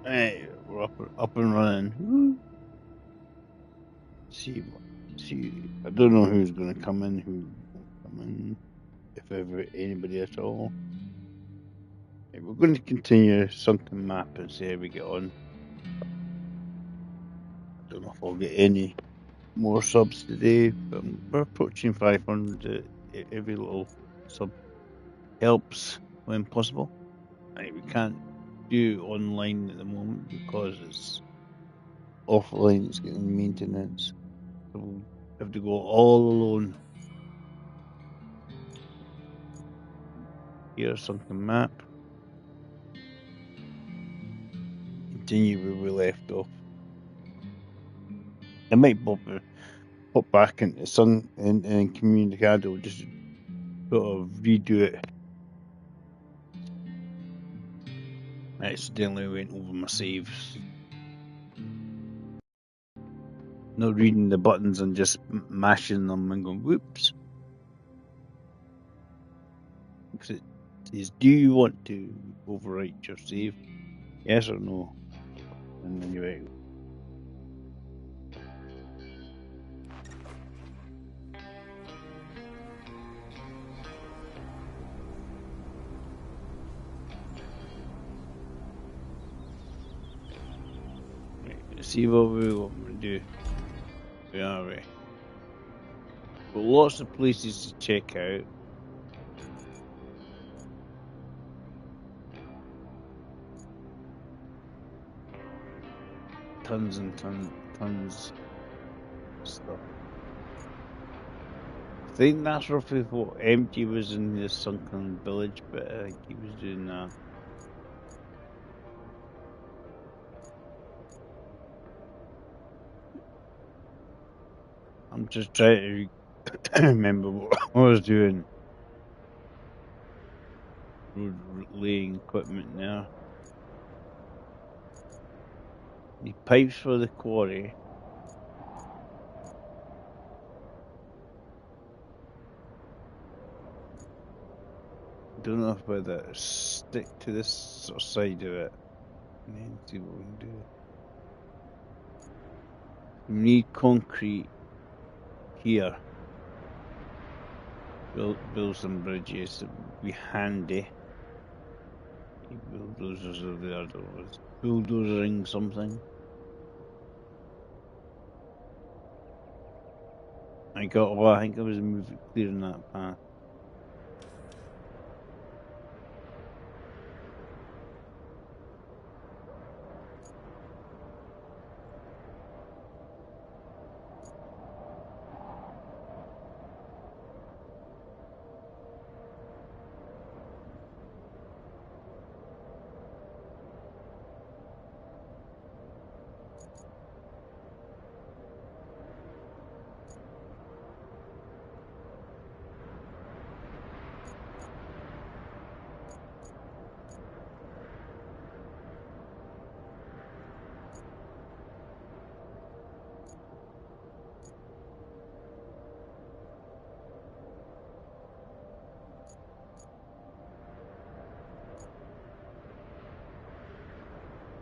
Hey, we're up and running. Woo. See, I don't know who's going to come in, who won't come in, if ever anybody at all. Hey, we're going to continue Sunken map and see how we get on. I don't know if I'll get any more subs today, but we're approaching 500. Every little sub helps when possible. Hey, we can't do online at the moment because it's offline, it's getting maintenance. So we'll have to go all alone. Here's Sunken map. Continue where we left off. I might pop back into Sun and Communicado, just sort of redo it. I accidentally went over my saves. Not reading the buttons and just mashing them and going, whoops. Because it says, do you want to overwrite your save? Yes or no? And then you're out. Right, let's see what we want to do. We are right. Got lots of places to check out. Tons and tons of stuff. I think that's roughly what Empty was in the Sunken Village, but I think he was doing that. I'm just trying to remember what I was doing. Road laying equipment now. The pipes for the quarry. Don't know whether to stick to this sort of side of it and then see what we can do. We need concrete here. Build some bridges. It would be handy. Bulldozers are the other ones. Bulldozering something. I think I was clearing that path.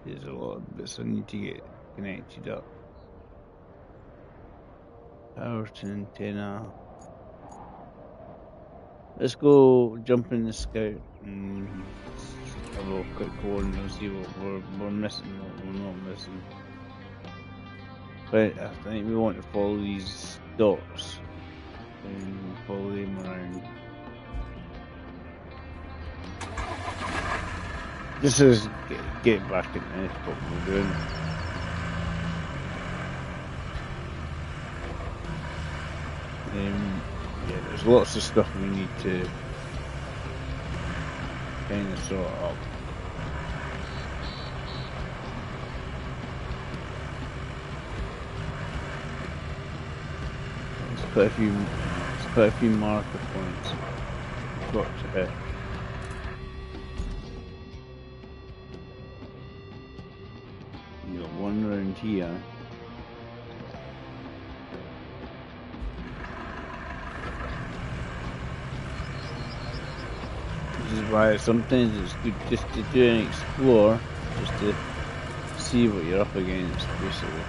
There's a lot of bits I need to get connected up. Power to antenna. Let's go jump in the scout and have a quick one and see what we're missing, what we're not missing. But I think we want to follow these dots and follow them around. This is get back into this, what we're doing. Yeah, there's lots of stuff we need to kind of sort up. There's quite a few marker points we've got to hit. You got one round here. This is why sometimes it's good just to do and explore, just to see what you're up against, basically.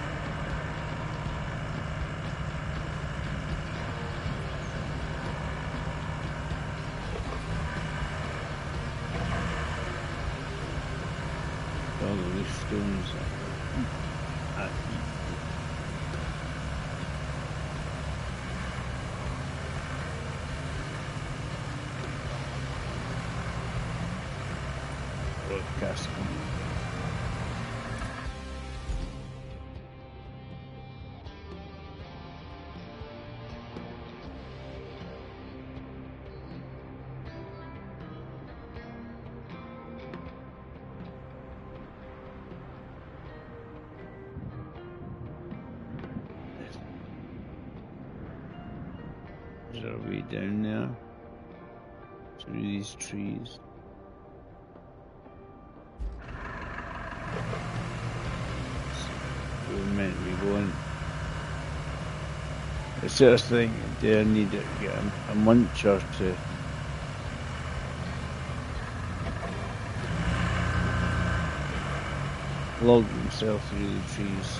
All the loose stones at Roadcraft. There's our way down there through these trees. We're meant to be going. The sort of thing, do I need to get a muncher to log himself through the trees?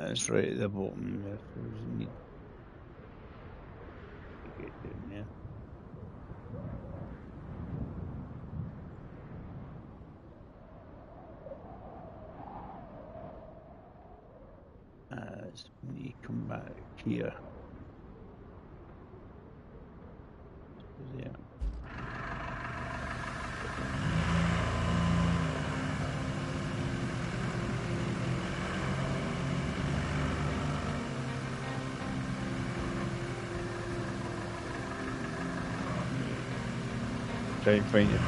That's right at the bottom there, so we need to get down there. So we need to come back here. There. Try and find the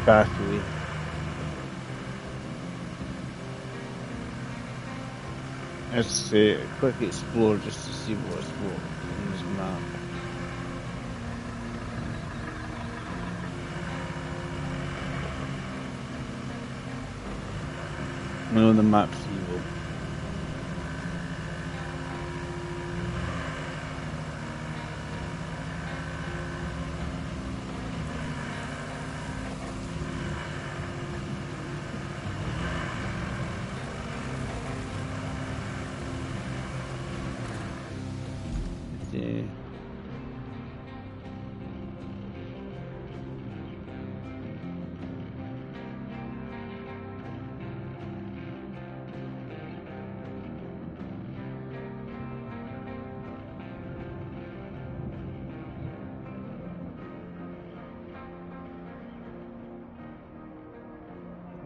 pathway. Let's quick explore just to see what's what on this map. No, the map's evil.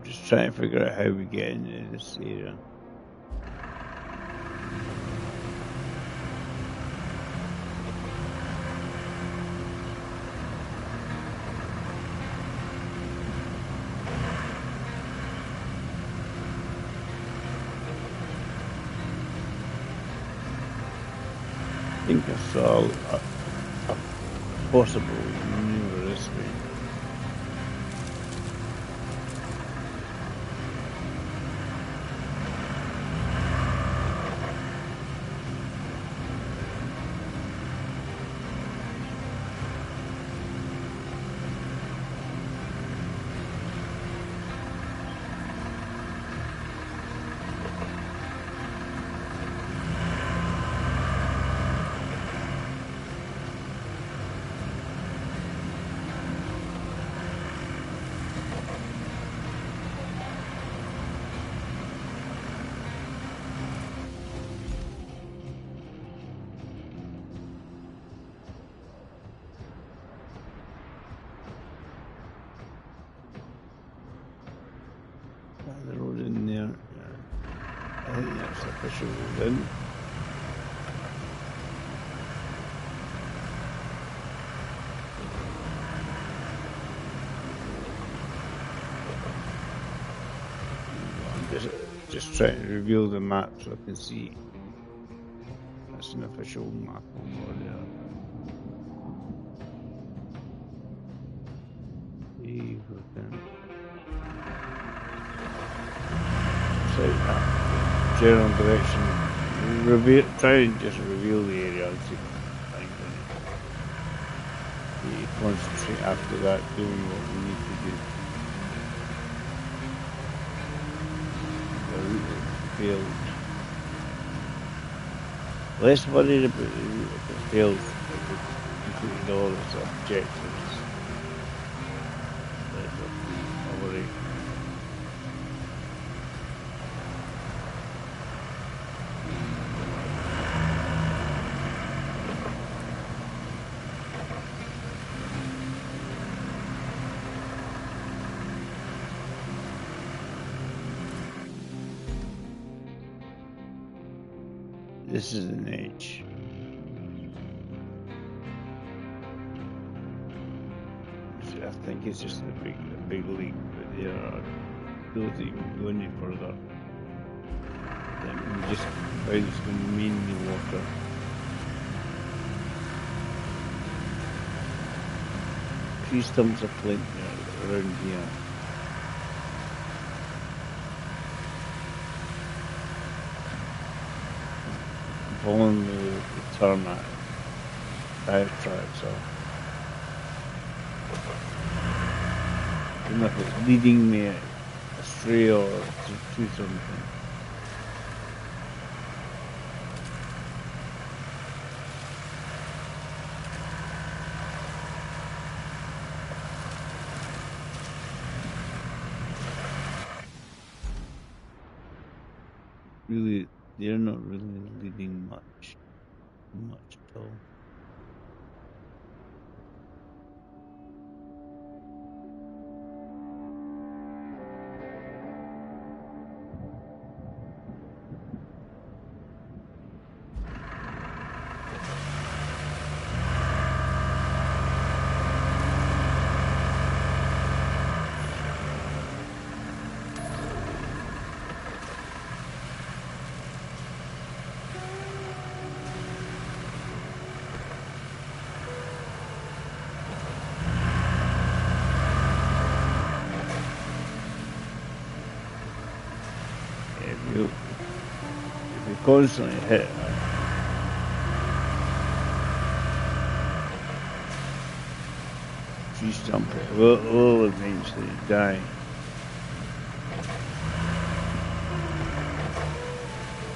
Just trying to figure out how we get into this area. I think I saw a possible maneuver this way. The road in there. I think that's the official road in. just trying to reveal the map so I can see. That's an official map over there. See if we can. So that general direction. Try and just reveal the area and see if we can find any. You concentrate after that doing what we need to do. The route failed. Less worried about the route if it fails, if we completed all its objectives. Less worry. This is an edge. I think it's just a big leak, but there are those that you can go any further. Then we just find it's going to be mainly water. Tree stumps are plenty around here. Following the tarmac tire tracks are. I don't know if it's leading me astray or to something. Really, they're not really leading much at all. If you constantly hit tree stump, it will eventually die.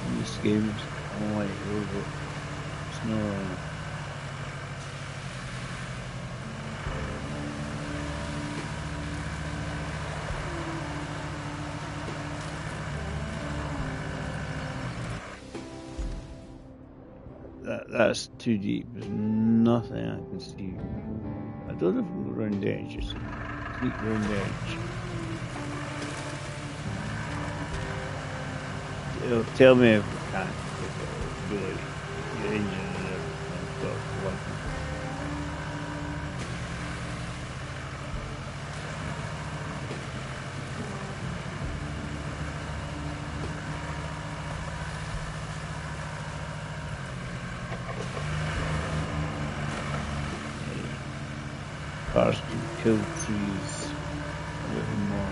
In this game, it's not like robot. It's not. That's too deep. There's nothing I can see. I don't know if we can go around the edge. Just sneak around the edge. It'll tell me if we can't. If it'll do like your engine and everything stops working. Cars can kill trees a little more.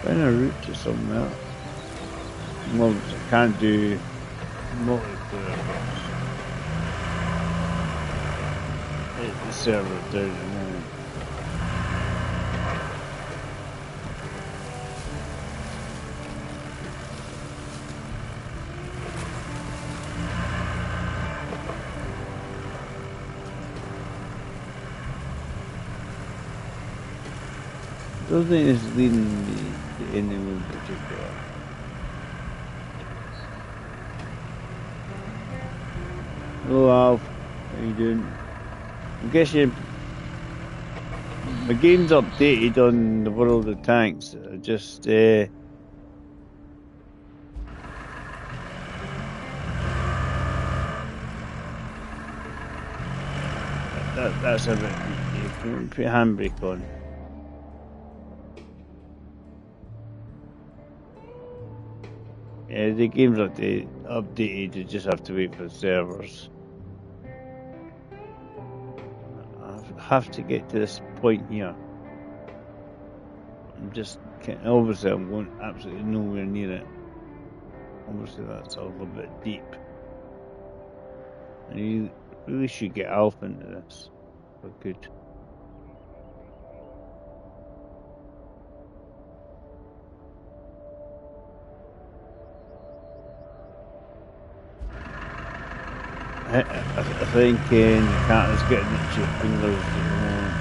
Find a route to somewhere. Well, I can't do multiplayer. The server down at the moment. don't think it's leading me to anywhere in particular. Hello Alf, how you doing? I'm guessing my game's updated on the World of Tanks. Just that's a bit. You can put handbrake on. Yeah, the game's updated. You just have to wait for the servers. I have to get to this point here. Obviously I'm going absolutely nowhere near it. Obviously that's a little bit deep. And you really should get Alpha into this. But good. I think the cat is getting itchy fingers at the moment.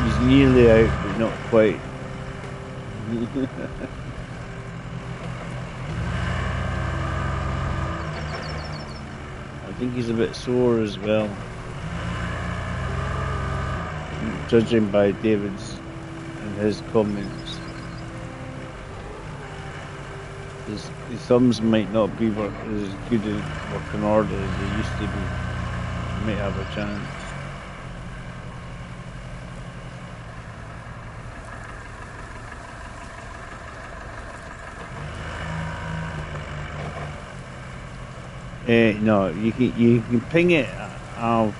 He's nearly out, but not quite. I think he's a bit sore as well. Judging by David's and his comments. His thumbs might not be as good in working order as they used to be. He might have a chance. No, you can ping it. You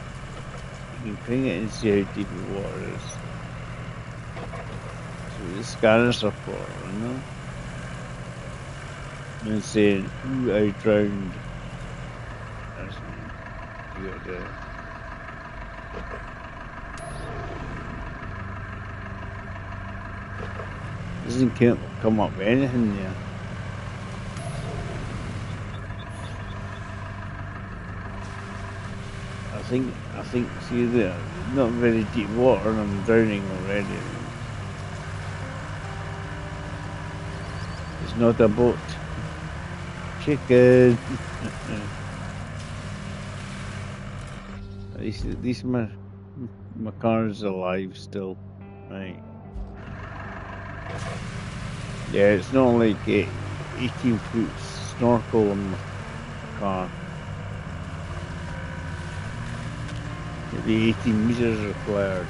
can ping it and see how deep the water is. So the scanner support, you know. And saying, "Ooh, I drowned." That's me. You got to. Doesn't come up with anything there. I think, see there, not very deep water and I'm drowning already. It's not a boat. Chicken. At least my car's alive still. Right. Yeah, it's not like 18-foot snorkel on my car. Maybe 18 meters required,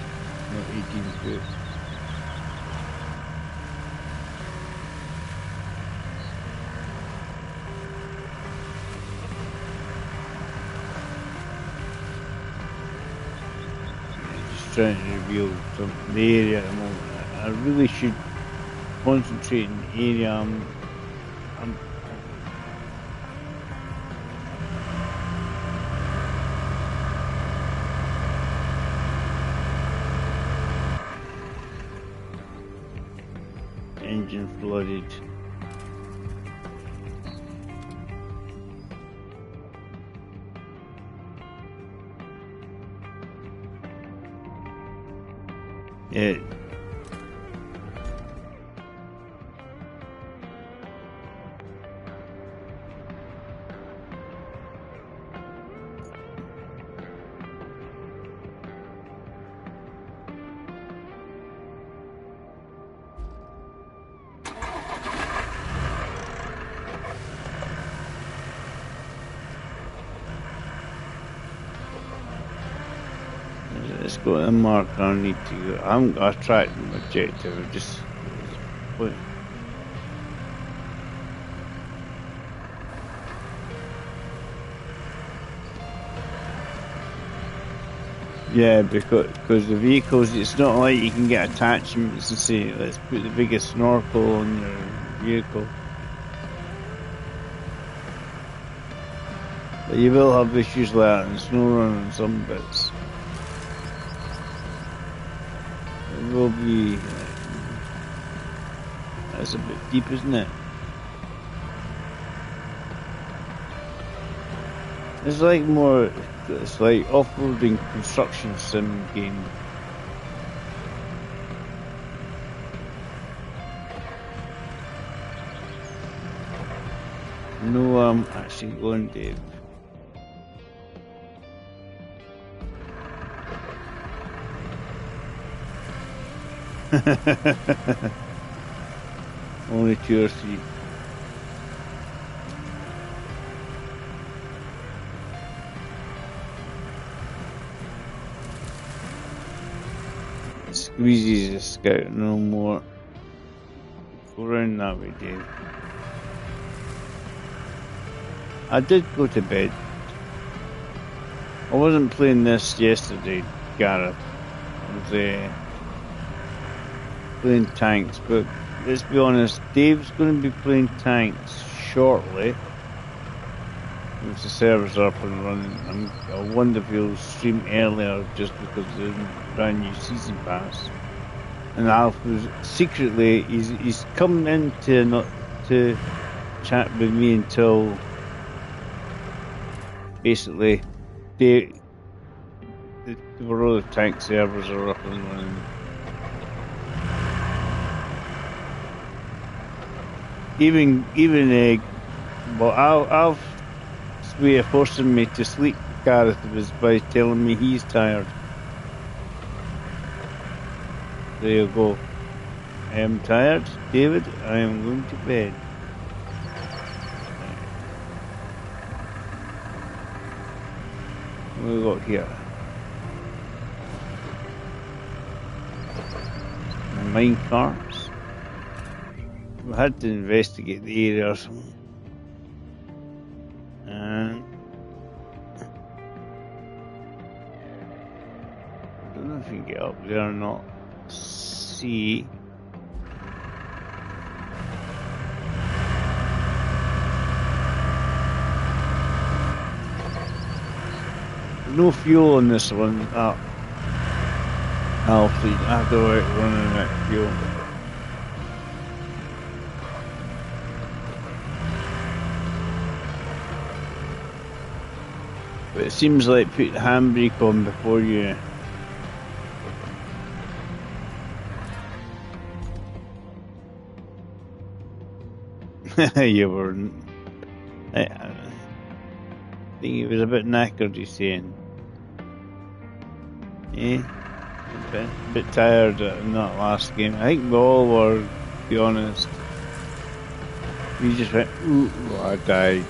not 18 foot. Just trying to reveal the area at the moment. I really should concentrate in the area I'm engine flooded. Yeah. Let's go to the mark I need to go. I haven't got a tracking objective, I just put. Yeah, because the vehicles, it's not like you can get attachments and say, let's put the biggest snorkel on your vehicle. But you will have issues like that in SnowRun and some bits. It will be. That's a bit deep, isn't it? It's like more. It's like off-roading construction sim game. No, I'm actually going, Dave. Only 2 or 3. Squeezy's a scout, no more. Go round that way, Dave. I did go to bed. I wasn't playing this yesterday, Gareth. I was playing tanks, but let's be honest, Dave's going to be playing tanks shortly. Once the servers are up and running, I wonder if he'll stream earlier just because of the brand new season pass. And Alf was secretly he's come in to chat with me until basically the Road tank servers are up and running. Even well, Alf's way of forcing me to sleep, Gareth, was by telling me he's tired. There you go. I am tired, David. I am going to bed. What have we got here? Mine carts. We had to investigate the area or something. And I don't know if you can get up there or not. See. No fuel on this one. I'll see. I have to running that fuel. But it seems like put the handbrake on before you. You weren't. I think he was a bit knackered, he's saying. Eh? A bit tired in that last game. I think we all were, to be honest. We just went, ooh, I died.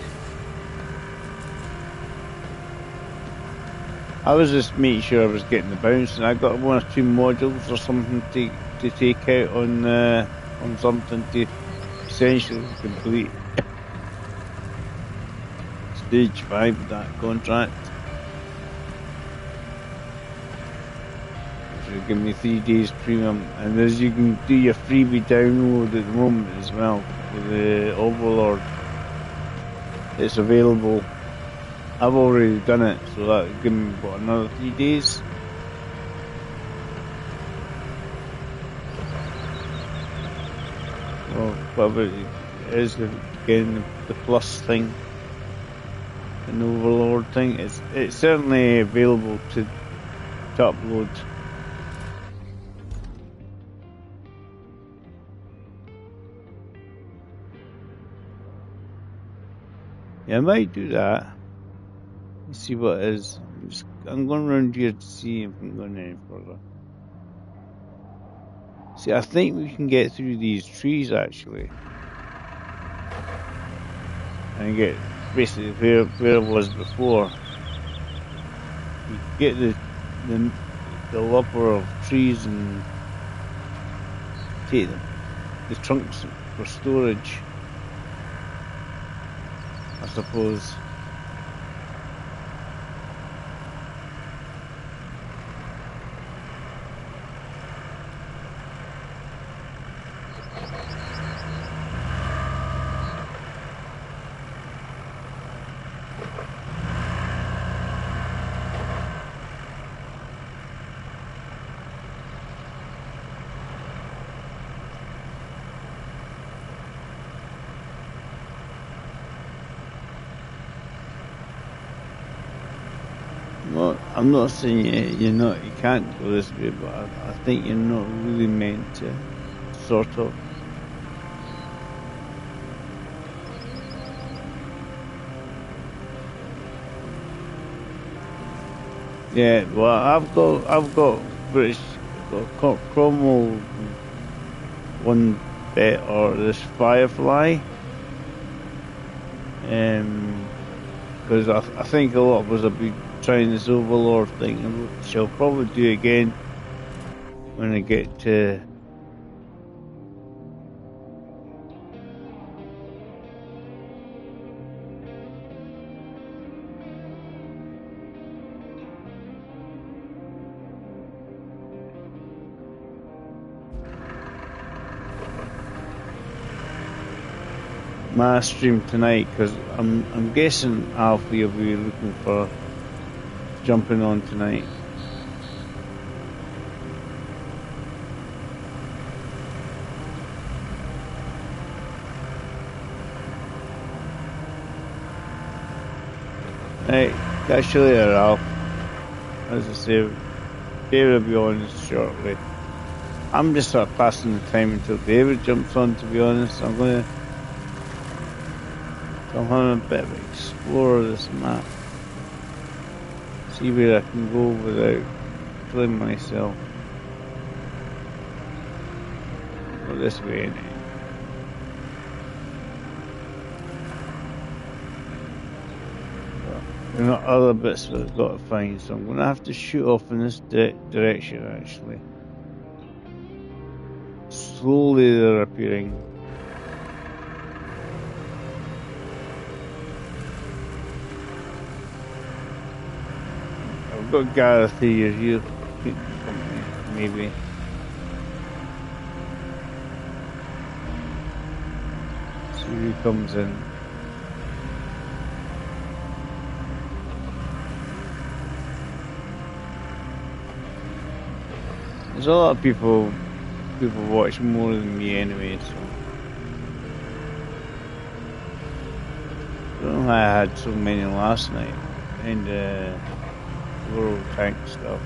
I was just making sure I was getting the bounce, and I got 1 or 2 modules or something to take out on something to essentially complete stage 5 of that contract. Which will give me 3 days premium, and as you can do your freebie download at the moment as well with the Overlord. It's available. I've already done it, so that will give me what, another 3 days. Well, whatever it is, again, the plus thing, an Overlord thing, it's certainly available to upload. Yeah, I might do that. Let's see what it is. I'm going around here to see if I'm going any further. See, I think we can get through these trees actually, and get basically where it was before. You get the lopper of trees and take the trunks for storage, I suppose. I'm not saying you can't go this way, but I think you're not really meant to. Sort of. Yeah, well, I've got British, I've got Cromwell one bit or this Firefly, because I think a lot of us have been trying this Overlord thing, and shall probably do again when I get to. My stream tonight, because I'm guessing Alfie will be looking for jumping on tonight. Right, catch you later, Alf. As I say, David will be on shortly. I'm just sort of passing the time until David jumps on, to be honest. I'm having a bit of an explore of this map. See where I can go without killing myself. Go this way anyway. There are other bits that I've got to find, so I'm going to have to shoot off in this direction actually. Slowly they're appearing. I've got Gareth here, you keep company, maybe. See who comes in. There's a lot of people watch more than me anyway, so I don't know how I had so many last night and World Tank stuff.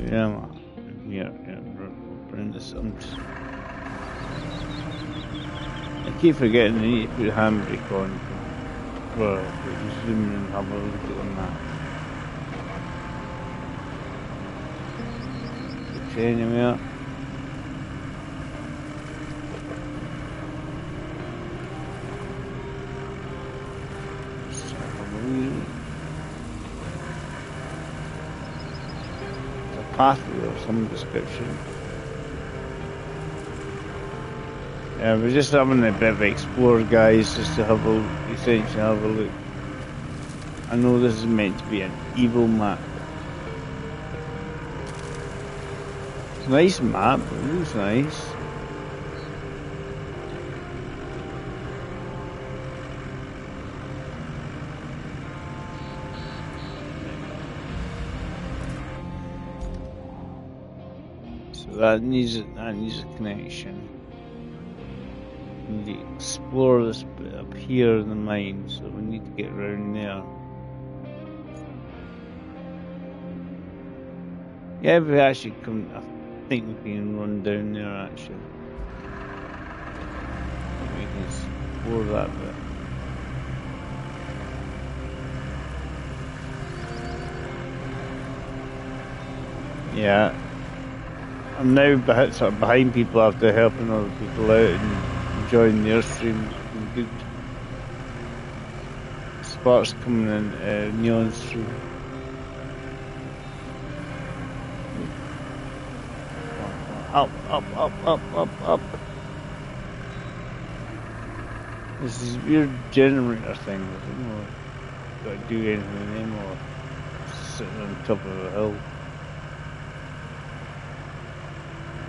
Yeah, bring this up. I keep forgetting I need to put handbrake on for zoom and have a look at the map. Anyway, a pathway of some description. Yeah, we're just having a bit of explore, guys, just to essentially have a look. I know this is meant to be an evil map. It's a nice map, it looks nice. So that needs a connection. We need to explore this bit up here in the mine, so we need to get around there. Yeah, we actually come. I think we can run down there actually. We can explore that bit. Yeah. I'm now sort of behind people after helping other people out and enjoying their stream. Good sparks coming in, Neon's stream. Up. This is weird generator thing. I don't know if I've got to do anything with them or sitting on top of a hill.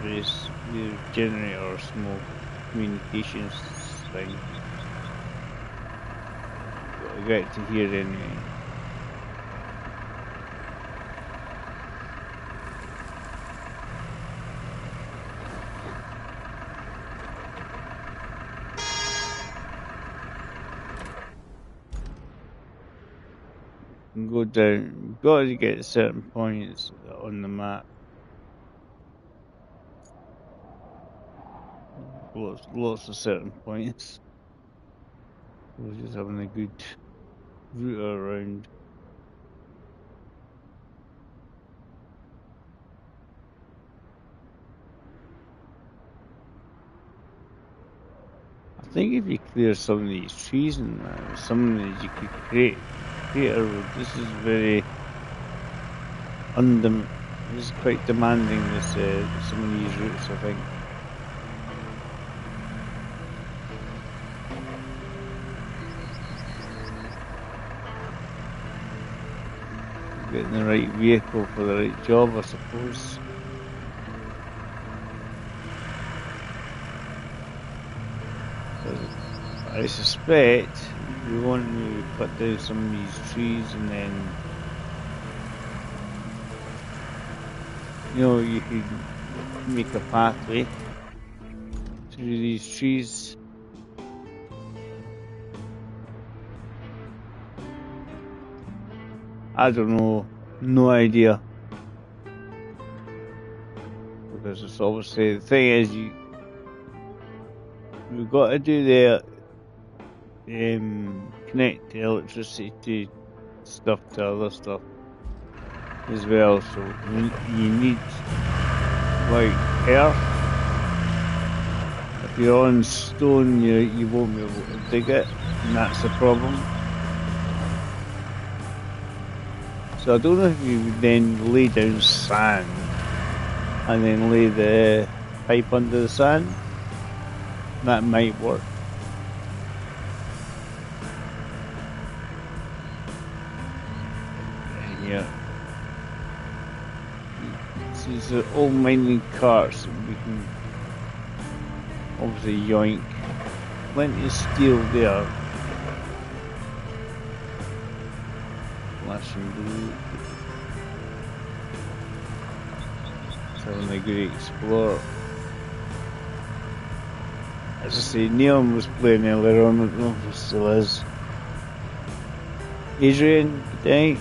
This weird generator or small communications thing. But I get to hear anyway. can go down. You've got to get certain points on the map. Lots of certain points. We're just having a good route around. I think if you clear some of these trees and some of these, you could create a road. This is very this is quite demanding. Some of these routes, I think. Getting the right vehicle for the right job, I suppose. I suspect we want to cut down some of these trees and then, you could make a pathway through these trees. I don't know, no idea. Because it's obviously, the thing is, we've got to do connect the electricity to stuff to other stuff as well, so you need like earth. If you're on stone, you won't be able to dig it, and that's the problem. So I don't know if you would then lay down sand and then lay the pipe under the sand. That might work. Yeah. These are all mining carts that we can obviously yoink. Plenty of steel there. Flashing blue. It's having a good explore. As I say, Neon was playing earlier on, I don't know if he still is. Adrian, good day.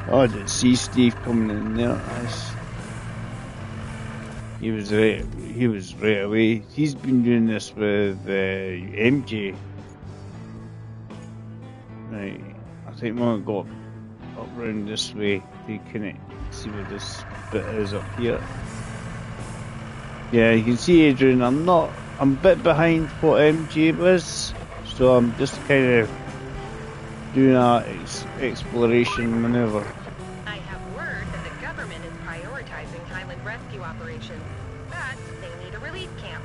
Oh, I didn't see Steve coming in there. Nice. He was right away. He's been doing this with MJ. Right. I think we'll go up round this way to connect. See where this bit is up here. Yeah, you can see Adrian. I'm a bit behind what MJ was, so I'm just kind of doing a exploration maneuver. I have word that the government is prioritizing Highland rescue operations, but they need a relief camp,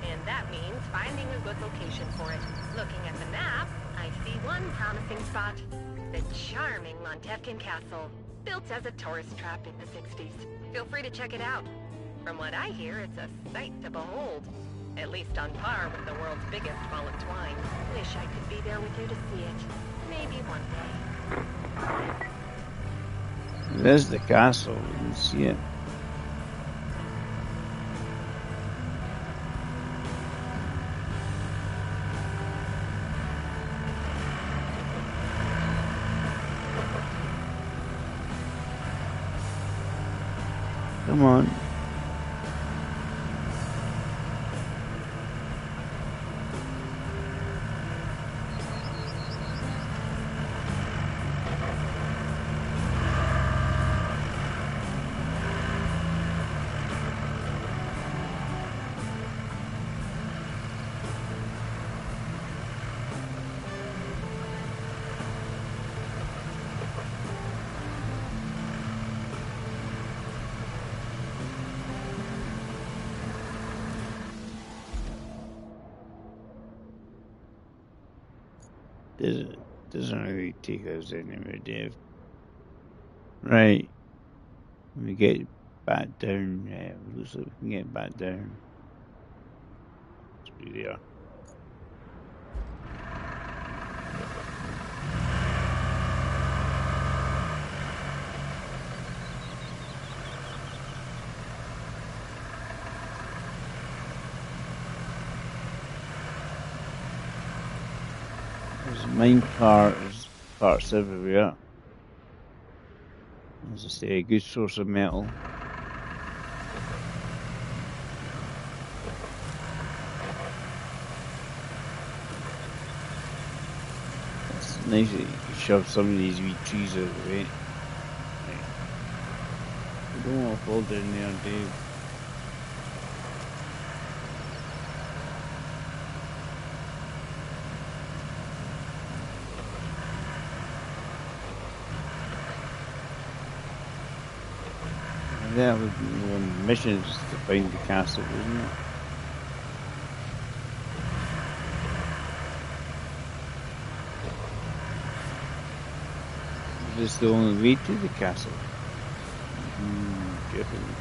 and that means finding a good location for it. Looking at the map, I see one promising spot: the charming Montefkin Castle, built as a tourist trap in the 60s. Feel free to check it out. From what I hear, it's a sight to behold. At least on par with the world's biggest ball of twine. Wish I could be there with you to see it. Maybe one day. There's the castle, you can see it. Come on. Doesn't really take us anywhere, Dave. Right. Let me get back down. Looks like we can get back down. Through there. There's mine parts everywhere. As I say, a good source of metal. It's nice that you can shove some of these wee trees out of the way. You don't want to fall down there, Dave. That was one of the missions to find the castle, wasn't it? Is this the only way to the castle? Definitely.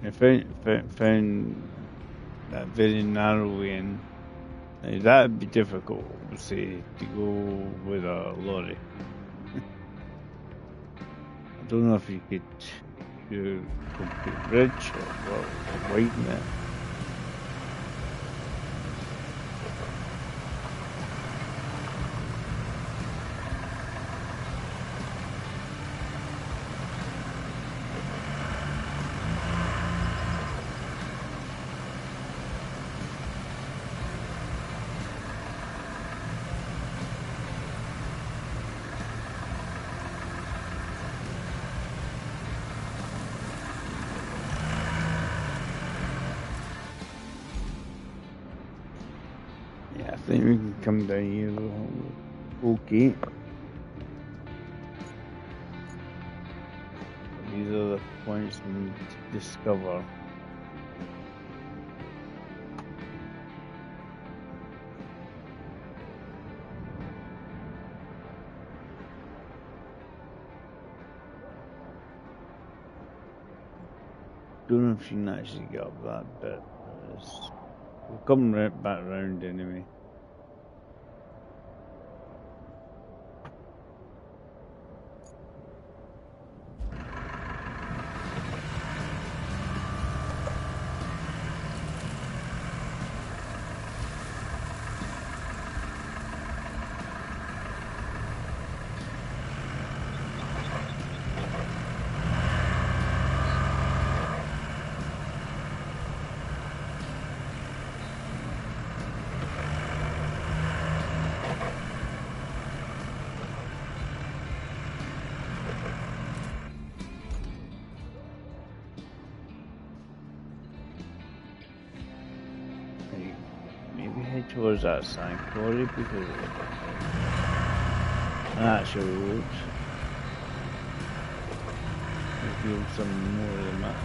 I found that very narrow way in. That'd be difficult, say, to go with a lorry. I don't know if you could do a complete bridge or widen it. I think we can come down here. Okay. These are the points we need to discover. Don't know if you can actually get up that bit. We'll come right back round anyway. Towards that sand quarry because an actual road. I feel some more than that.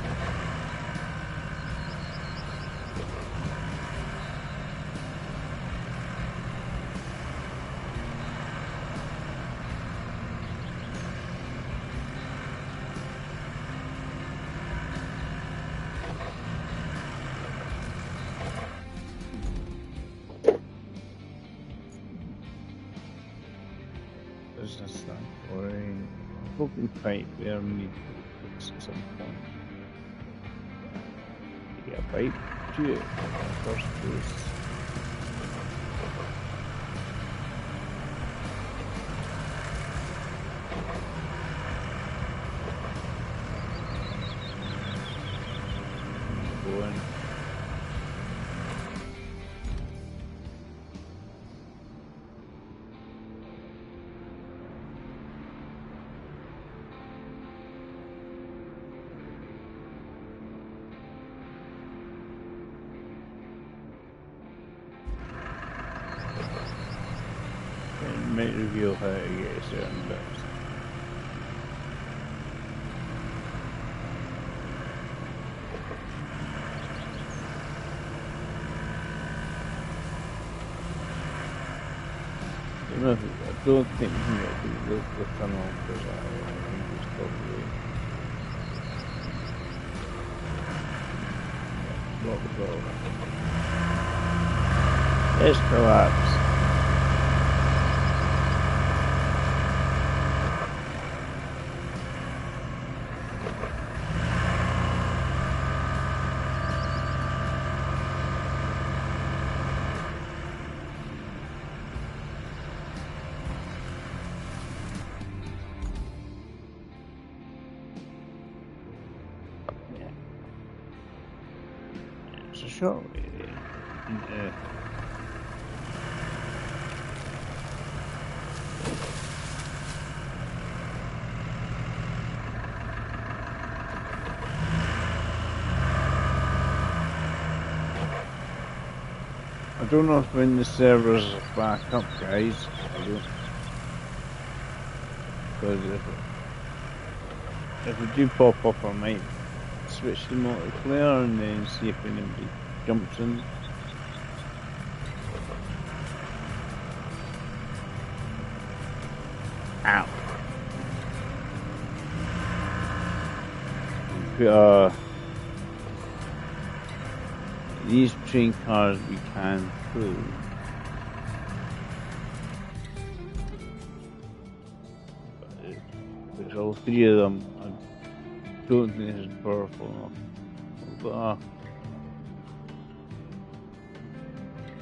Business that or a broken pipe there we need to fix at some point. Get a pipe to it first place. Go in. might reveal how to get certain bits. I don't think we can get through the tunnel because I think it's probably block the door. Let's collapse. It's a short way. I don't know if when the servers are back up, guys. I don't. Because if we do pop up, I might switch to multiplayer and then see if anybody jumps in. Ow. These train cars we can pull. There's all three of them. I don't think this is powerful enough. We've got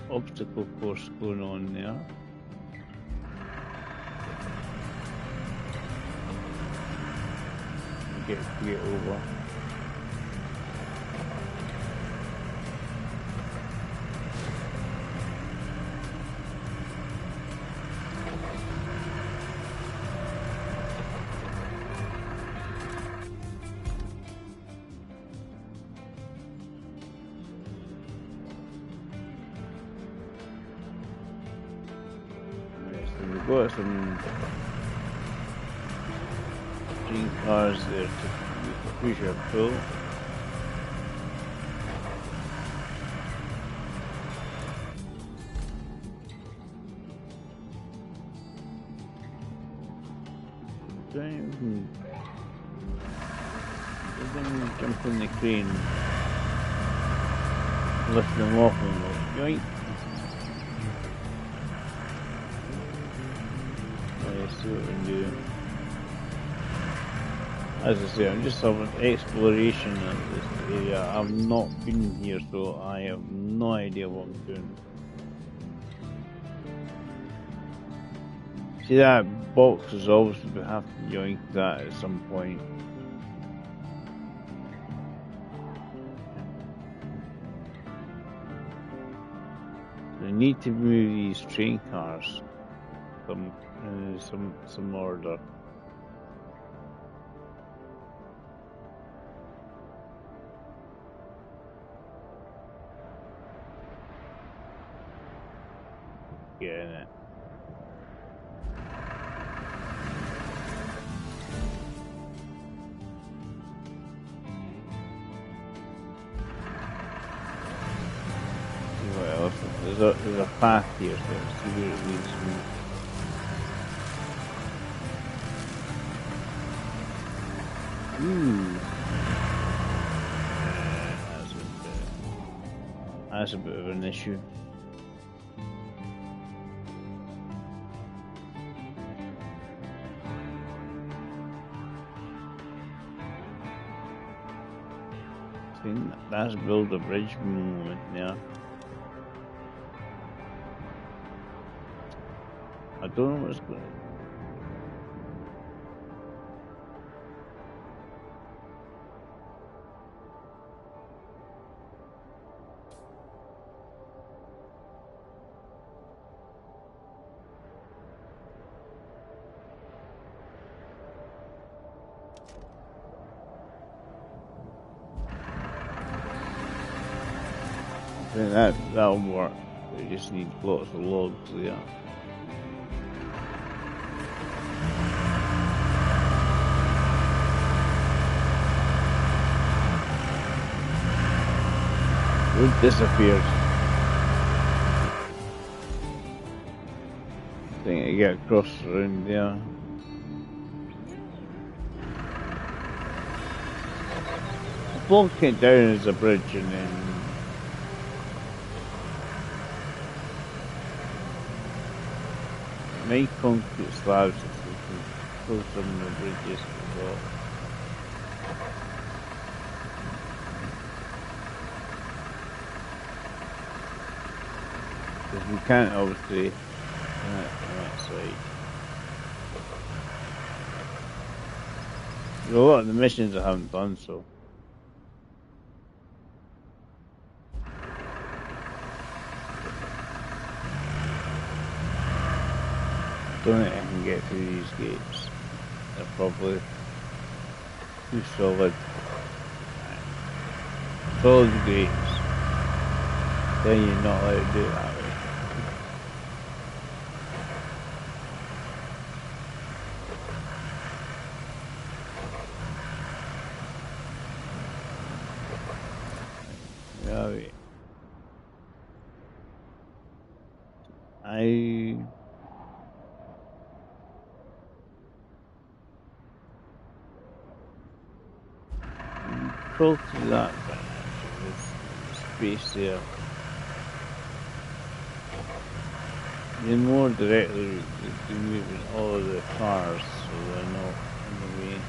a obstacle course going on there. Get over. We've got some green cars there to push our pull. Don't even jump in the crane, lift them off and go, yoink. See what we can do. As I say, I'm just having exploration in this area. I've not been here, so I have no idea what I'm doing. See that box is obviously we have to yoink that at some point. We need to move these train cars. Some order. Getting it. See what else? There's a path here, so let's see where it leads me. That's a bit of an issue. See, that's build a bridge moment there. I don't know what's going on. I think that'll work. We just need lots of logs there. Road disappeared. I think I get across around there. I blocked it down as a bridge and then make concrete slabs so we can pull some of the bridges as well. Because we can't obviously on that side. There's a lot of the missions I haven't done, so I don't think I can get through these gates. They're probably too solid. Solid gates. Then you're not allowed to do it that way. Yeah, wait. I crawl through that bit actually, with space there. The more directly we moving all of the cars so they're not in the way.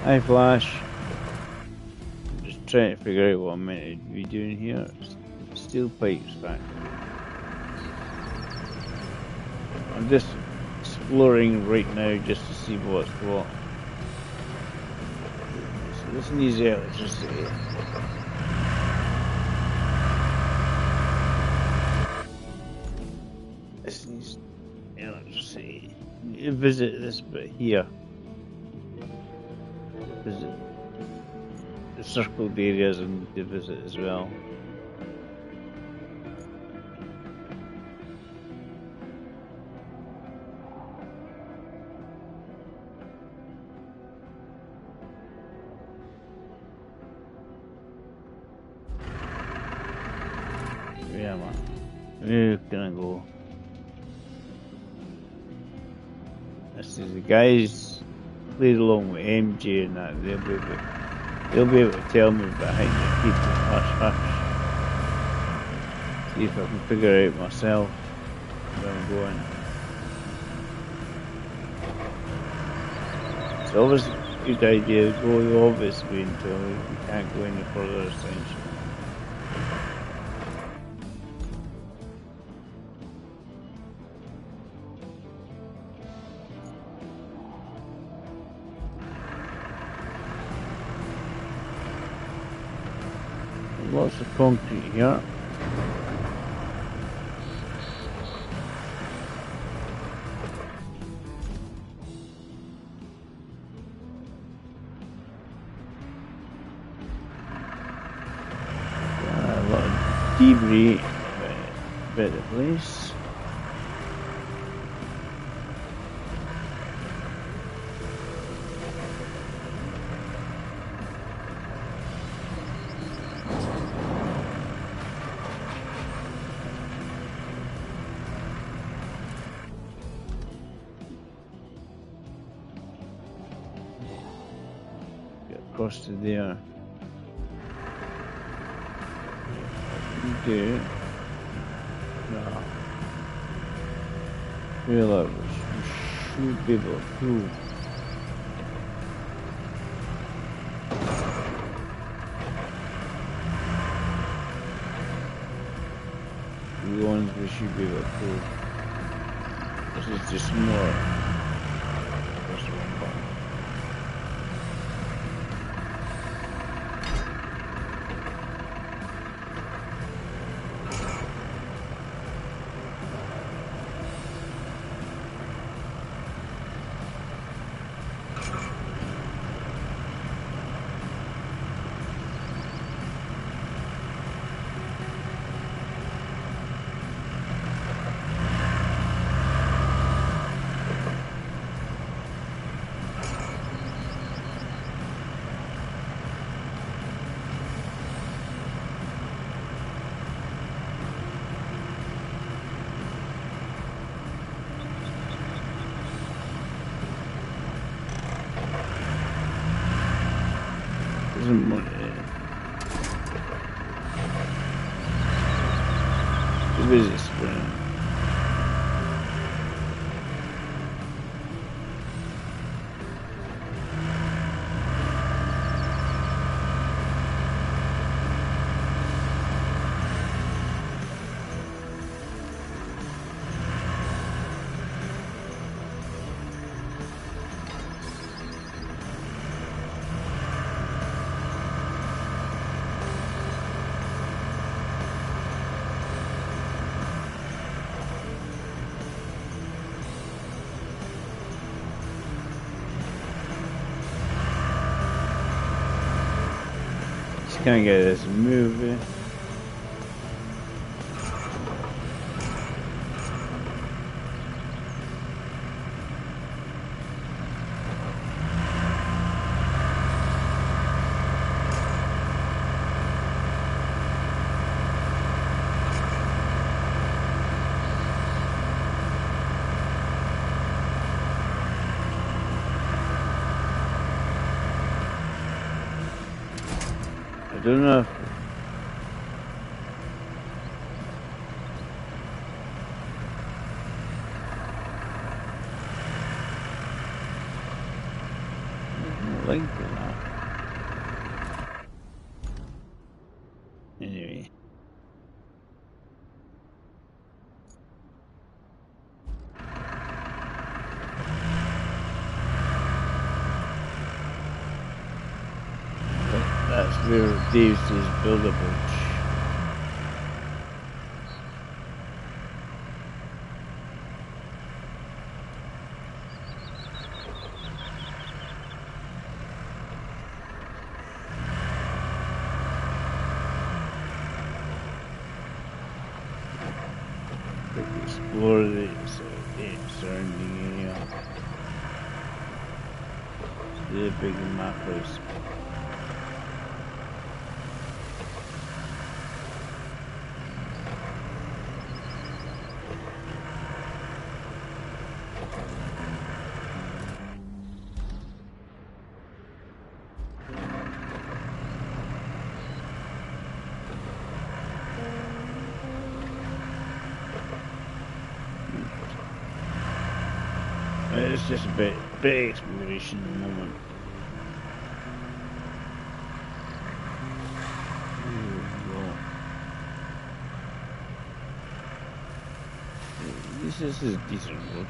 Hi Flash. I'm just trying to figure out what I'm meant to be doing here. Steel pipes factory. I'm just exploring right now just to see what's what. So this needs electricity. This needs electricity. I need to visit this bit here. Visit the circled areas I need to visit as well. Where am I? Where can I go? This is the guys played along with MJ and that. They'll be able to tell me behind the people. Hush. See if I can figure out myself where I'm going. It's obviously a good idea to go the obvious way until we can't go any further, essentially. Lots of concrete here. A lot of debris about the place. Across to there. Do no. Real we should be able to prove. The ones we should be able to prove. This is just more. Doesn't want the business spring. Can I get this movie? I don't know. Link or not. Anyway. That's where Dave says build a bridge. Explore the surrounding area. The big map house. It's just a bit exploration at the moment. This is a decent road.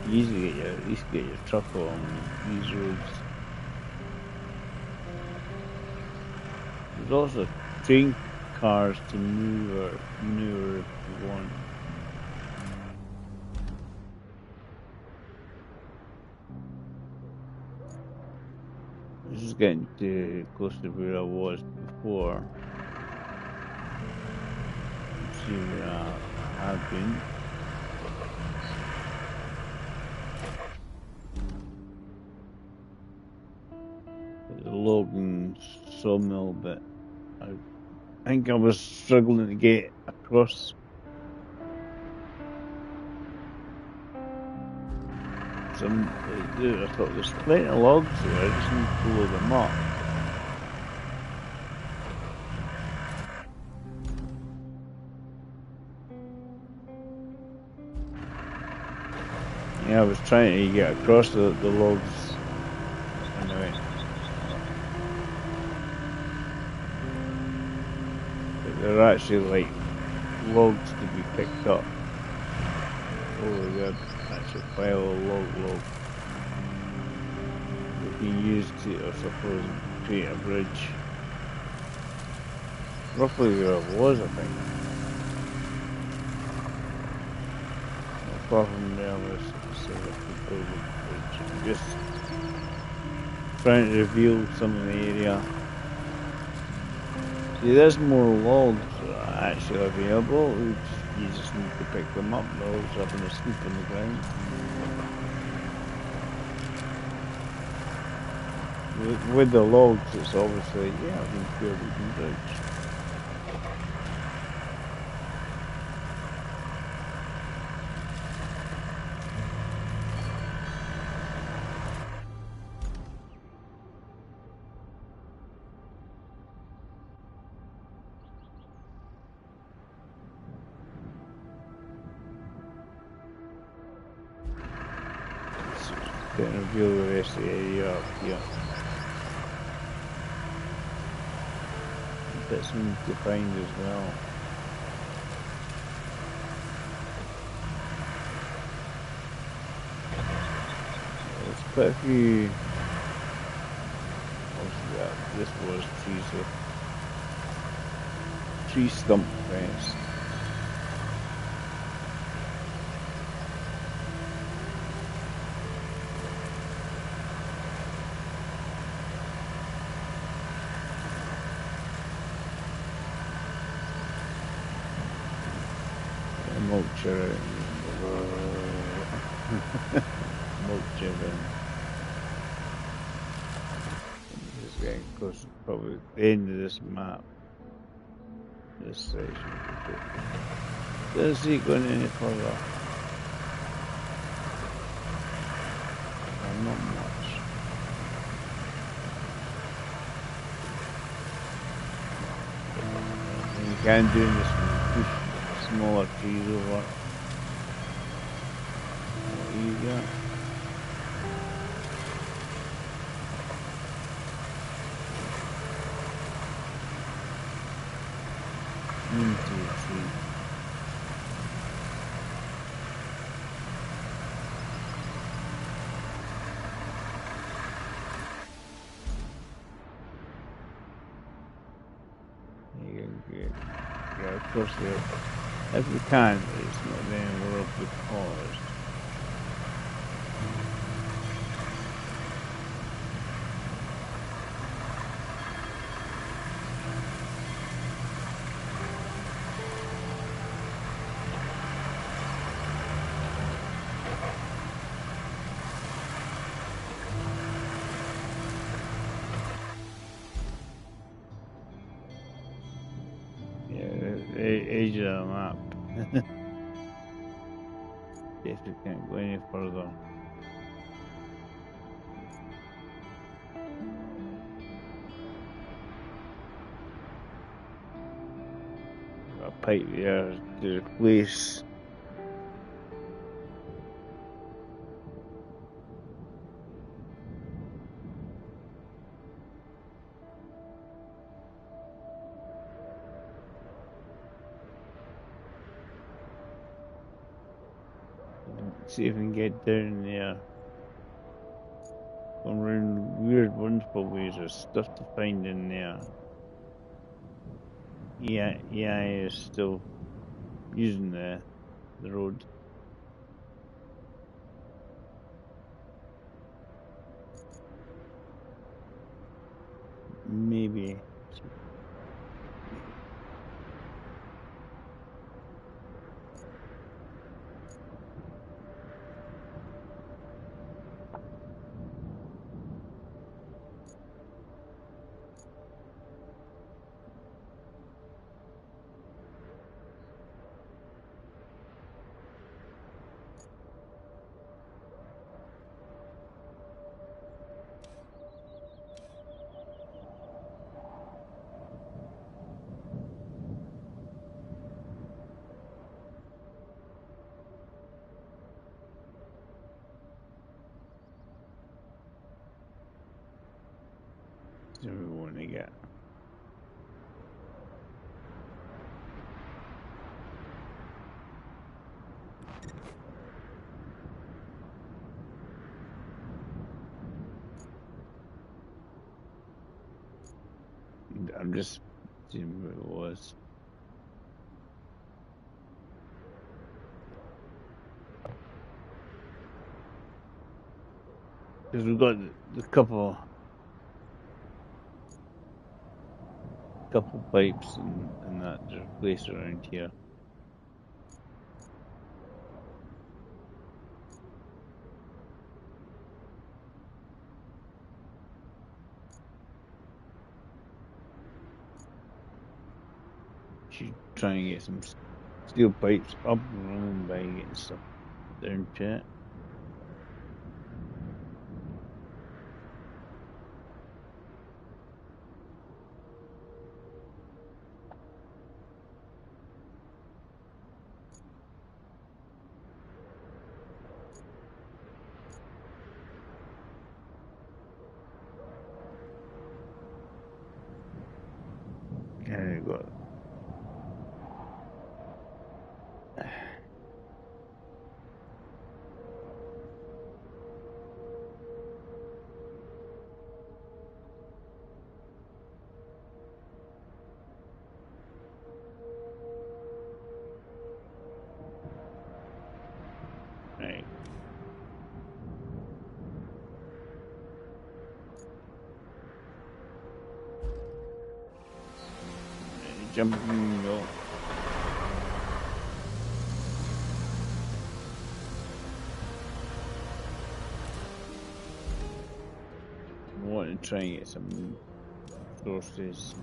You usually get at least get your truck on these roads. There's also train cars to maneuver if you want. This is getting too close to where I was before. Let's see where I have been. The Logan sawmill bit. I think I was struggling to get across. I thought there's plenty of logs there, I just need to load them up. Yeah, I was trying to get across the logs. Anyway. But they're actually like logs to be picked up. Oh, they're actually quite a log. That be used to, I suppose, create a bridge. Roughly where I was, I think. Far from there was so that we build a bridge. I'm just trying to reveal some of the area. See, there's more logs that are actually available. You just need to pick them up. They're always having a sleep on the ground. With the logs, it's obviously, yeah, I can build a bridge. Can't reveal the rest of the area up here. Bits we need to find as well. There's quite a few. This was trees. Tree stump rest. Mulch around. Mulch around. Just getting close to probably the end of this map. This section. Does he go any further? Well, not much. And you can do this push smaller trees over. What you got? Into a tree. Yeah, of course, if we can, it's not the end of the world because edge of the map. If we can't go any further. Got a pipe there to replace. See if we can get down there. Going around weird wonderful ways. There's stuff to find in there. Yeah, is still using the road. Maybe. So we want to get. I'm just seeing what it was. Because we've got the couple pipes and that to replace around here. Should try and get some steel pipes up and running by getting stuff down to it. got right. Jumping go. I want to try and get some sources.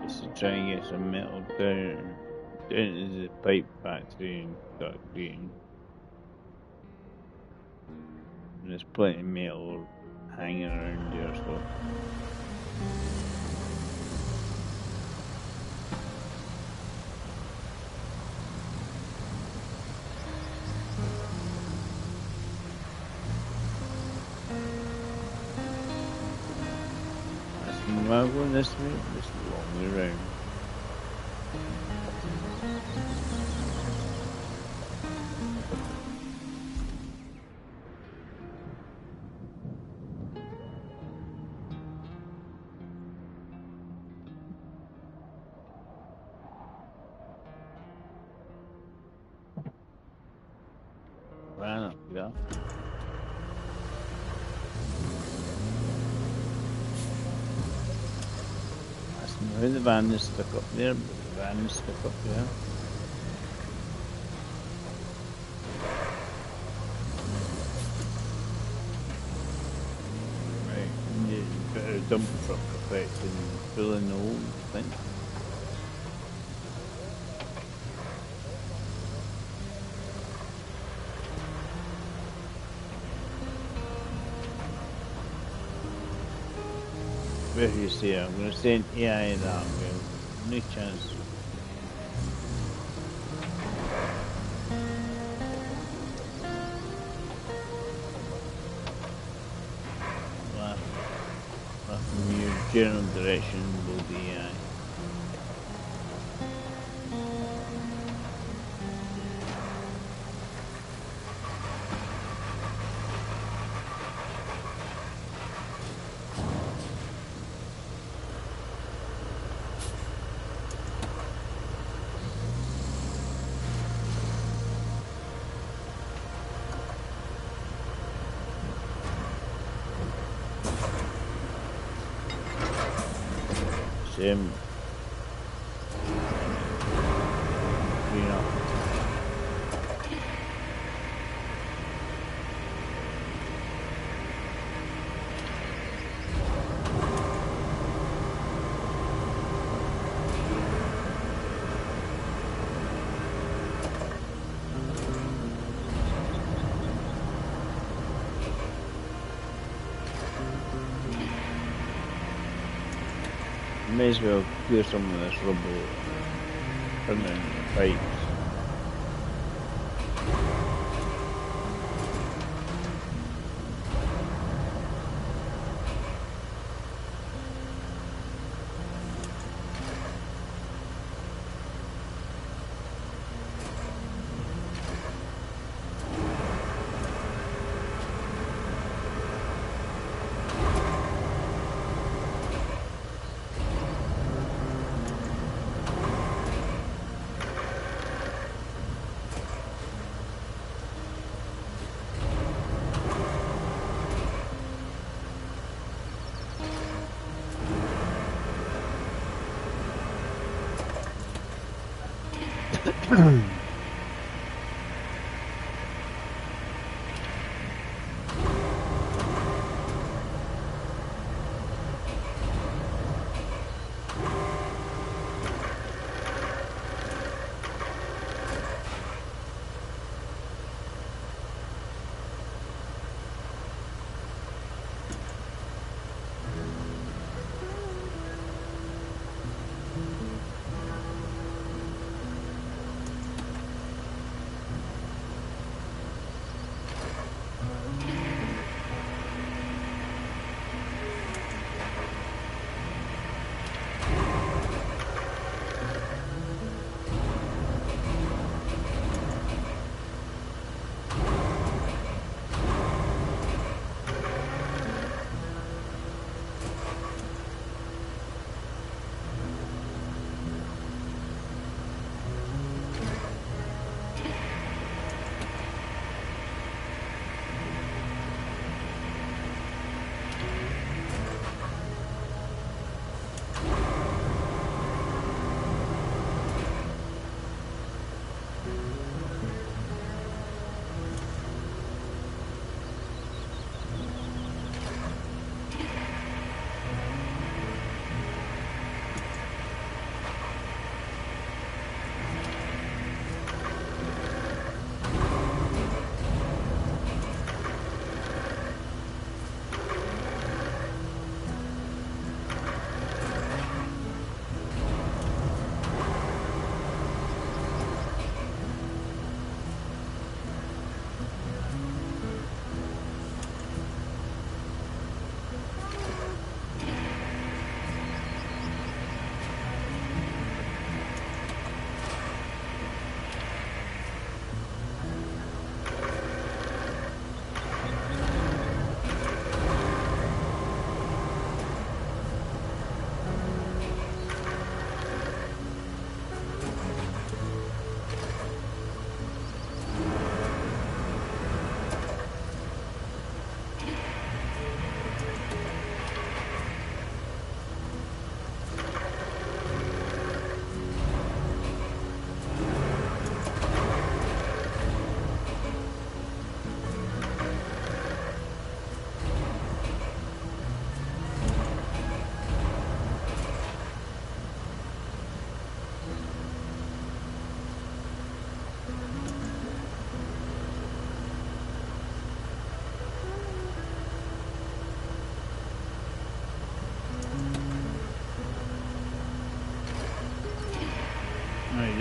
Just to try and get some metal down into the pipe factory and start creating. And there's plenty of metal hanging around here, so. Am I going this way? This is the long way round. Ran up there. Now the van is stuck up there, but the van is stuck up there. Right, and you better dump truck effect and fill in the hole, I think. Where do you see it? I'm going to send AI that way. No chance. From your general direction will be AI. Same. You know. May as well clear some of this rubble, turn it into pipes.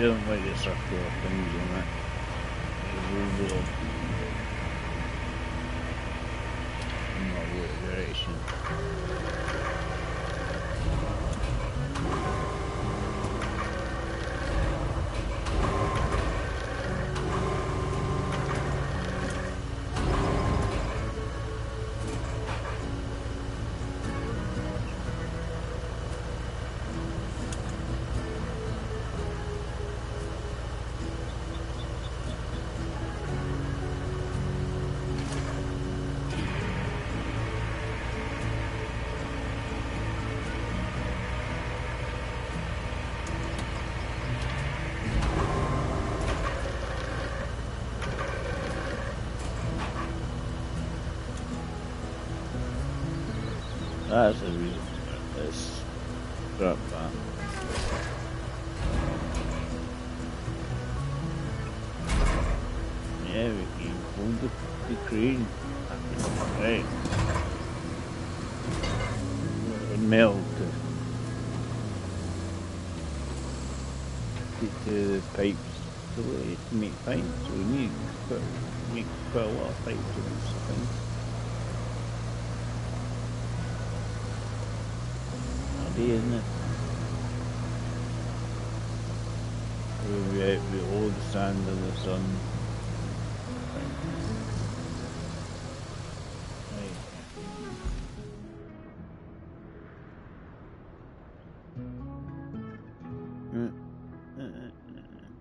don't like the circular things on it. Overall, not what direction. That's the reason for this strap back. Yeah, we can hold the crane. Right. And melt the pipes to make pipes. So we need to make quite a lot of pipes to this thing. Isn't it? We'll be out with all the sand in the sun. Right.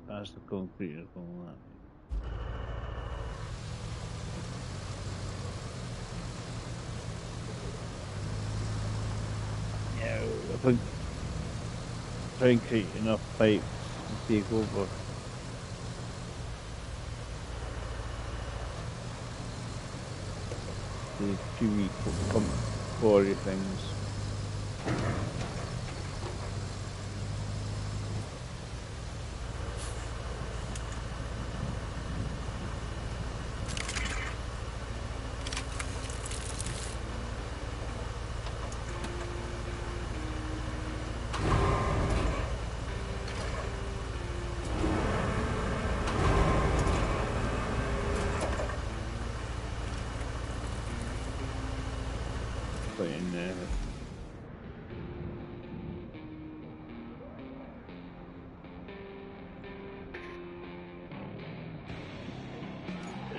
Past the concrete or something like that. Yeah, I think try and create enough pipes to take over the 2 week pump quarry things. In there.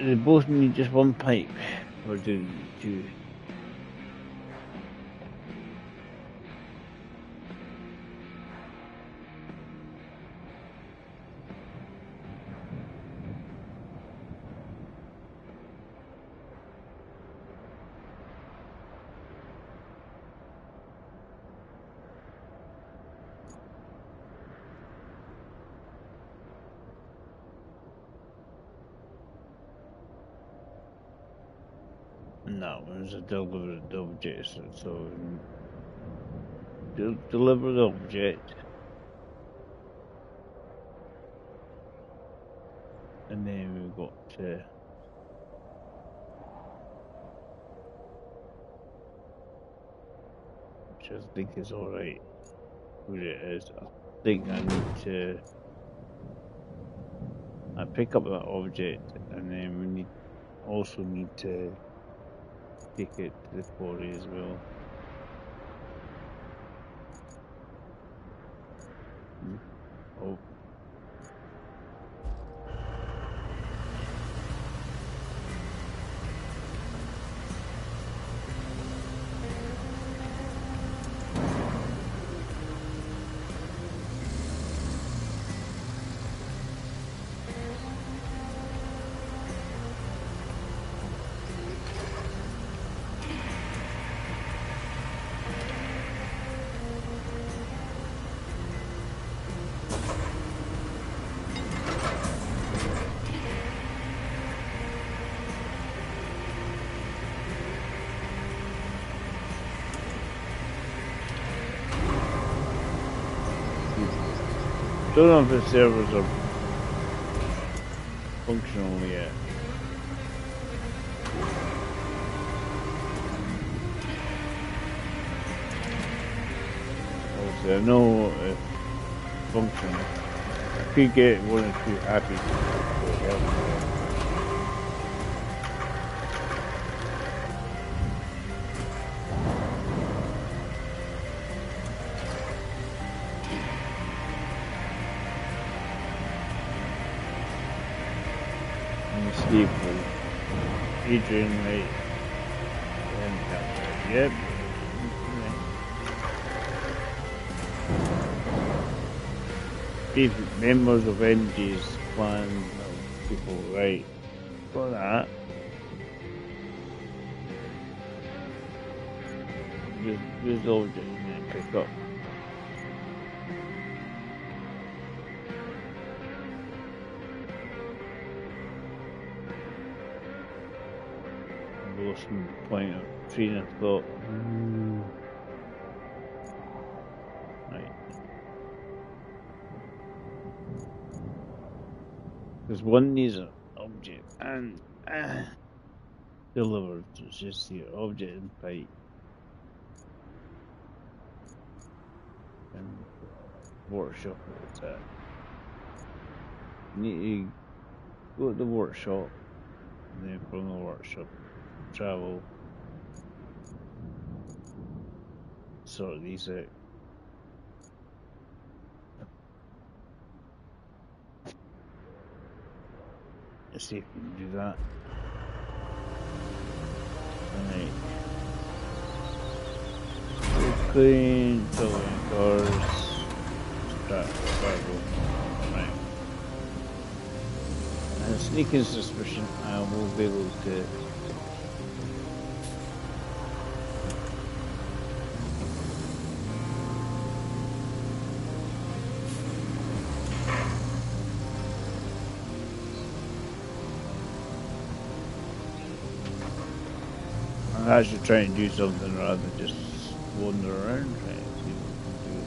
They both need just one pipe, or do two? No, it's a delivered object, so deliver the object, and then we've got to which I think is alright where it is. I think I need to pick up that object, and then we also need to take it to the quarry as well. Oh. Don't know if the servers are functional yet. Obviously, I know it's functional. could get one or two happy to help. And Steve was Adrian right and yep. If members of NG's clan of people right for that. Just object and pick up. Lost some point of train of thought. Right. Because one needs an object and delivered. It's just the object and pipe. And workshop at that. You need to go to the workshop and then from the workshop travel. Sort these out. Let's see if we can do that. Alright. Clean, filling cars. Travel. Right. And sneaking suspicion, I will be able to. I'm actually trying to do something rather than just wander around, trying to see what we can do.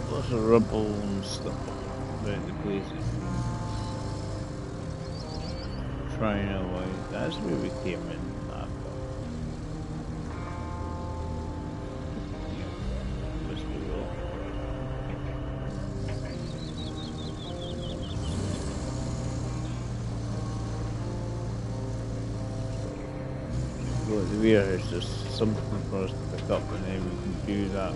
Lots of rubble and stuff about the place. Trying away. That's where we came in. Must be well. Go to the warehouse, there's something for us to pick up and then we can do that.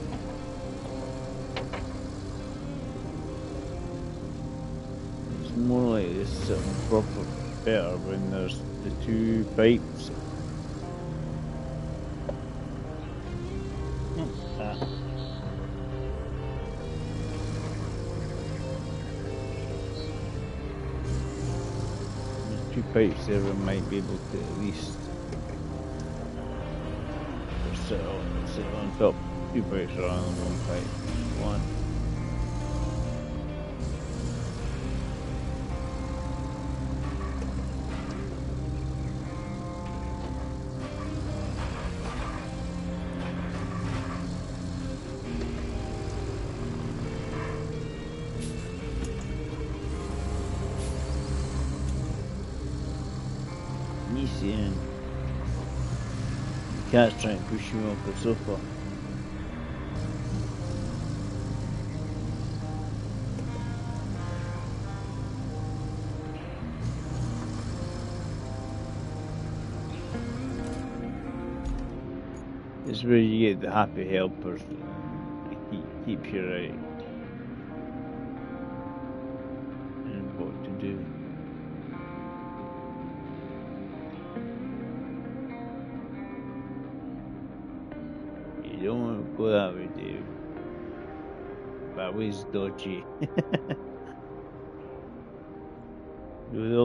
More like this sitting proper better when there's the two pipes. There's two pipes there, we might be able to at least sit on top. Two pipes are on one pipe. One. And the cat's trying to push him off the sofa. This is where you get the happy helpers to keep you right and what to do. You don't want to go that way, Dave. That way's dodgy. Do the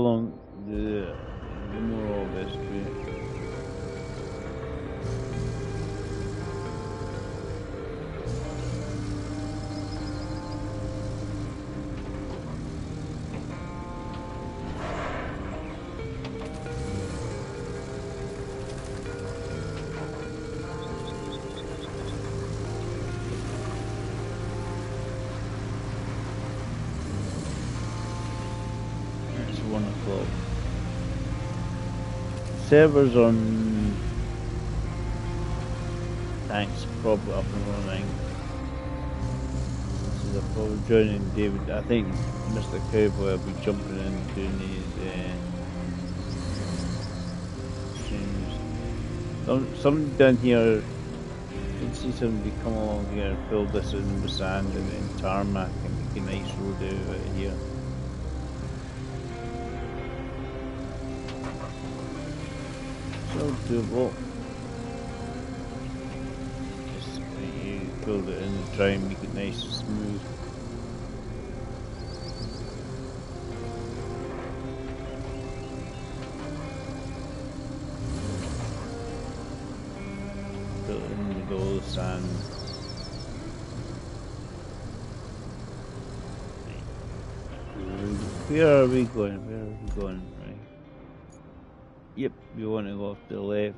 more obvious way. servers on Tanks probably up and running. So they're probably joining David. I think Mr. Cowboy will be jumping in doing these streams. Somebody down here, I can see somebody come along here and fill this in with sand and tarmac and make a nice road out of it here. So doable. Just you build it in and try and make it nice and smooth. Fill it in with all the sand. Where are we going? Where are we going? Right. Yep, we want to go off to the left.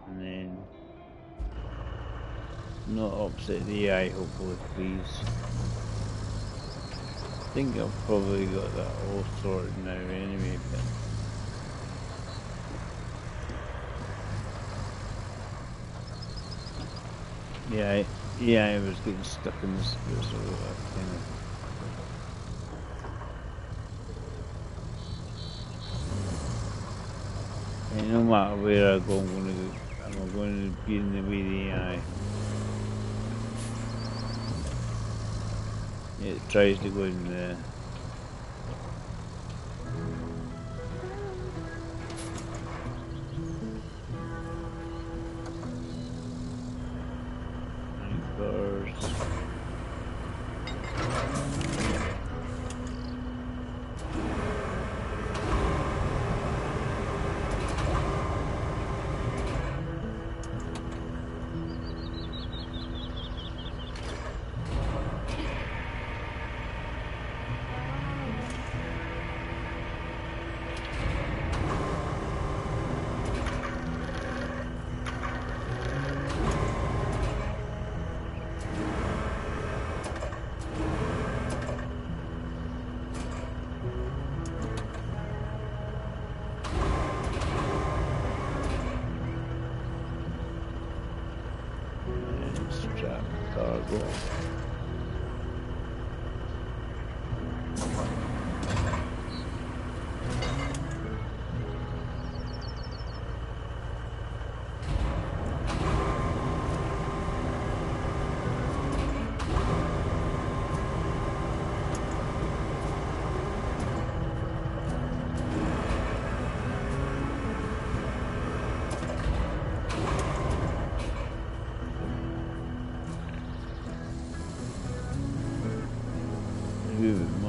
And then not upset the AI, hopefully, please. I think I've probably got that all sorted now anyway, but yeah, I was getting stuck in this bit, so I kind of. And no matter where I go, I'm going to be in the way of the AI. It tries to go in there.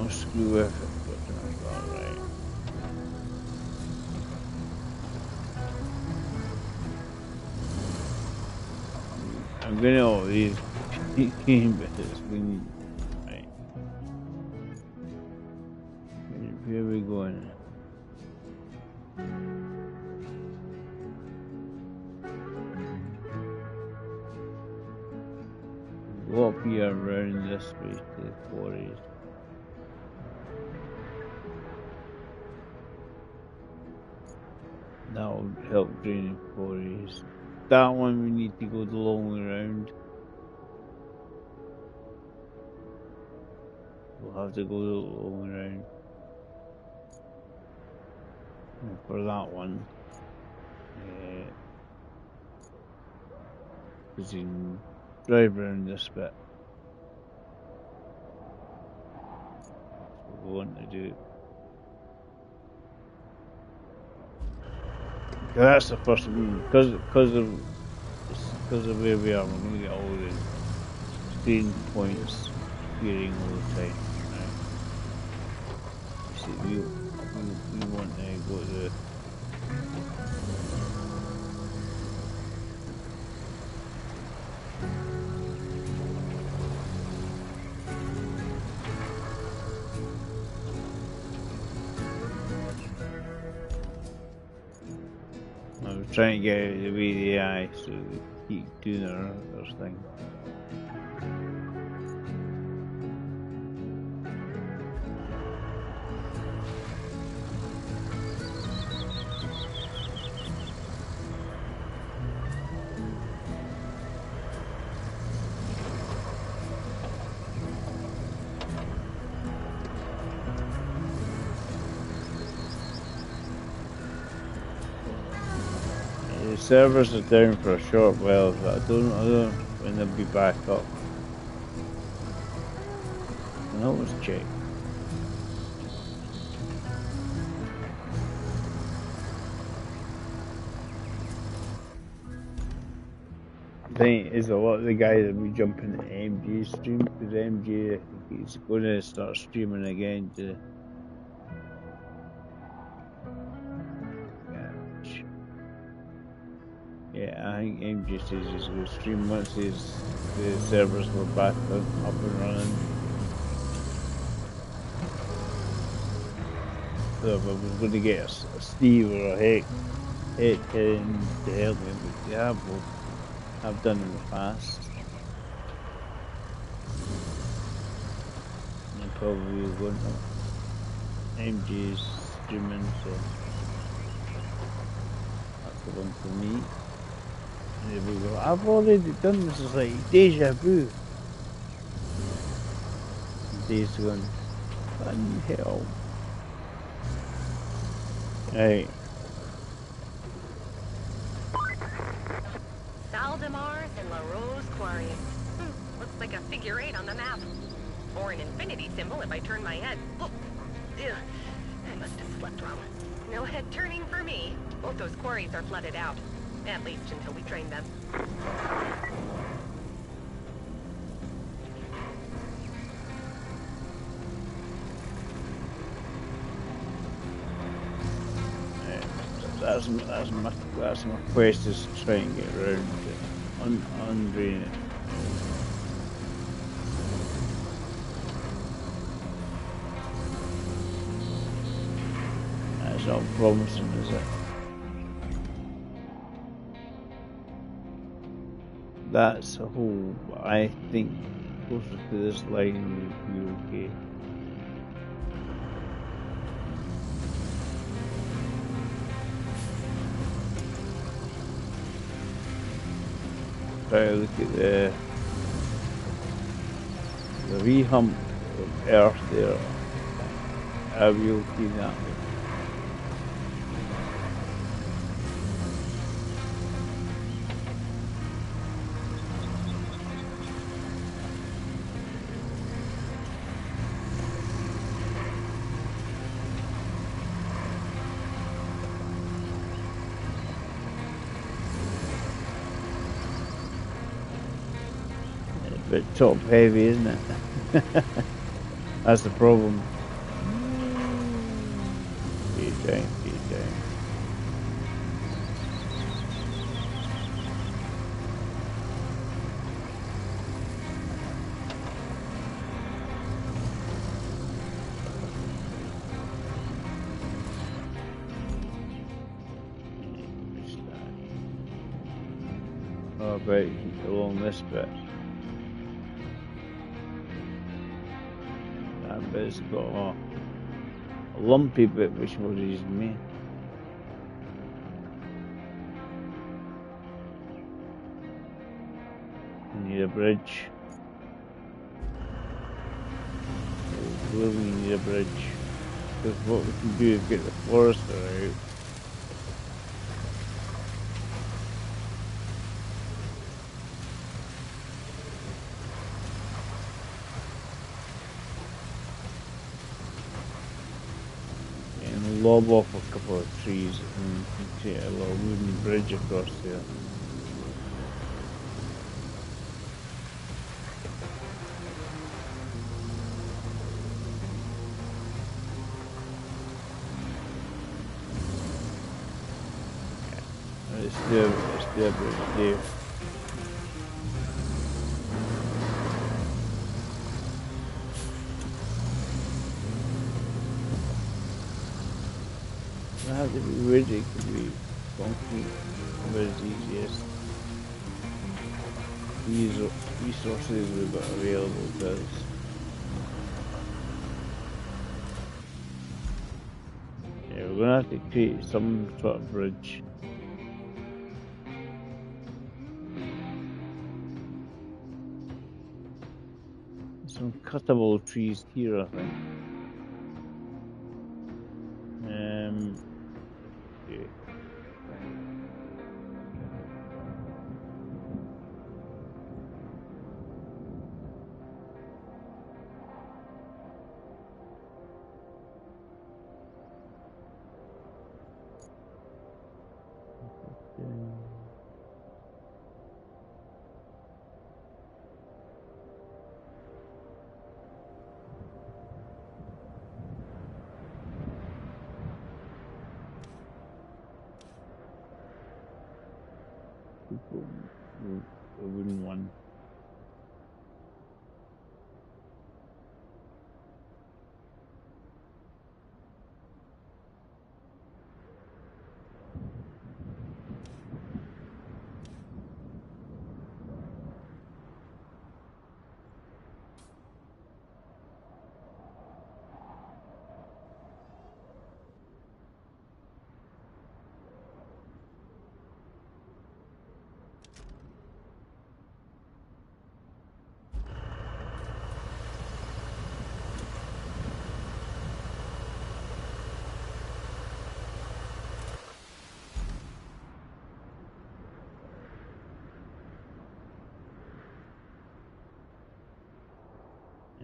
Screw effort, but that's alright. I'm gonna always but it's been right. Where are we going? Go up here around this way to the quarries. That'll help drain the quarries. That one we need to go the long way around. We'll have to go the long way around. And for that one, because you can drive around this bit. That's what we want to do. That's the first one, because of where we are, we're going to get all the screen points appearing all the time. Right? You see, we want to go to the trying to get out of the way of the eye, so they keep doing their thing. servers are down for a short while, but I don't know when they'll be back up. I can always check. I think it's a lot of the guys that be jumping to MG stream because MG, I think he's going to start streaming again to. Yeah, I think MG says he's going to stream once the servers were back up and running. So if I was going to get a Steve or a Hit to help me, but yeah, well, I've done in the past. And I probably won't have MG's streaming, so that's the one for me. And then we go, I've already done this, it's like deja vu. Days going, I need help. Right. Saldemar's and LaRose quarries. Looks like a figure 8 on the map. Or an infinity symbol if I turn my head. Oh, ew. I must have slept wrong. No head turning for me. Both those quarries are flooded out. At least until we drain them. That's my quest, is to try and get around to undrain it. That's not promising, is it? That's a hole, but I think closer to this line would be okay. Try to look at the wee hump of earth there. I will see that. Bit top heavy, isn't it? That's the problem. Get down, get down. Oh, about along this bit. But it's got a lumpy bit which worries me. We need a bridge. We really need a bridge. Because what we can do is get the forester out. Lob off a couple of trees and create a little wooden bridge across there. Let's do a bridge there. It has to be wood, it could be concrete, whatever is easiest. These resources we've got available to us. Yeah, we're gonna have to create some sort of bridge. Some cuttable trees here, I think. Okay. could put a wooden one.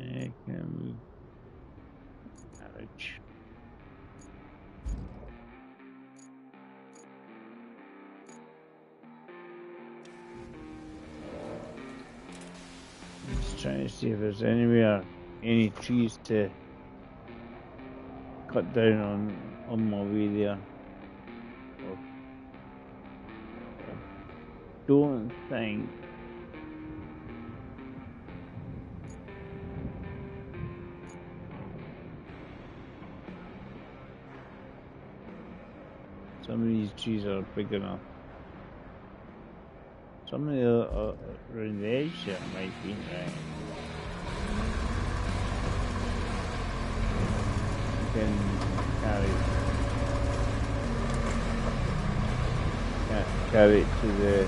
I can move carriage. Just trying to see if there's anywhere, any trees to cut down on my way there. I don't think some of these trees are big enough. Some of the around the edge there might be right. You can carry it to the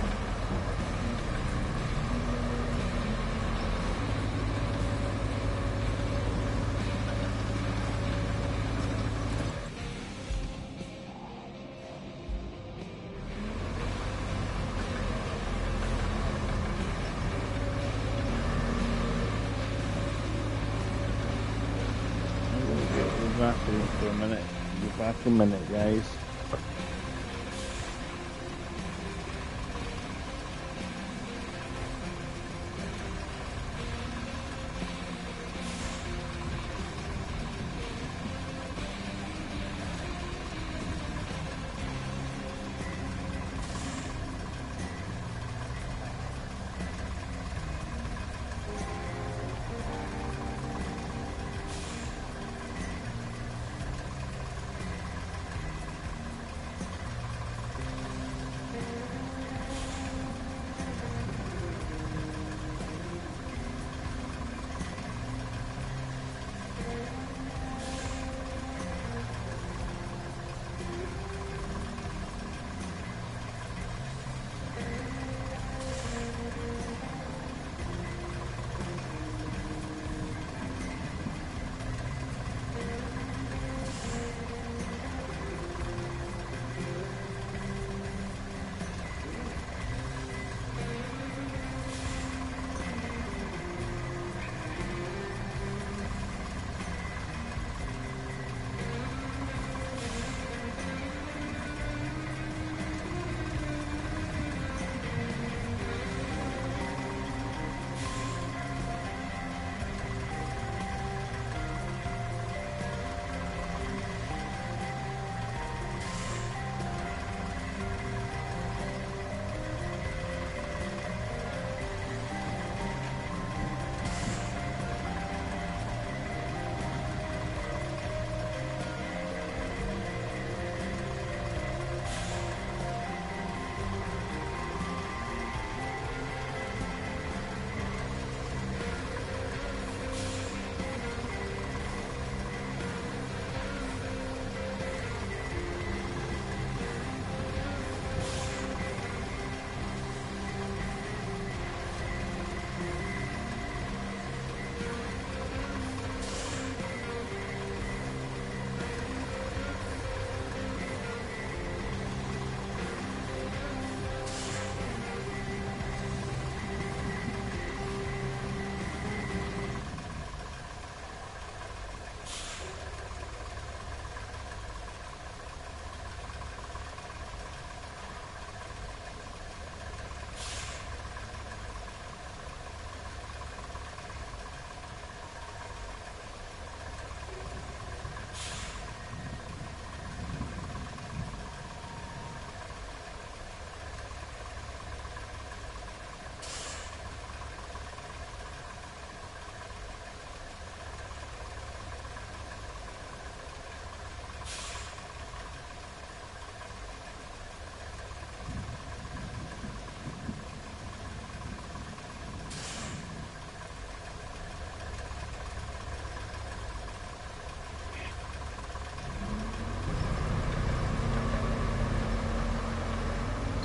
battery for a minute. Be back a minute, guys.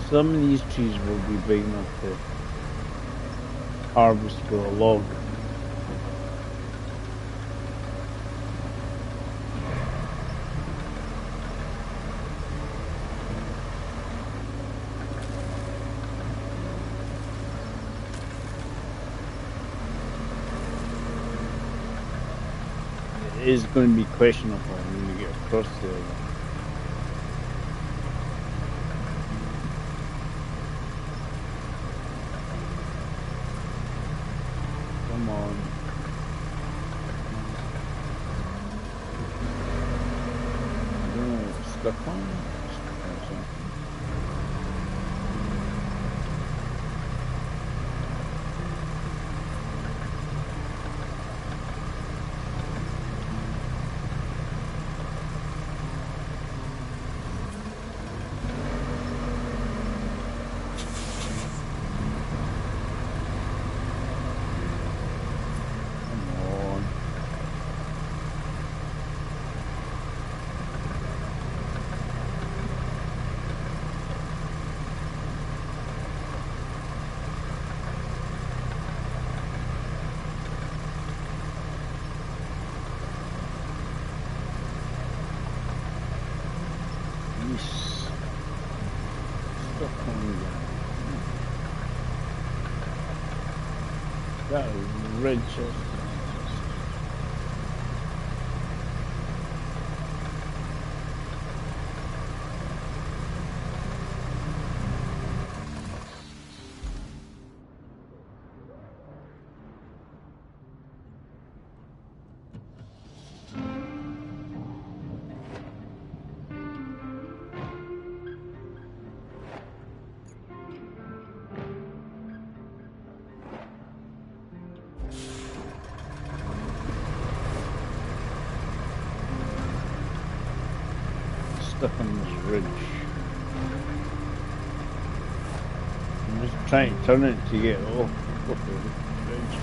Some of these trees will be big enough to harvest for a log. It is going to be questionable when you get across there. Come on. I don't know what's stuck on. Stuck on something. That red chest. Stuck on this ridge. I'm just trying to turn it to get off the ridge.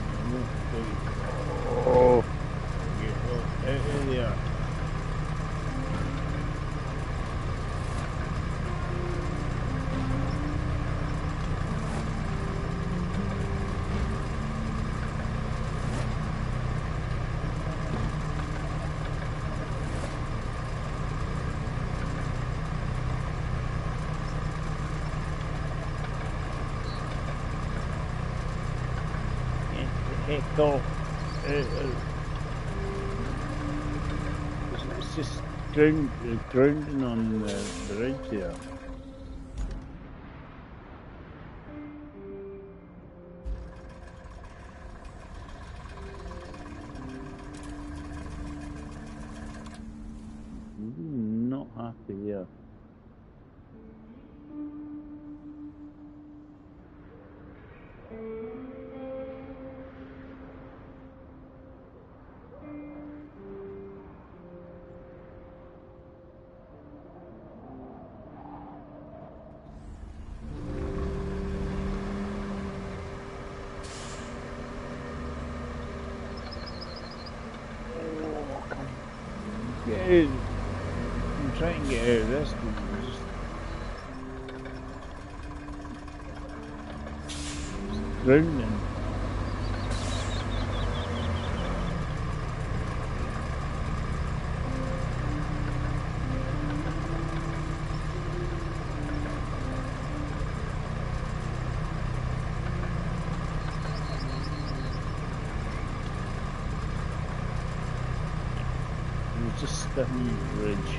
Oh, get off out of there. Heck off. It's just grounding on the ridge there. Not happy here. I'm trying to get out of this one. Just drowning. Just stuck on the bridge.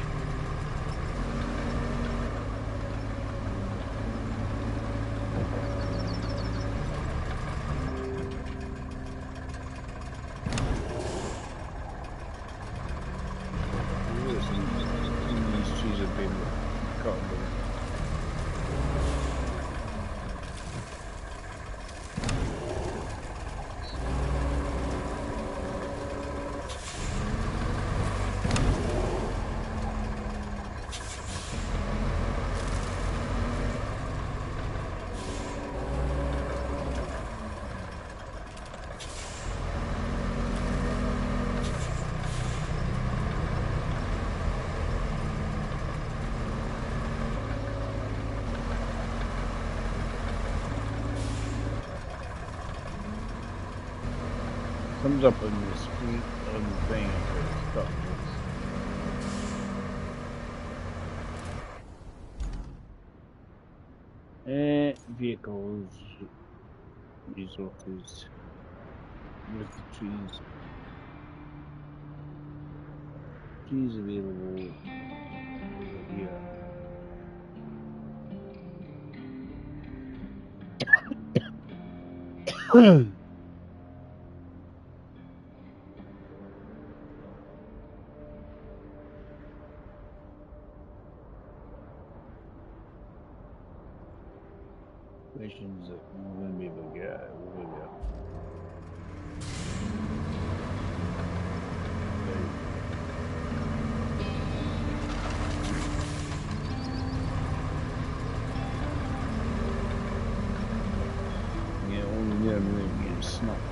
These trees have been cut. Comes up on the screen on the thing if it's stuck. Vehicles, resources, with the trees. Trees available over here. Questions that we're going to be able to get over there. Yeah, only there really getting snuck.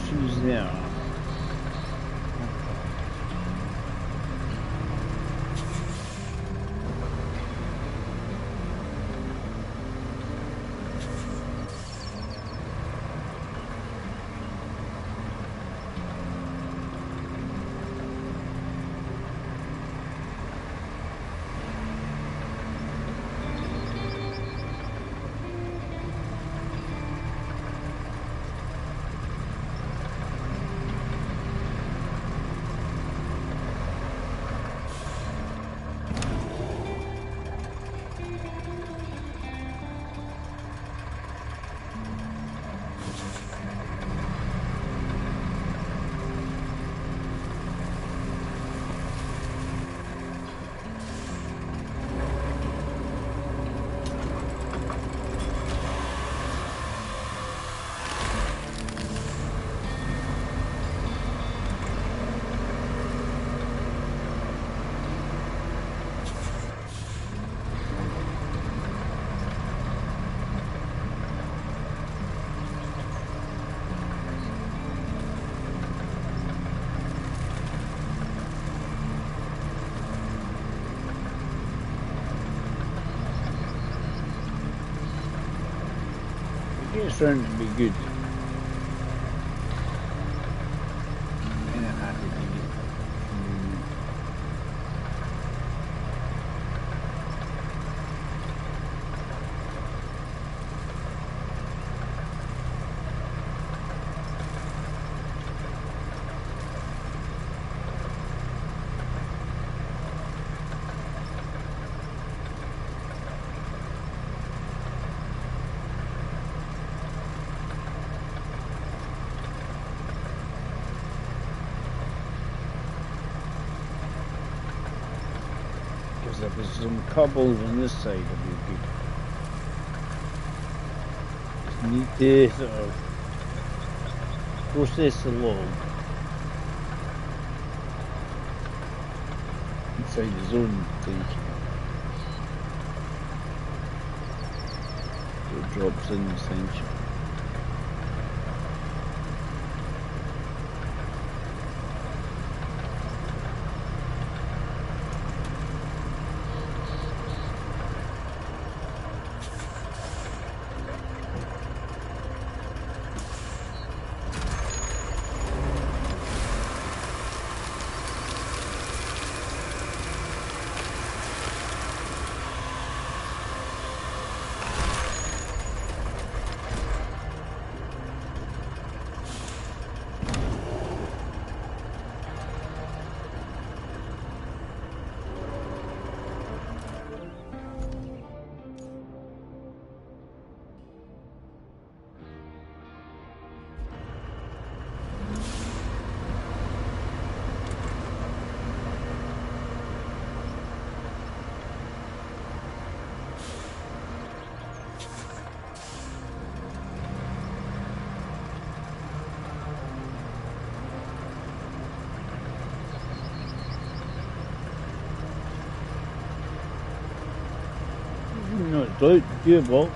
Trees there. It's starting to be good. Kinda happy to get if there's some cobbles on this side, it'll be good. Just need to sort of process the log inside the zone thing. So it drops in essentially. Absolut doable.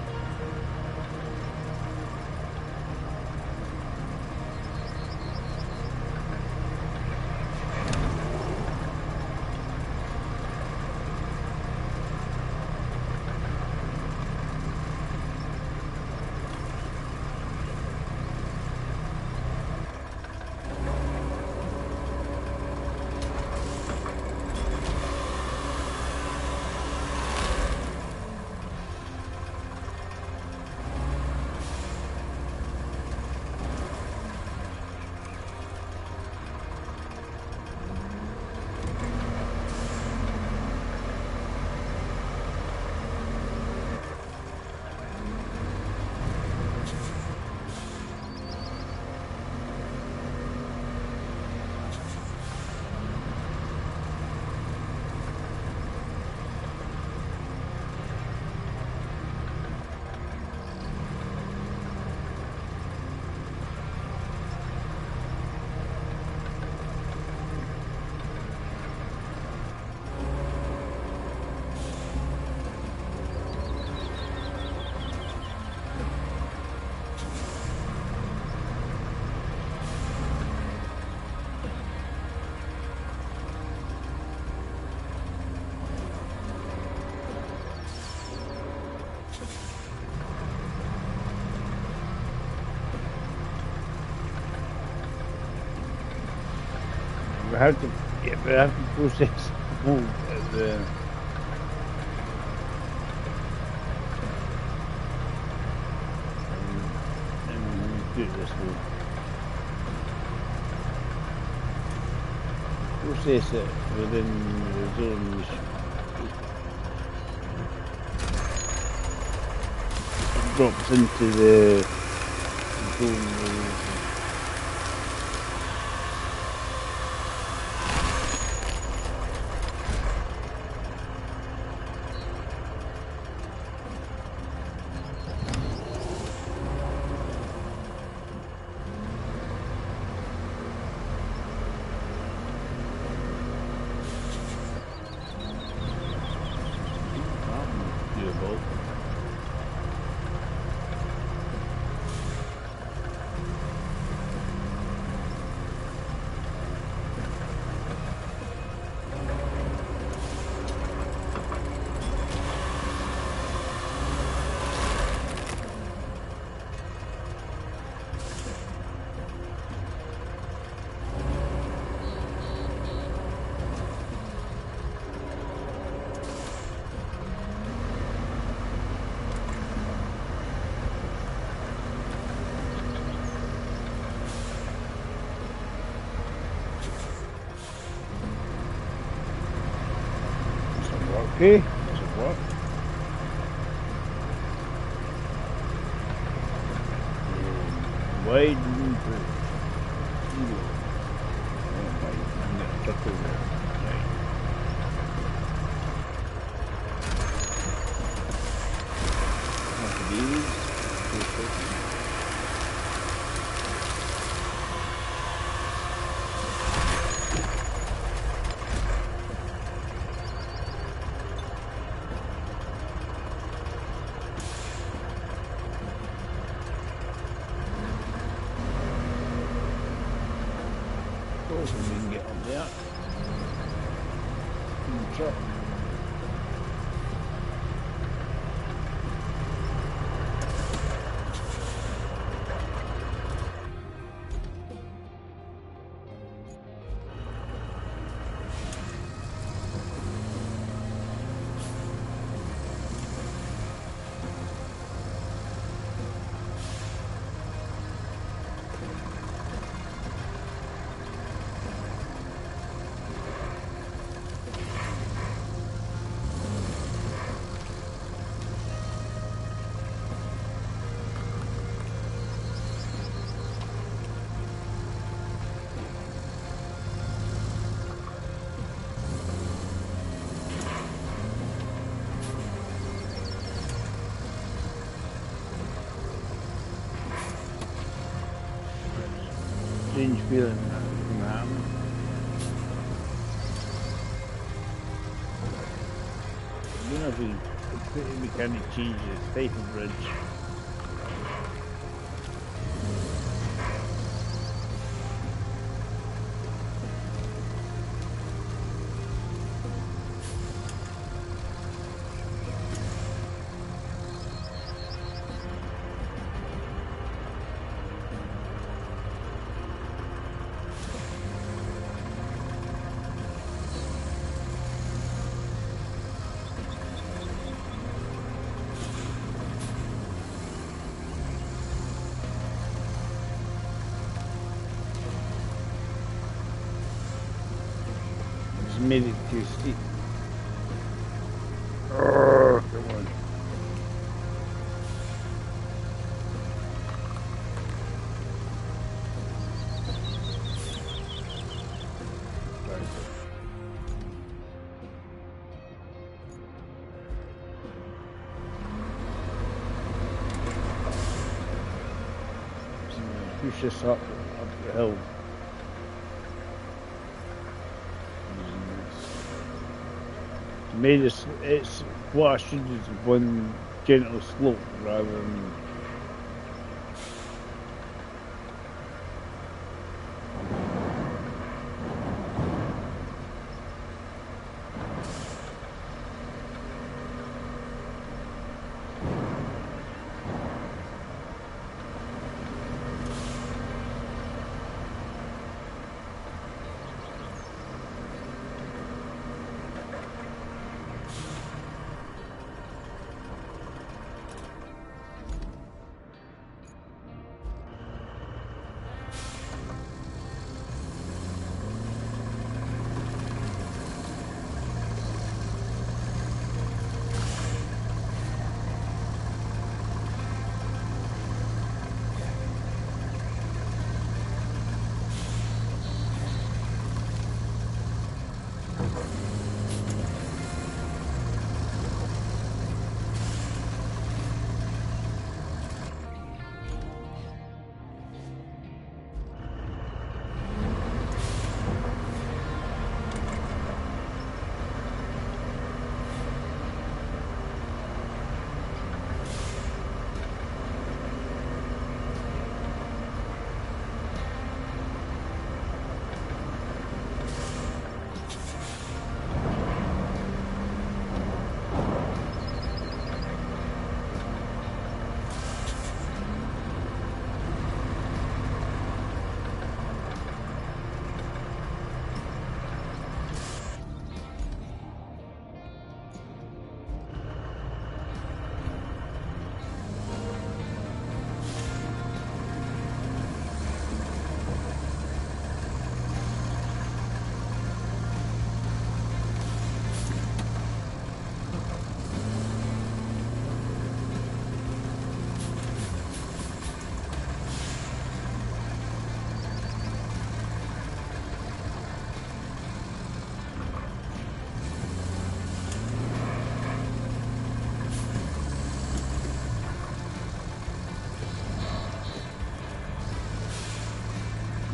We have to, yeah, we have to process move and do it this way. Process it within the zones. It drops into the zone. Okay, does it work? Wide and zero. Oh my, I'm getting tucked over there. Right. Half of these. And we can get up there in the truck. Strange feeling from happening. You're gonna be We can't change the type of bridge. Made it too steep. Oh, come on. Push this up the hill. Made it's what I should do is one gentle slope rather than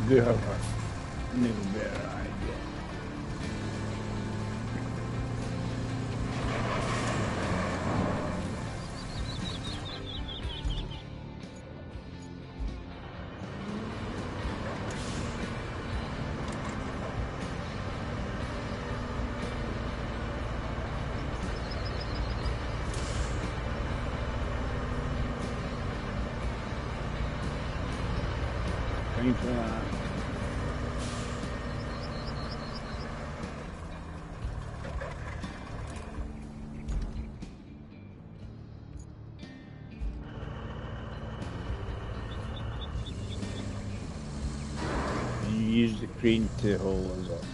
do have a little better idea. Time for that. Use the crane to haul us up.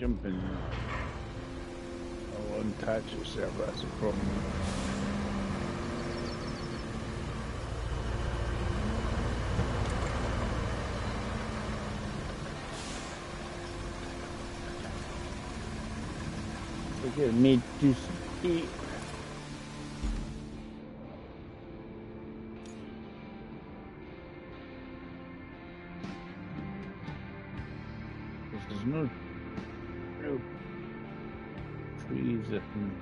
jumping. I'll unattach itself, that's the problem. So get made too steep. There's no real trees that can.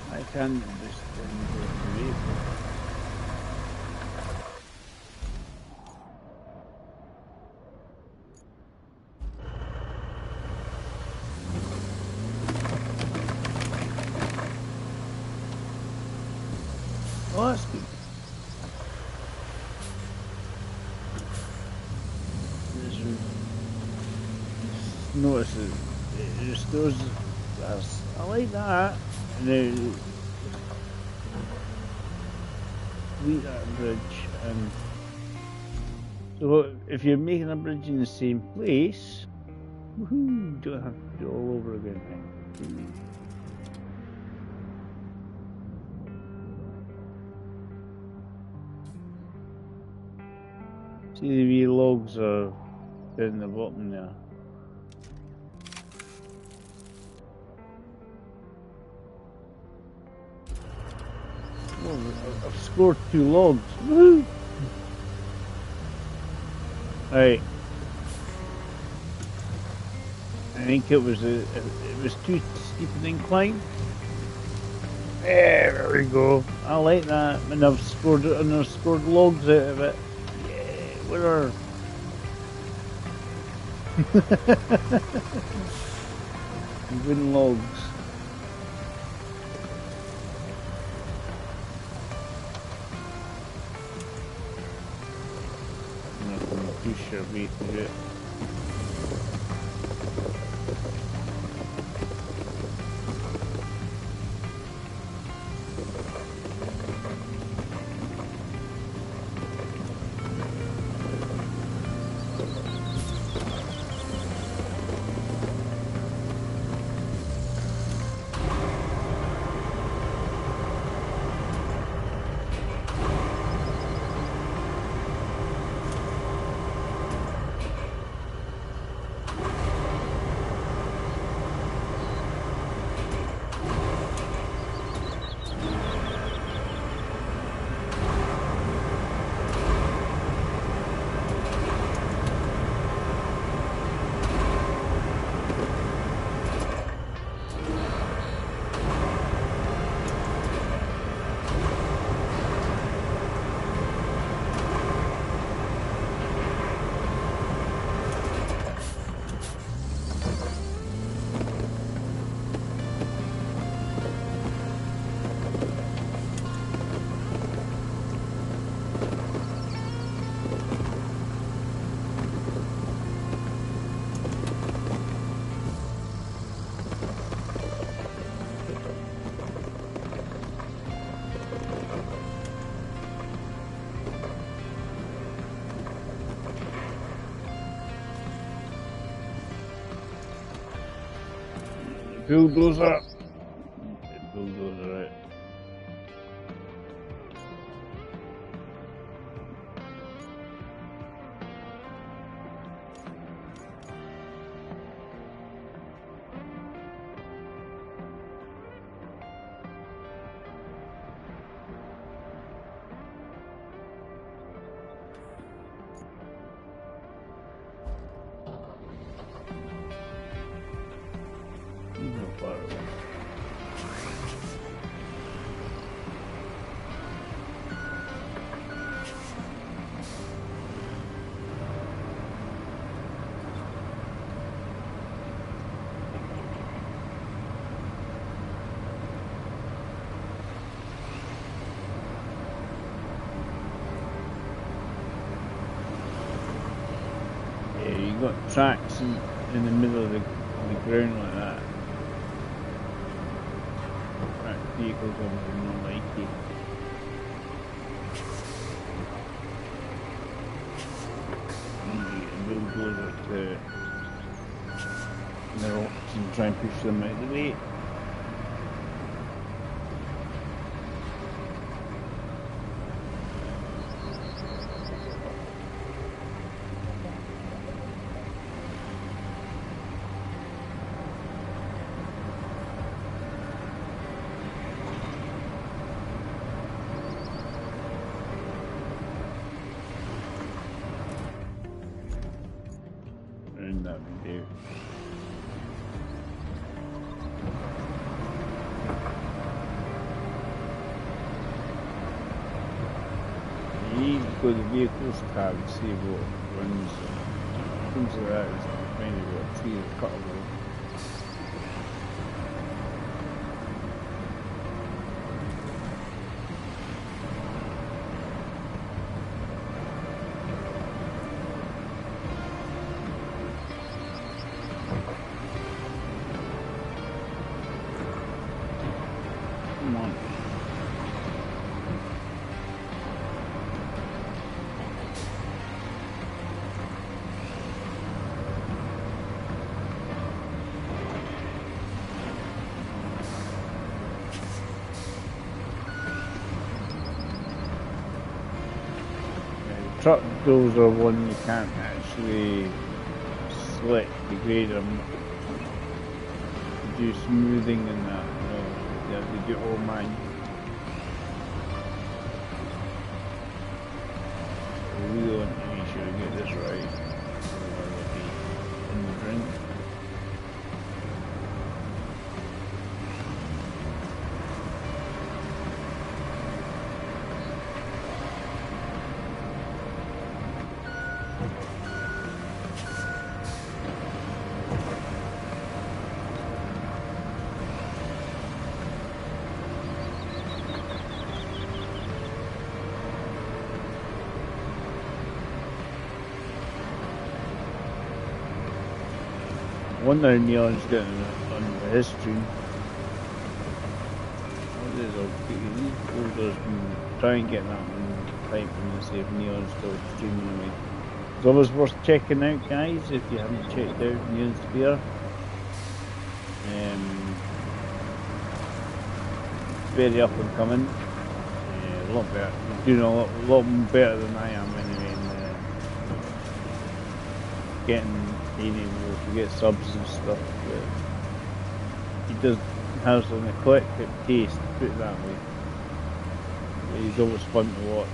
I can't just go away. Oh, that's good. Notice it just goes. I like that. And then delete that bridge, and so if you're making a bridge in the same place, woohoo, you don't have to do it all over again. See the wee logs are down the bottom there. Oh, I've scored 2 logs. Woohoo! Right. I think it was too steep an incline. There we go. I like that. And I've scored logs out of it. Yeah, winner. Win logs. Push your way through it. Bulldozer. Bulldozer, right. you've got tracks in the middle of the ground like that. Track vehicles obviously not like it. And we'll go over to the rocks and try and push them out of the way. And that we do. You go to the vehicles tab and see what runs. Things like that is mainly what trees are cuttable. Come on. Truck doors are one you can't actually select the grader and do smoothing and that. You have to do it all manual. We really want to make sure we get this right. Otherwise we'll be in the drink. I wonder Neon's getting on his stream. What is these folders and try and get that one type and see if Neon's still streaming away. It's always worth checking out, guys, if you haven't checked out Neon's Sphere. Very up and coming. A lot better. He's doing a lot better than I am anyway. Being able to get subs and stuff, but he does has an eclectic taste, put it that way. He's always fun to watch.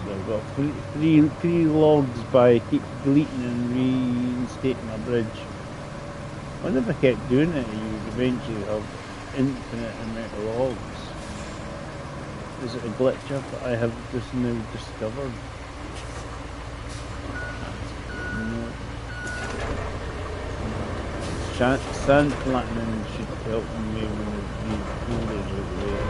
So I've got three logs by keep deleting and reinstating a bridge. I wonder if I kept doing it, you would eventually have infinite amount of logs. Is it a glitch that I have just now discovered? No. Sand flattening should help me with these folders out of the way.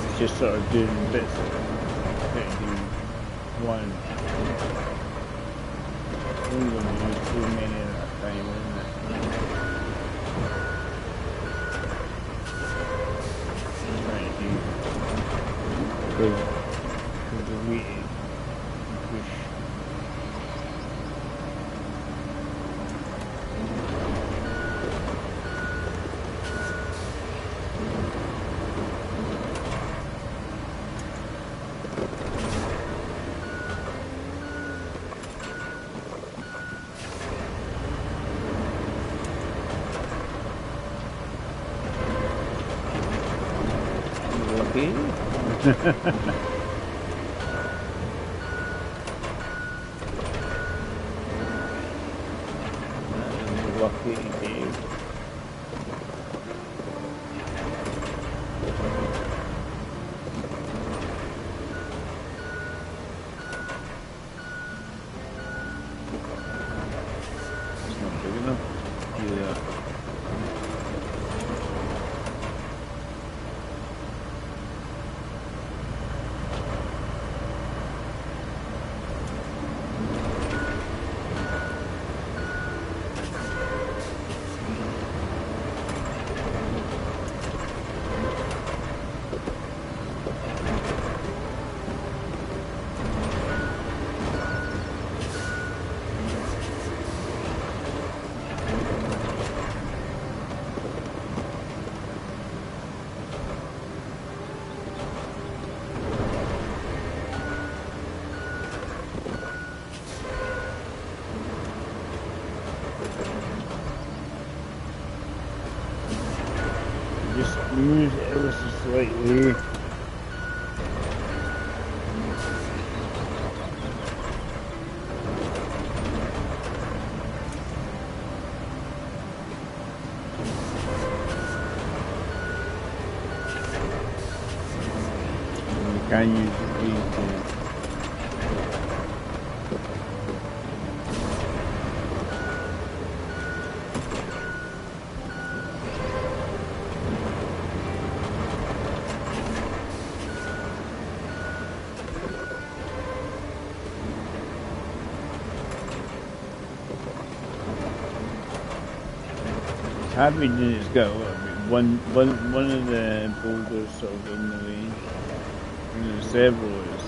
It's just sort of doing bits of one. We're going to use too many at a time, isn't it? Trying to because the weight and push. Lucky Dave. moves it ever so slightly. And you can use the key to happy that it's got one of the boulders sort of in the way. And there's several is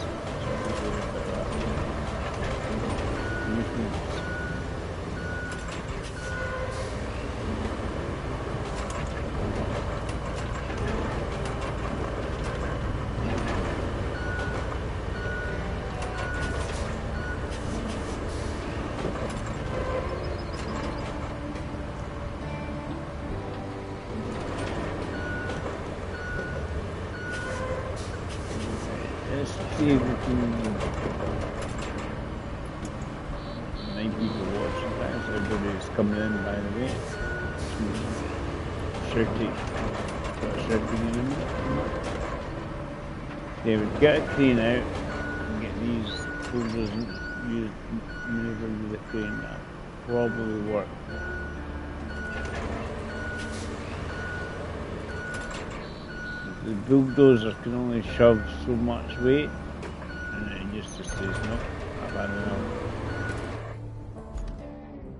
let's see if we can 9 people watching. Thanks everybody's coming in by the way. Shouting in a minute. Yeah, we get a crane out and get these boulders used maneuvered with the crane. That probably work. The bulldozer can only shove so much weight, and it just says no, I've had enough.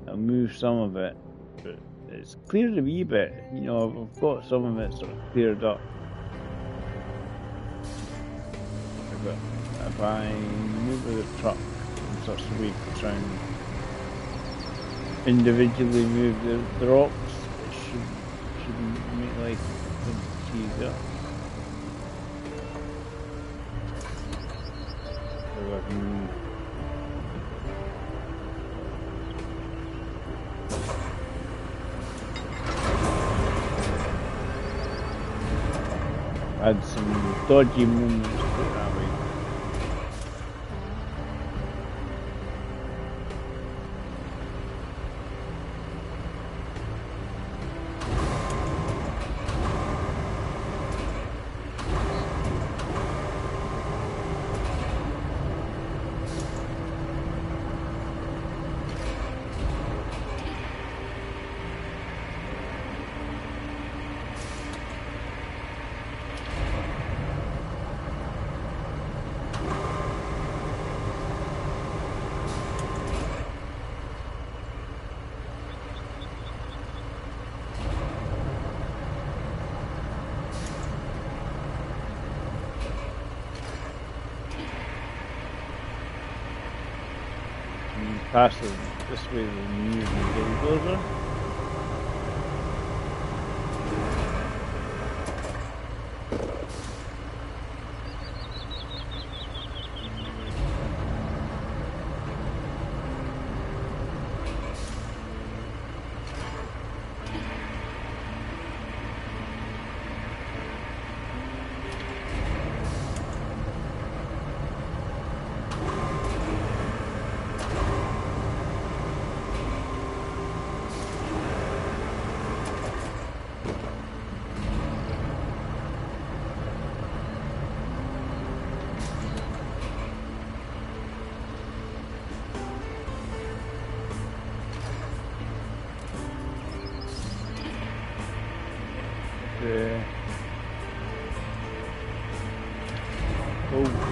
I'll move some of it, but it's cleared a wee bit. You know, I've got some of it sort of cleared up. But if I move the truck in such a way to try and individually move the rocks, it shouldn't make life easier. Had some dodgy moments put it that way. Past this way the new bulldozer.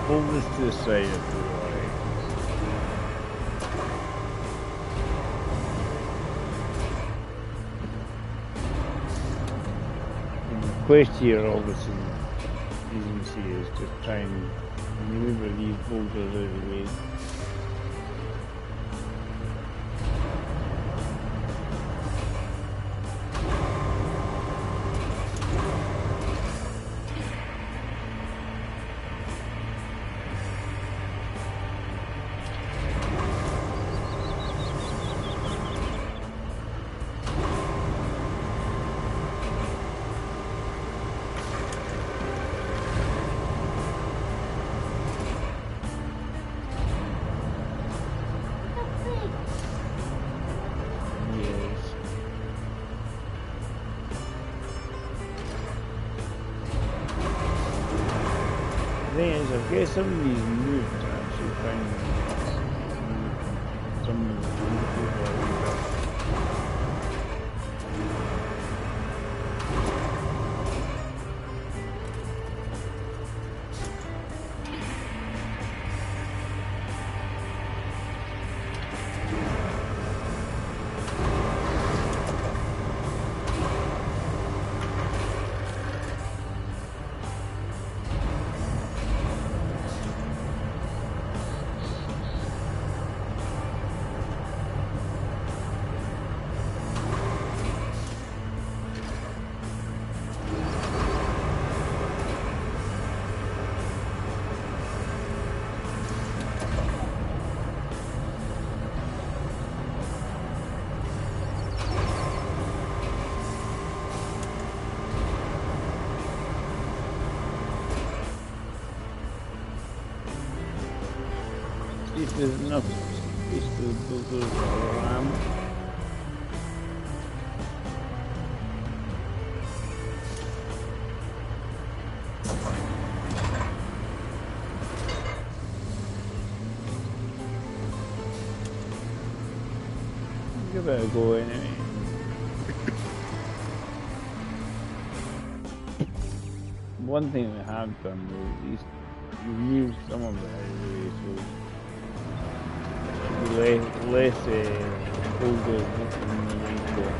Hold this to the side of the lorry. And the quest here, obviously, as you can see, is to try and maneuver these boulders out of the way. get some of these moved to actually find some of the if there's enough space to build a ramp. Give it a go anyway. One thing we have done is at least remove some of it anyway, so less boulders in the rainbow.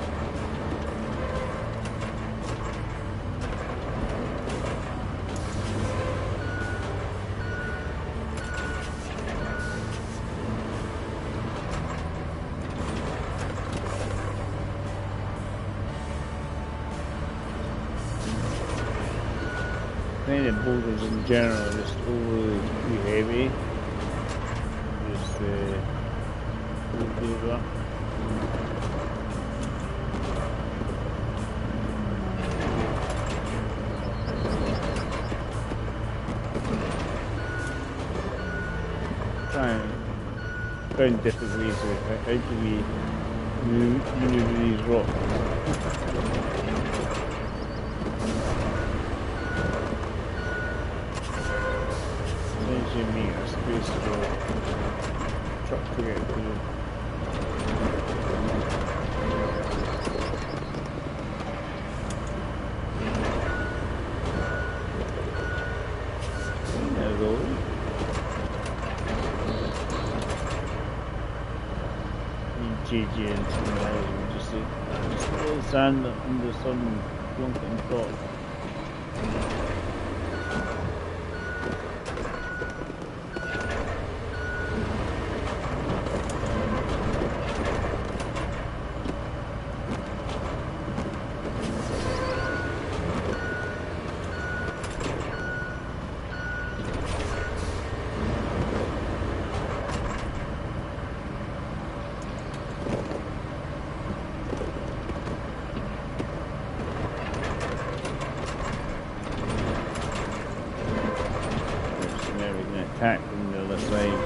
I think the boulders in general are just overly too heavy. Just do that. Try and find different ways of how do we maneuver these rocks. Me a space for truck to get through. There we go. GG and something else, just see. Just a little sand under some Sunken top. Attack from the other side.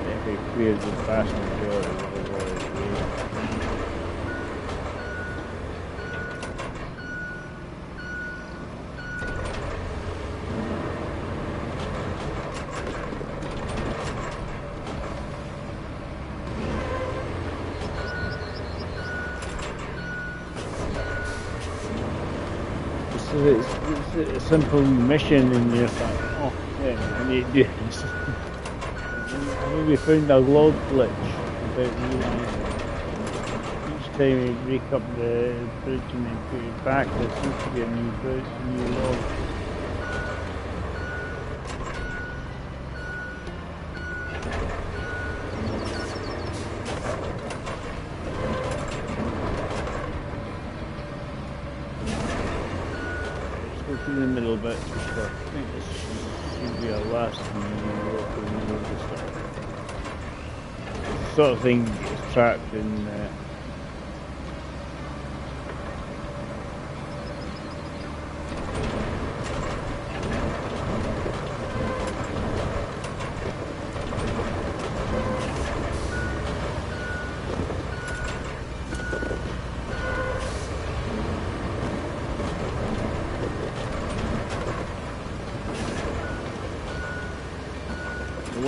If it clears the vast majority of the water. So it's a simple mission and you're like, oh yeah, I need to do this. And we found a log glitch about realising each time we break up the bridge and then put it back, there seems to be a new bridge, a new log. In the middle bit, I think this should be our last one. This sort of thing gets trapped in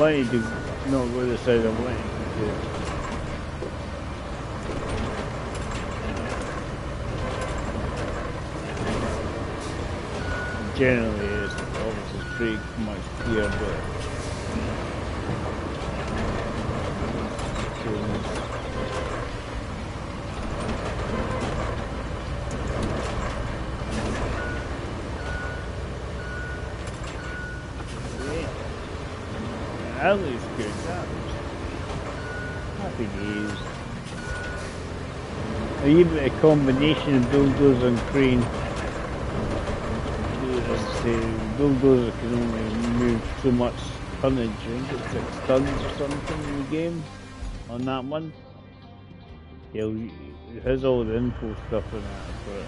wanted to not go this side, I wanted to. Generally, it's obviously pretty much clear, but that looks good. That looks happy days. Even a combination of bulldozer and crane. As I say, bulldozer can only move so much tonnage. I think it's 6 tons or something in the game on that one. Yeah, it has all the info stuff in that, but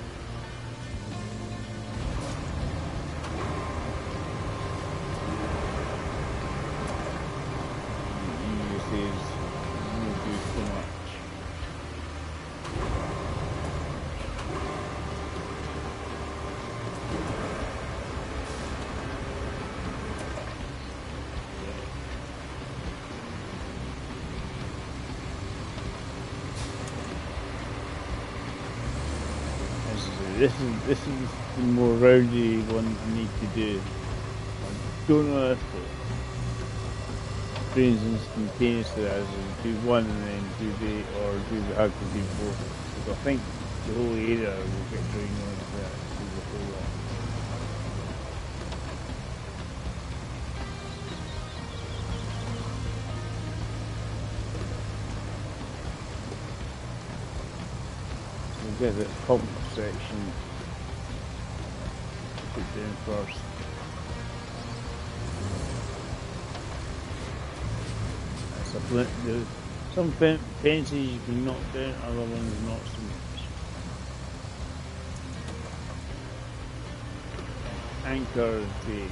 uses won't do so much. This is the more rowdy one I need to do. I don't know if it trains instantaneously as in do one and then do the have to do both. Because I think the whole area will get drained on that do the whole lot. We'll get the pump section put down first. Some fences you can knock down, other ones not so much. Anchor day.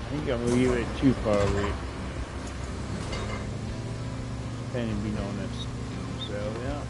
I think I'm a little bit too far away. Kind of being honest. So yeah.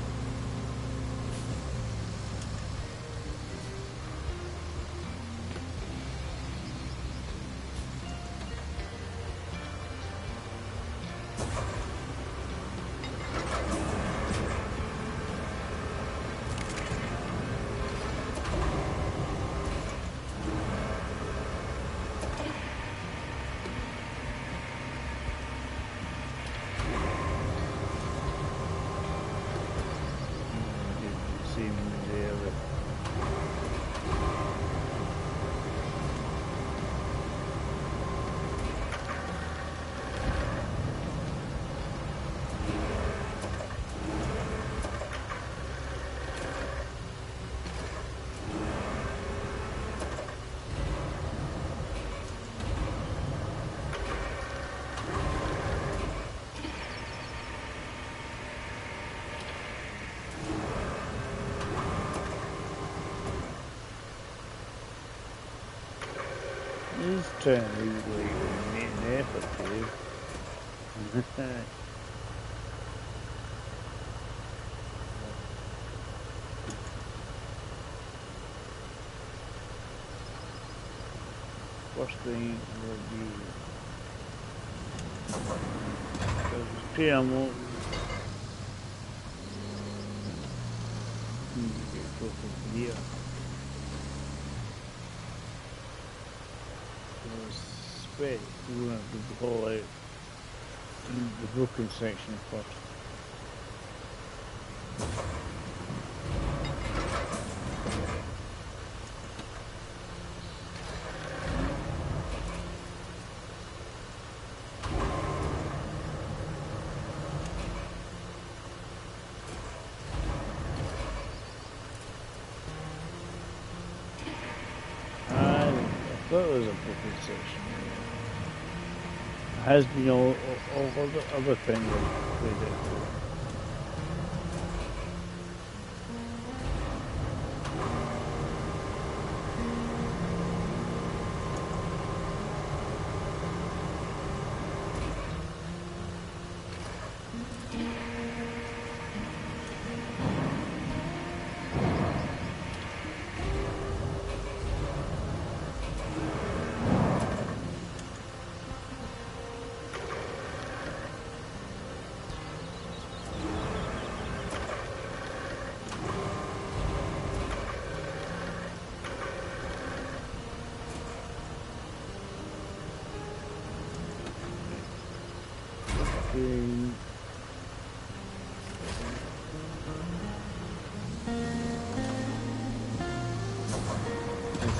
He's trying to really make an effort to. First thing will be clear more. Get closer to here. Spread, we want to pull out the broken section first. I thought it was a broken section. Has been all other things with it.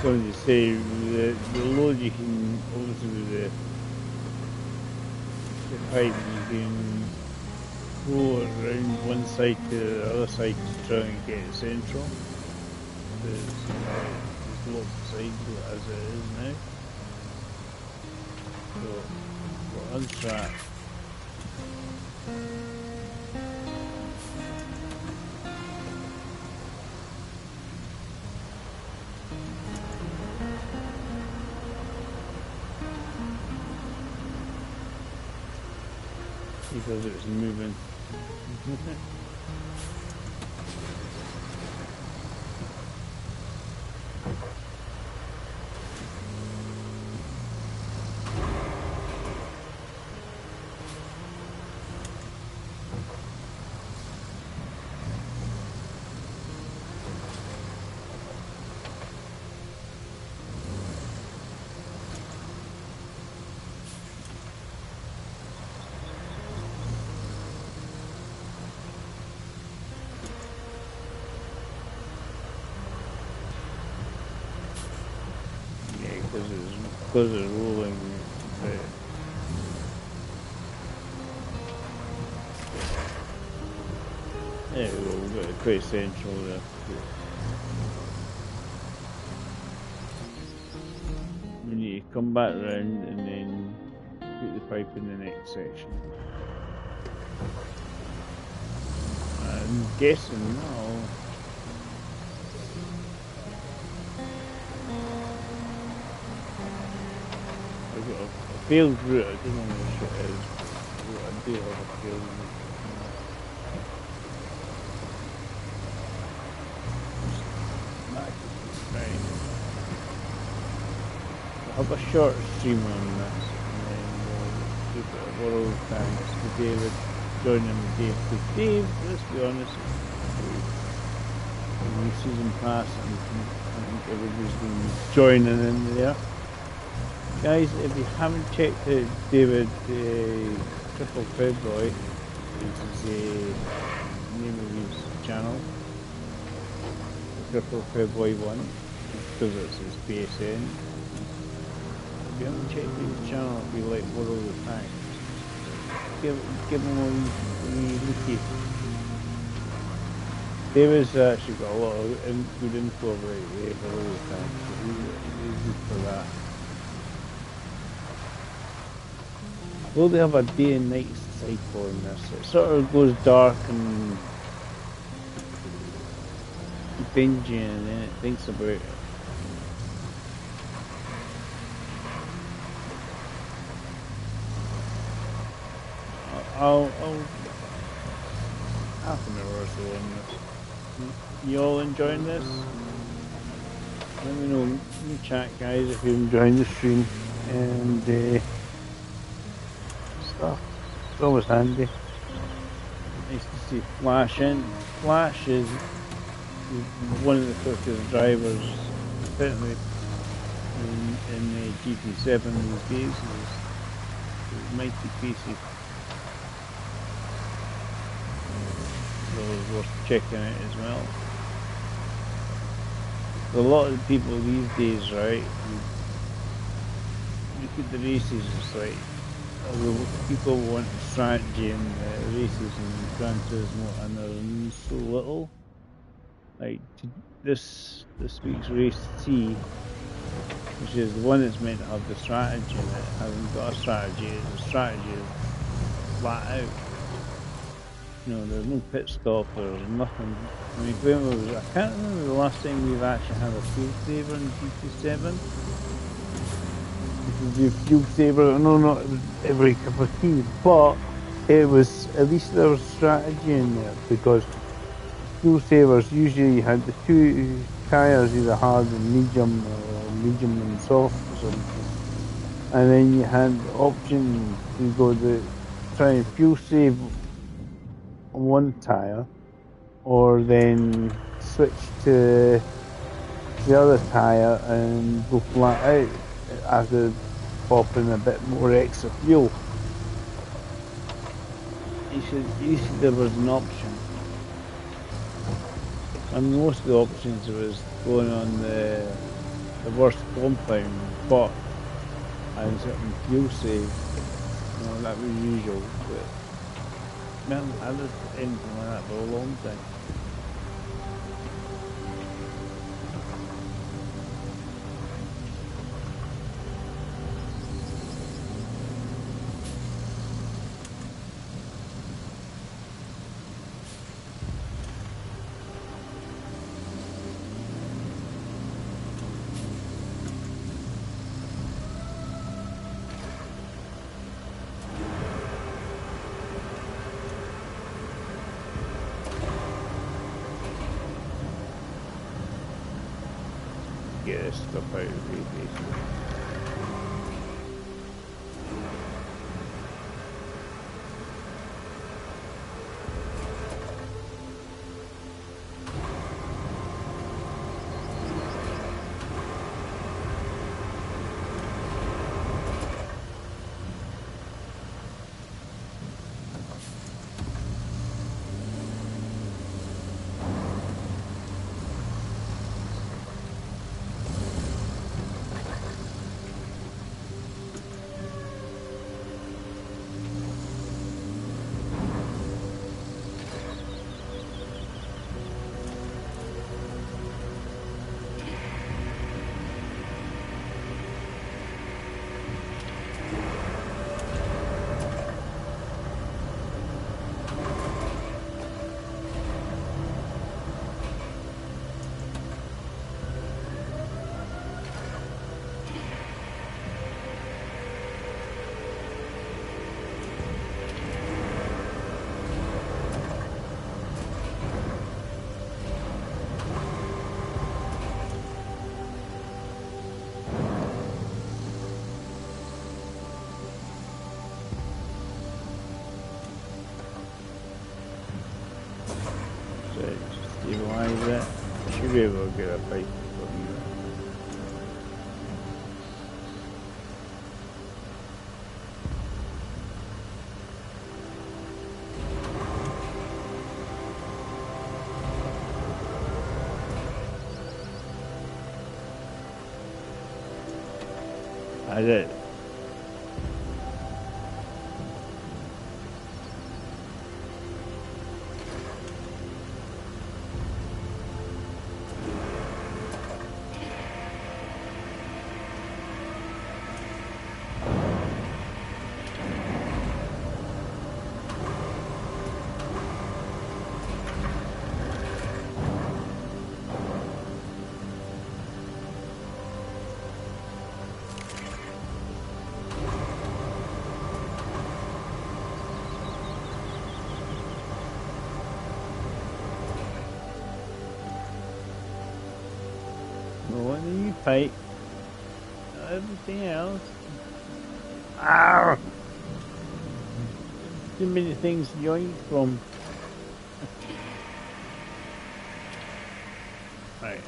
something to say. The load you can obviously with the pipe you can go around one side to the other side to try and get it central. There's lopsided as it is now. So we're on track. Because it's moving. Because it's rolling. There we go, we've got it quite central there. We need to come back round and then put the pipe in the next section. I'm guessing now. I've got a failed route, I don't know what it is. I do have a failed route. I'll have a short stream on this and then we'll do a bit of world thanks to David joining the day. Because Dave, let's be honest, the season pass and I think everybody's been joining in there. Guys, if you haven't checked out David Triple Febboy, this is the name of his channel, Triple Febboy 1, because it's his PSN. If you haven't checked out his channel, if you like World of Tanks, give him a wee looky. David's actually got a lot of good info about World of Tanks, so he's good for that. Will they have a day and night cycle in this? It sort of goes dark and binging and then it thinks about it. I'll half an hour or so on this. You all enjoying this? Let me know in the chat, guys, if you're enjoying the stream and stuff. It's always handy. Nice to see Flash in. Flash is one of the quickest drivers, certainly in the GT7 these days. It's mighty pacey. So it's worth checking out as well. A lot of people these days, right, you look at the races, it's like, people want strategy in races and Gran Turismo, and there's so little. Like this week's race C, which is the one that's meant to have the strategy in it, hasn't got a strategy. The strategy is flat out. You know, there's no pit stop, there's nothing. I mean, I can't remember the last time we've actually had a fuel saver in GT7. It would be a fuel saver, I know not every cup of tea, but it was, at least there was strategy in there, because fuel savers usually had the two tyres, either hard and medium, or medium and soft or something. And then you had the option to go to try and fuel save on one tyre, or then switch to the other tyre and go flat out after popping a bit more extra fuel. Usually there was an option. And most of the options was going on the the worst compound, but and certain fuel save. That was usual, but we haven't had anything like that for a long time. Get this stuff out of the way, basically. Stabilize it. Should be able to get a pipe from there. I did. What do you pipe? Everything else. Arr! Too many things to join from. Right.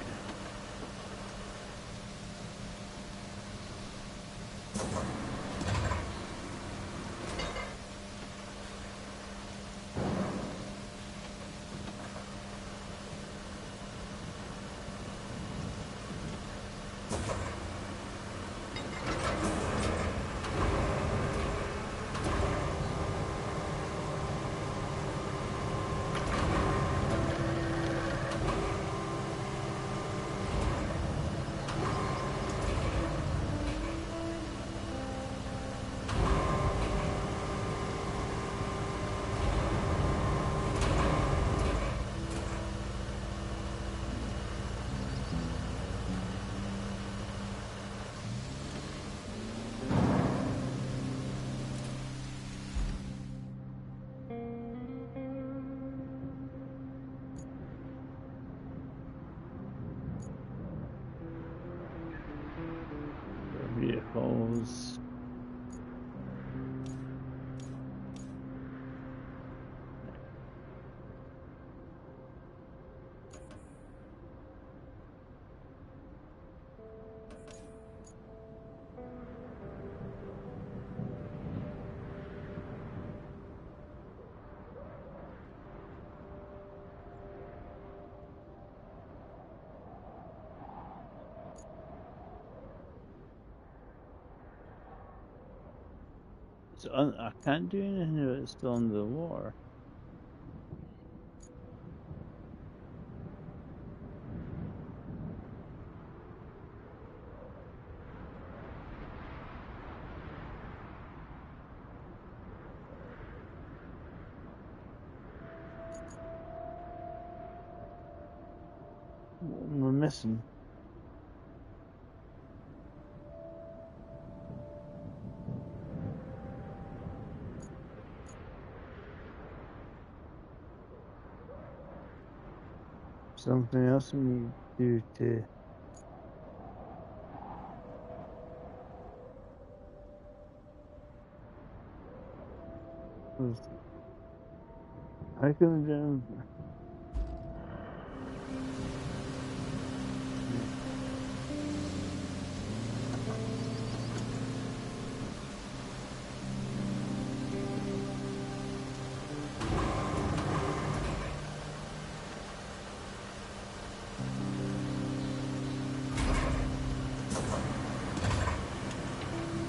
Vehicles. I can't do anything if it's still under the water. What am I missing? Something else I need to do to. How can I do?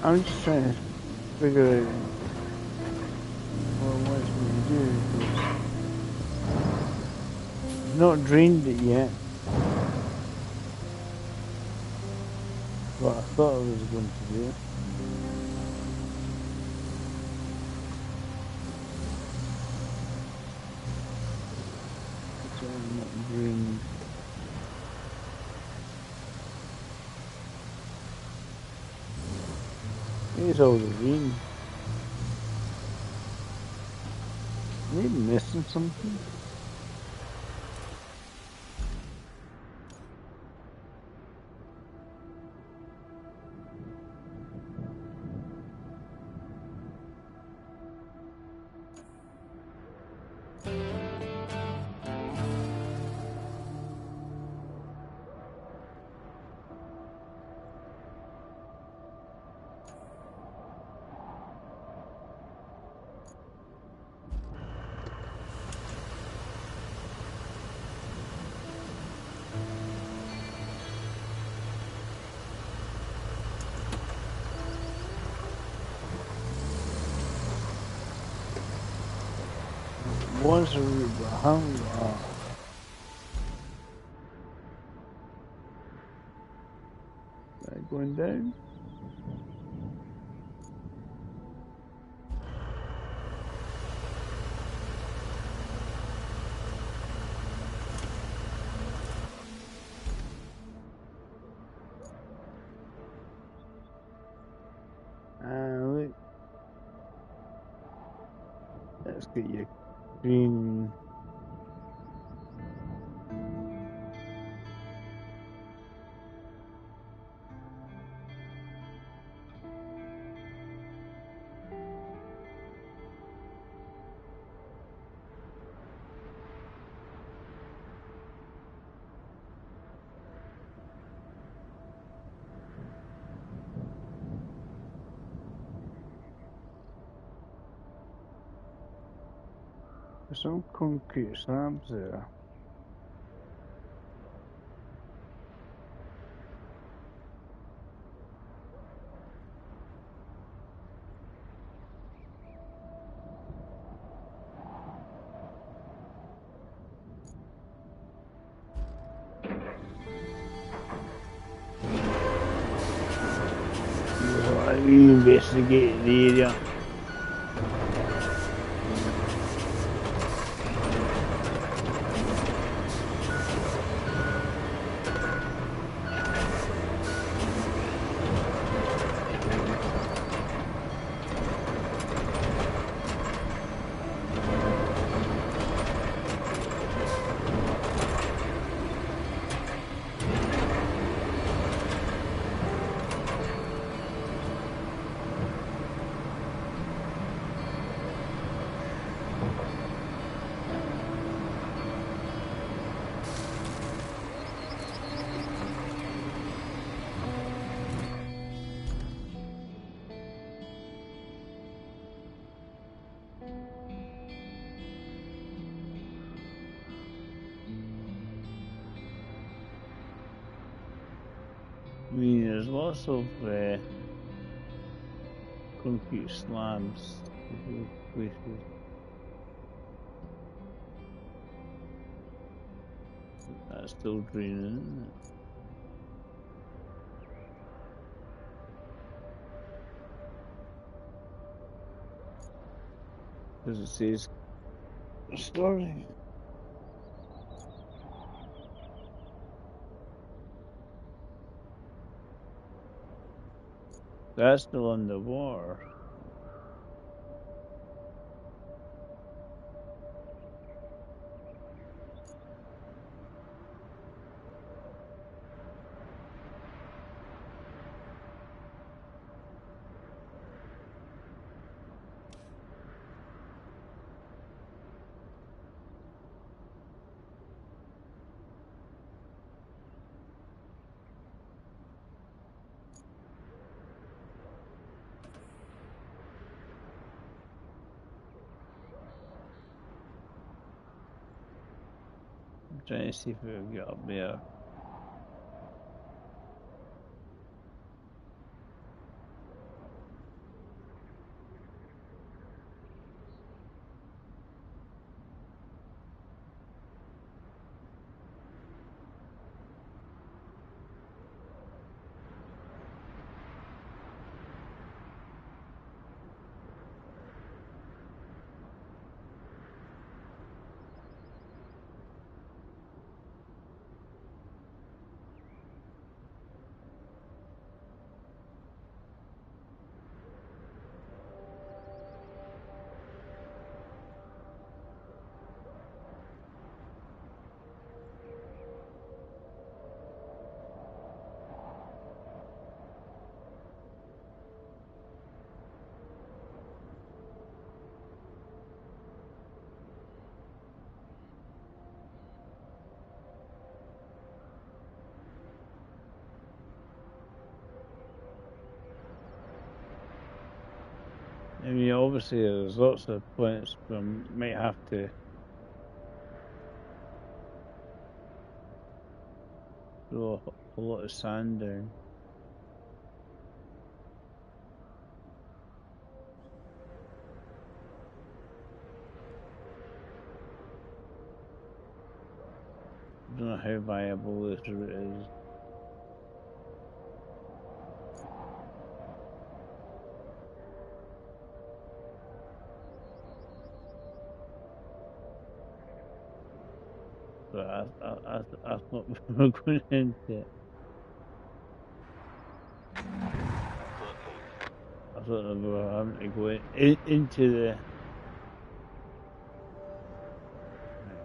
I'm just trying to figure out what it wants me to do. I've not drained it yet, but I thought I was going to do. So I'm not drained. Here's all the rain. Maybe missing something. Was a route, but I haven't got. Right, going down. Look, let's get your green. There's some concrete slabs there. We investigate the area. I mean, there's lots of concrete slabs. Places. That's still draining, isn't it? Because it says story. That's still underwater. I'm trying to see if we can get up there. I mean, obviously, there's lots of points where we might have to throw a lot of sand down. I don't know how viable this route is. But I thought we were going into it. I thought we were having to go into the. Right.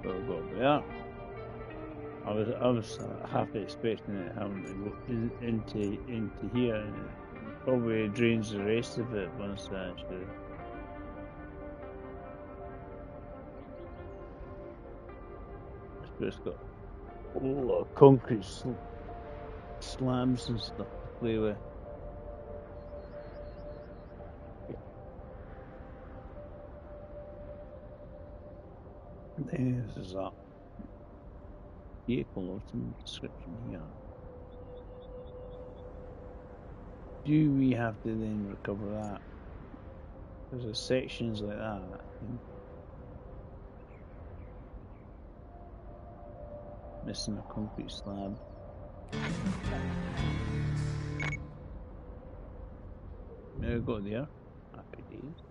So we've got there. I was half expecting it having to go into here, and it probably drains the rest of it once it actually. It's got a lot of concrete slabs and stuff to play with. This is that vehicle of some description here. Do we have to then recover that? Because there's sections like that. Missing a concrete slab. Now we got there. Happy days.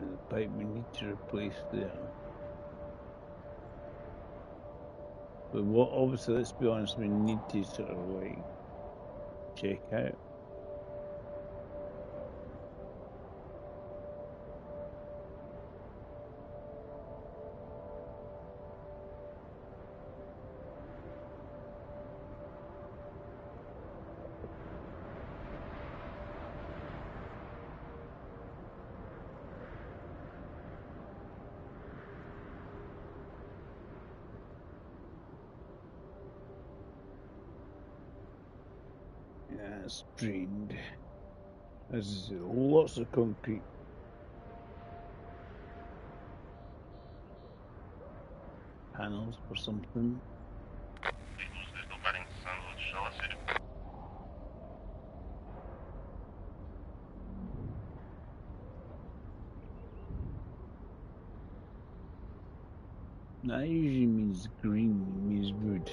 The pipe we need to replace there. But what, obviously, let's be honest, we need to sort of like check out. Yeah, it's drained. There's lots of concrete panels for something. That usually means green, means wood.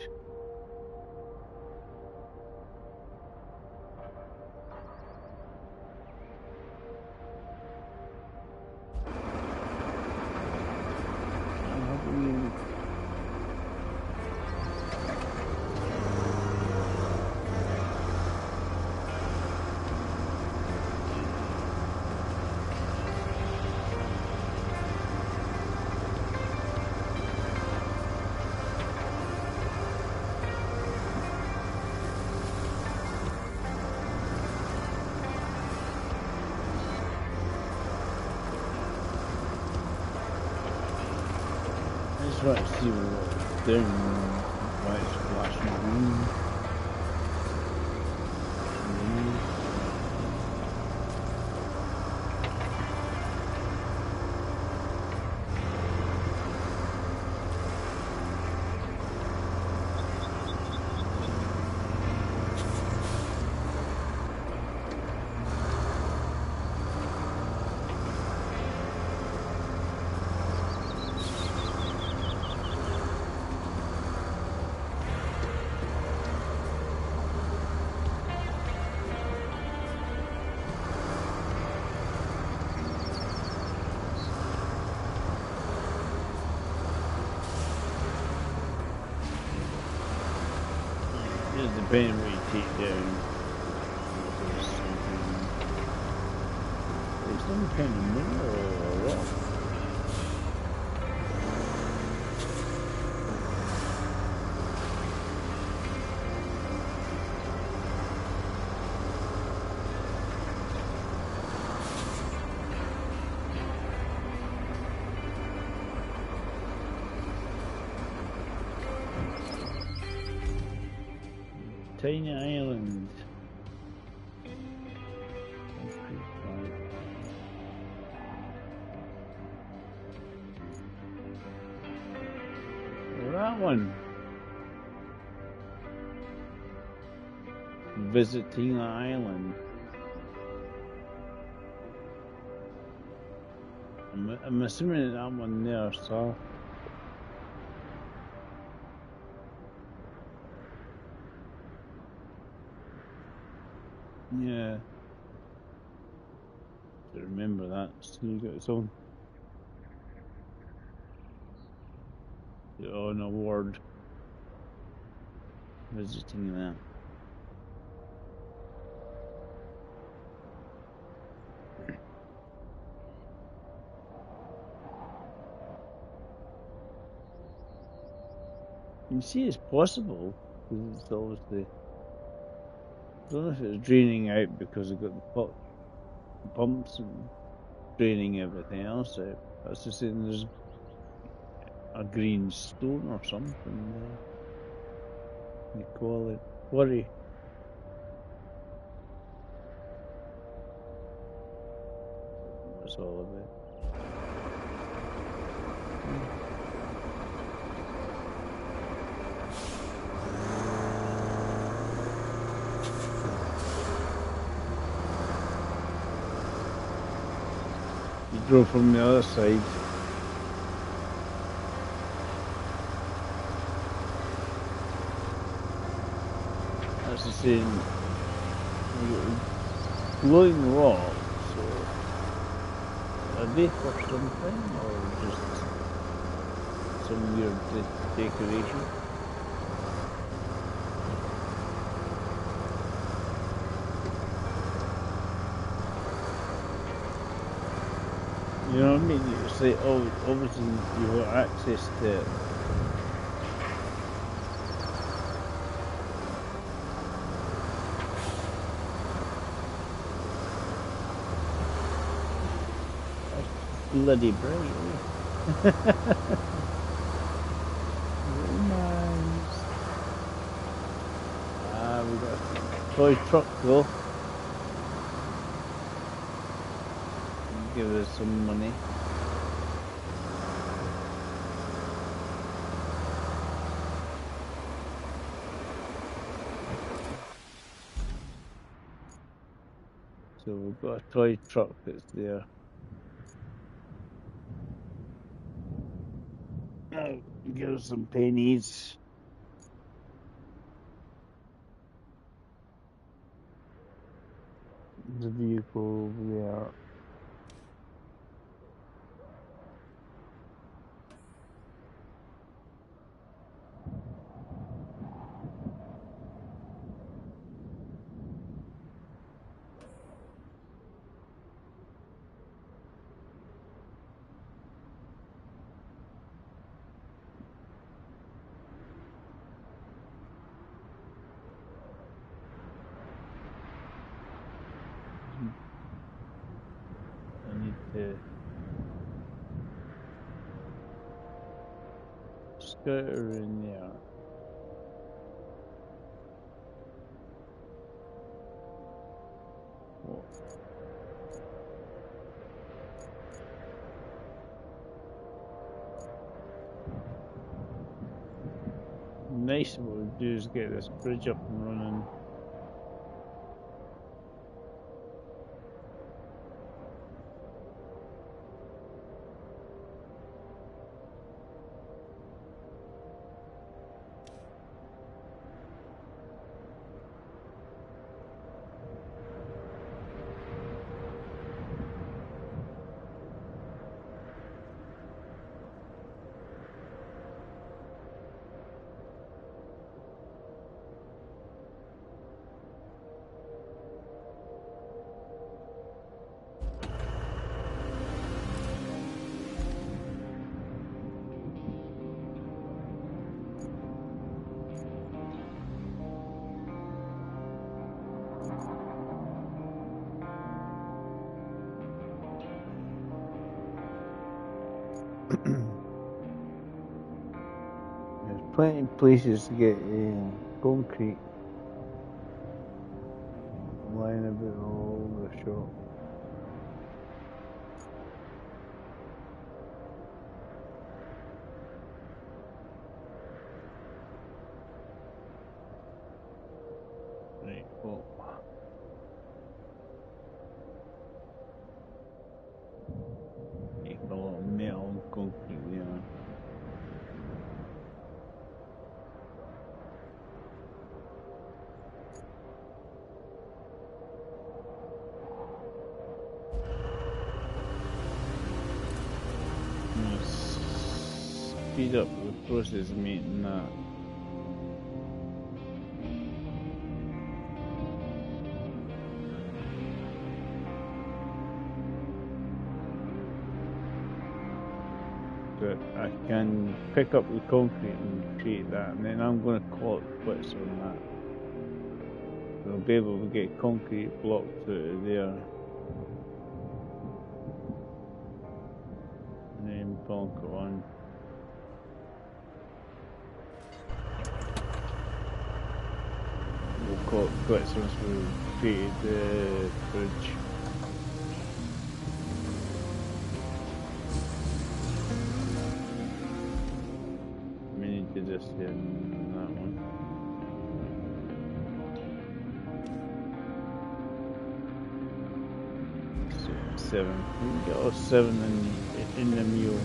I just want to see what's down, why it's flashing green. Just depending what you take down. There's some kind of mineral or what? Tiny island. That one. Visiting the island. I'm assuming that one there, so. Yeah. To remember that, so you got its own award visiting that. You see, it's possible because it's obviously. I don't know if it's draining out because they've got the pumps and draining everything else out. That's just saying there's a green stone or something there. They call it quarry. That's all about. You drove from the other side. That's the same. Glowing rocks. Are they for something or just some weird decoration? You know what I mean? You say, oh, obviously you got access to it. That's bloody bright, eh? Very nice. Ah, we got a toy truck though. Give us some money. So we've got a toy truck that's there. Oh, give us some pennies. The vehicle over there. I need to scooter in there. What? Nice, what we do is get this bridge up and running. There's plenty of places to get concrete lying about all over the shop. Right, well, make a lot of metal and concrete there. Speed up the process of making that. But I can pick up the concrete and create that, and then I'm going to clock quits on that. So I'll be able to get concrete blocks out of there, and then bonk it on. We'll call it quits once we've created the bridge. We need to just in that one. So 7. We can get all 7 in the mule.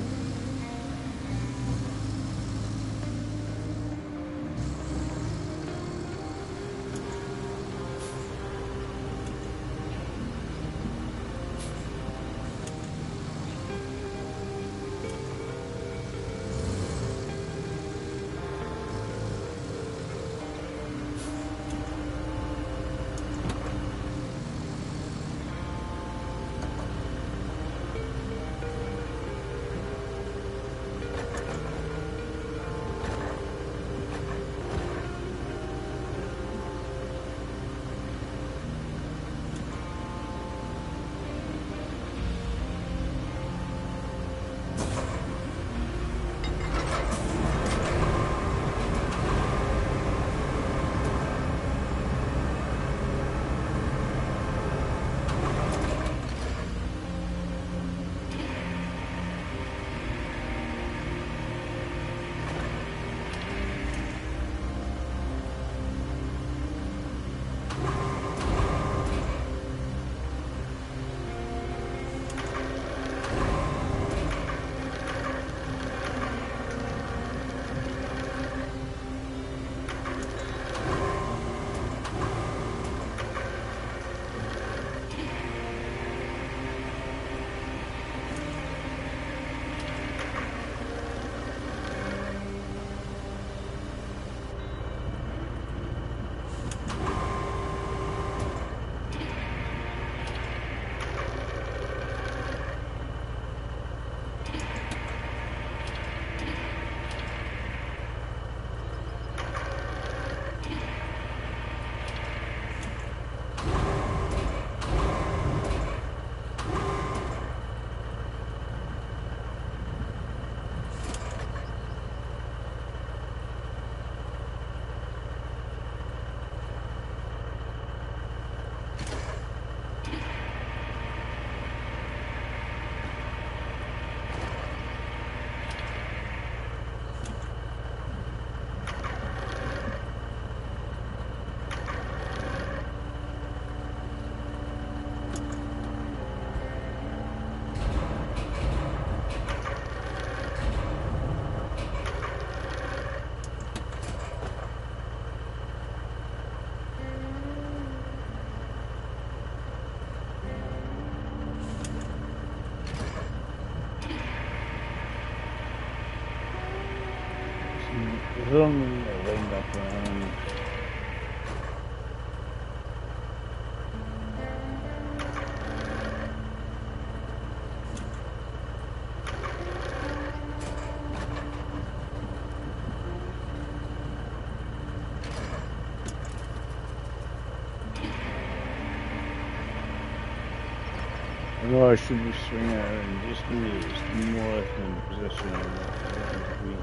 I know I should be swinging it around just maybe it's more or less in position on what I want it to be.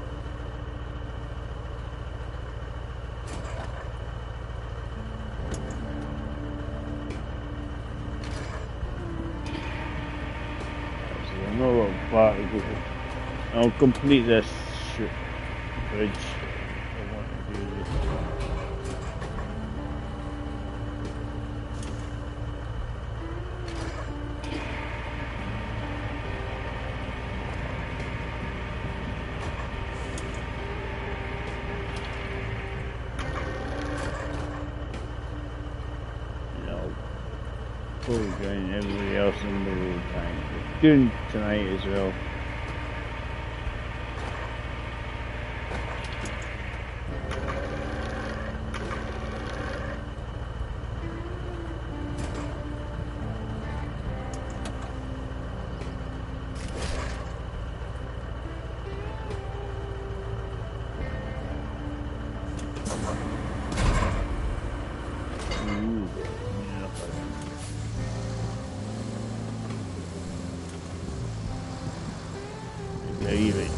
There's another little part to go. I'll complete this bridge. I want to do this. And I'll probably join everybody else in the road time. We're doing tonight as well.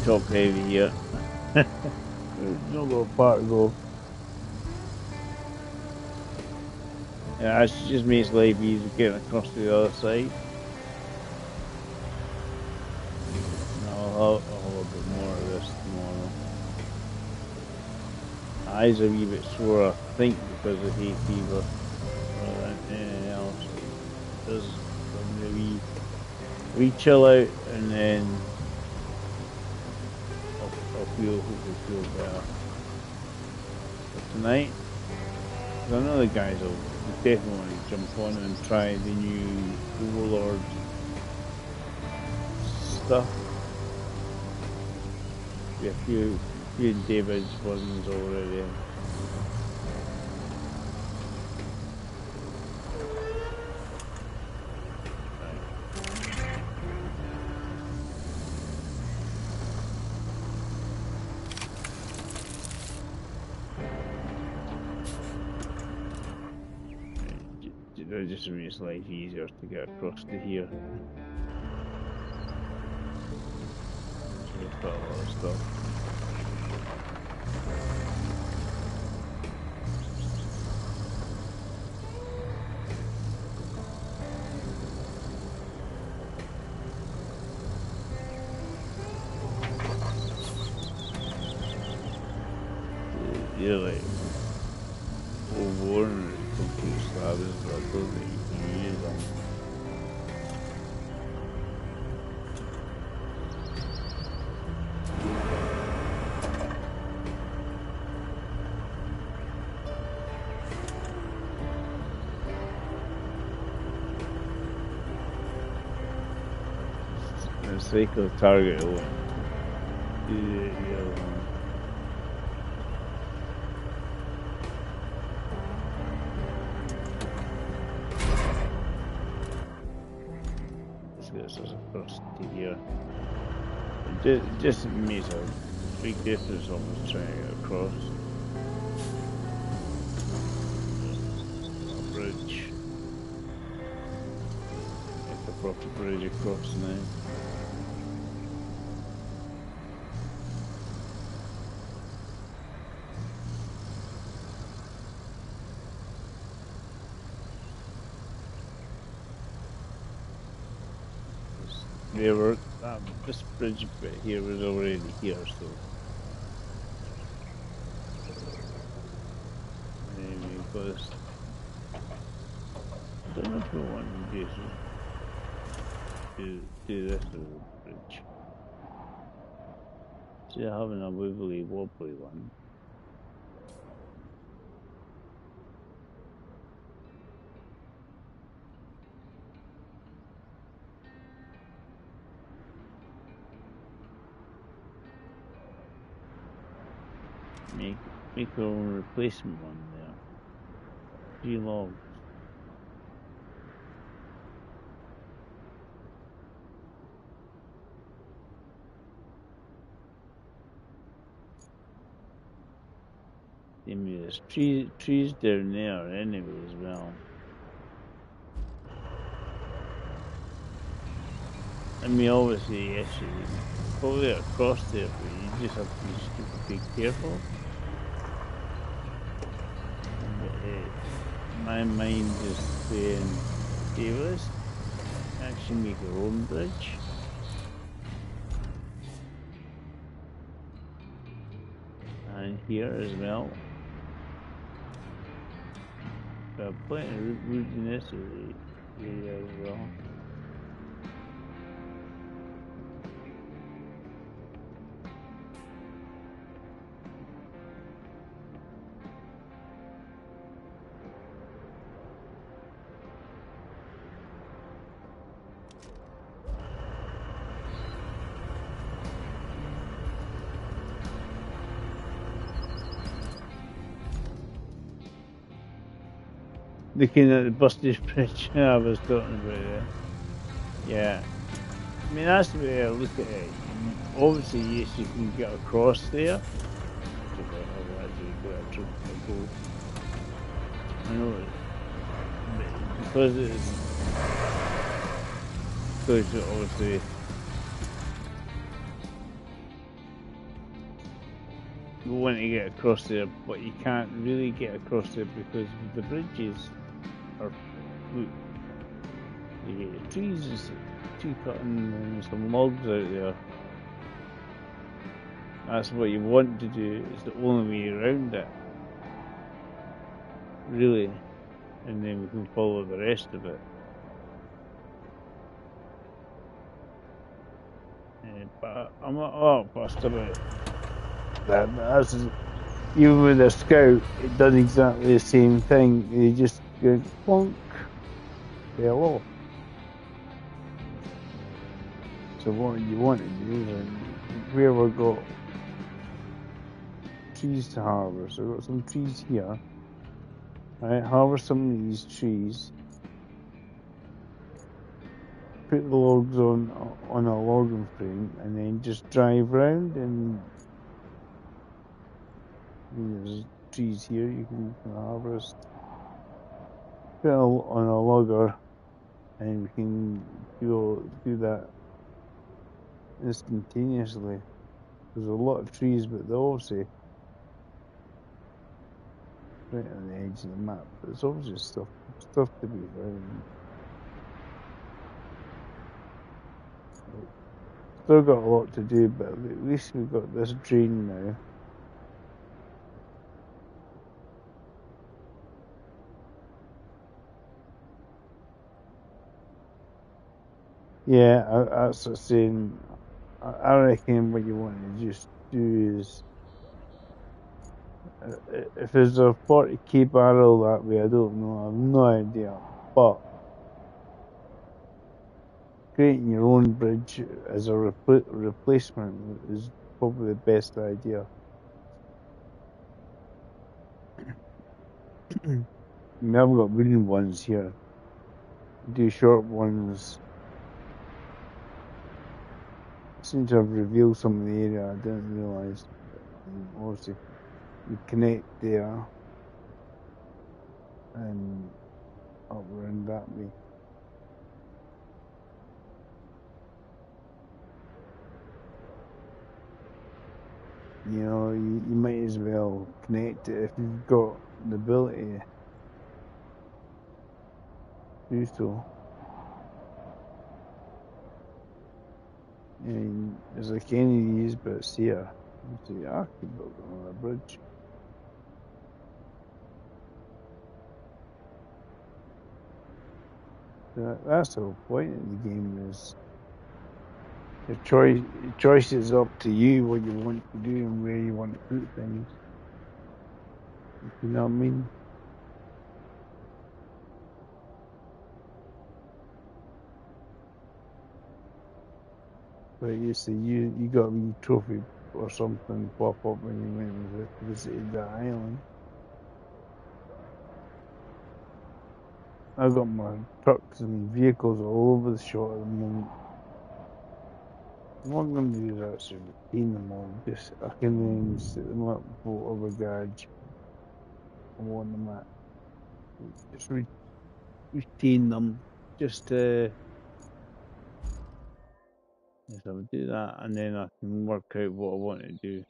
Top heavy here. There's no little part to go. Yeah, it just makes life easy getting across to the other side. I'll have a bit more of this tomorrow. My eyes are a wee bit sore, I think, because of hay fever rather than anything else. It does give me a wee chill out, and then hopefully feel better. But tonight, I know the guys will definitely want to jump on and try the new Overlord stuff. We have a few David's ones already. It just makes life easier to get across to here. So we've got a lot of stuff. Yeah, like overworn and complete slabs, I don't think you can use them. For the sake of the target, will do the other one. Gets us across to here. It just makes a big difference almost trying to get across. A bridge. Like a proper bridge across now. They were, this bridge bit here was already here, so anyway, we've got this. I don't know if we want to do this as a bridge. See, having a wibbly wobbly one. Make our own replacement one there. 3 logs. I mean, there's trees down there anyway as well. I mean, obviously, yes, you can probably get across there, but you just have to be careful. But, my mind is saying, okay, well, let's actually make our own bridge. And here as well. Plenty of wood in this area as well. Looking at the busted bridge I was talking about there. Yeah. I mean, that's the way I look at it. Obviously, yes, you can get across there. Took a actually got a trip a boat. I know it, but because obviously you want to get across there, but you can't really get across there because the bridges are look, you get your trees and tree cutting and some logs out there. That's what you want to do. It's the only way around it, really, and then we can follow the rest of it. But I'm not all fussed about that. That's even with a scout, it does exactly the same thing. You just go plonk, fell off. So what you want to do is where we've got trees to harvest. So we've got some trees here. Right, harvest some of these trees. Put the logs on a logging frame, and then just drive round. And there's trees here you can harvest. Put it on a logger, and we can do that instantaneously. There's a lot of trees, but they're obviously right on the edge of the map. But it's obviously stuff to be found. Still got a lot to do, but at least we've got this drain now. Yeah, that's what I'm saying. I reckon what you want to just do is, if there's a 40k barrel that way, I don't know, I have no idea. But creating your own bridge as a replacement is probably the best idea. We haven't got wooden ones here. Do short ones. I seem to have revealed some of the area I didn't realise. Obviously, you connect there and up around that way. You know, you might as well connect it if you've got the ability to do so. And there's like any of these bits here. You see, I could build another bridge. That's the whole point of the game is your choice is up to you what you want to do and where you want to put things. You know what I mean? But you see, you got a wee trophy or something pop up when you went and visited that island. I've got my trucks and vehicles all over the shop at the moment. What I'm going to do is actually retain them all. Just I can then set them up for other garage I want them at. Just retain them. Just Yes, I'll do that, and then I can work out what I want to do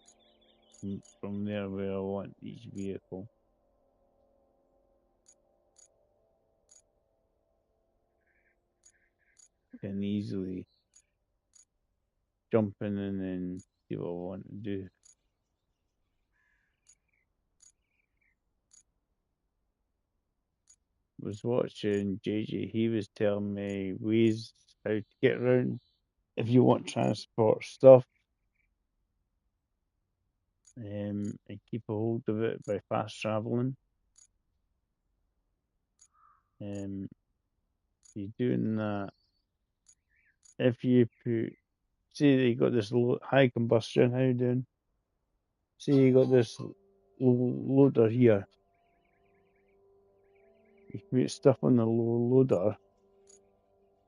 from there, where I want each vehicle. Can easily jump in and then see what I want to do. Was watching JJ, he was telling me ways how to get around if you want to transport stuff, and keep a hold of it by fast traveling. You're doing that. If you put, say that you got this high combustion, how you doing? Say you got this loader here. You can put stuff on the loader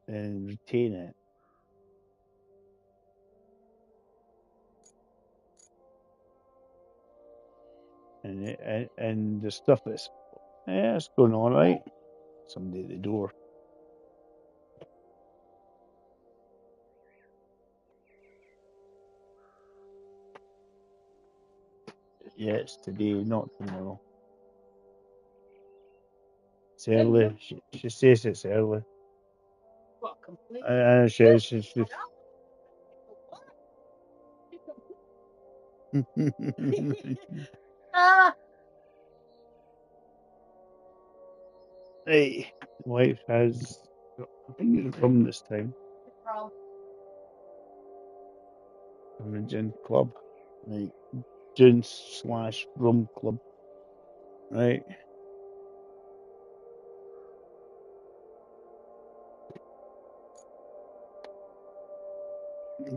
and retain it. And the stuff that's, it's going all right. Somebody at the door. Yeah, it's today, not tomorrow. It's early. She says it's early. What, completely? She's hey, wife has, I think it's rum this time. From the gin club. Right. Gin/rum club. Right.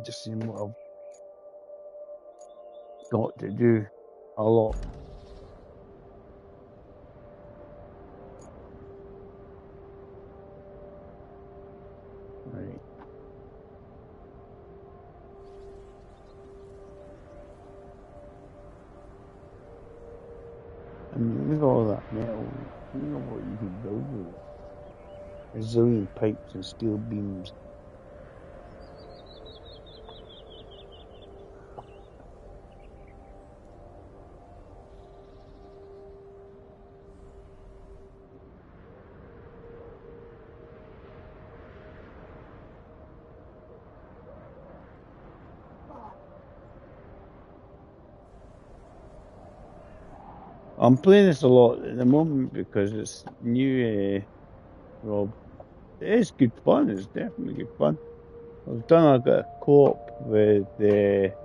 Just seeing what I've got to do. A lot. Right. I mean, look at all that metal. You know what you can build with it. A zillion pipes and steel beams. I'm playing this a lot at the moment because it's new, Rob. It is good fun. It's definitely good fun. I've done a bit of co-op with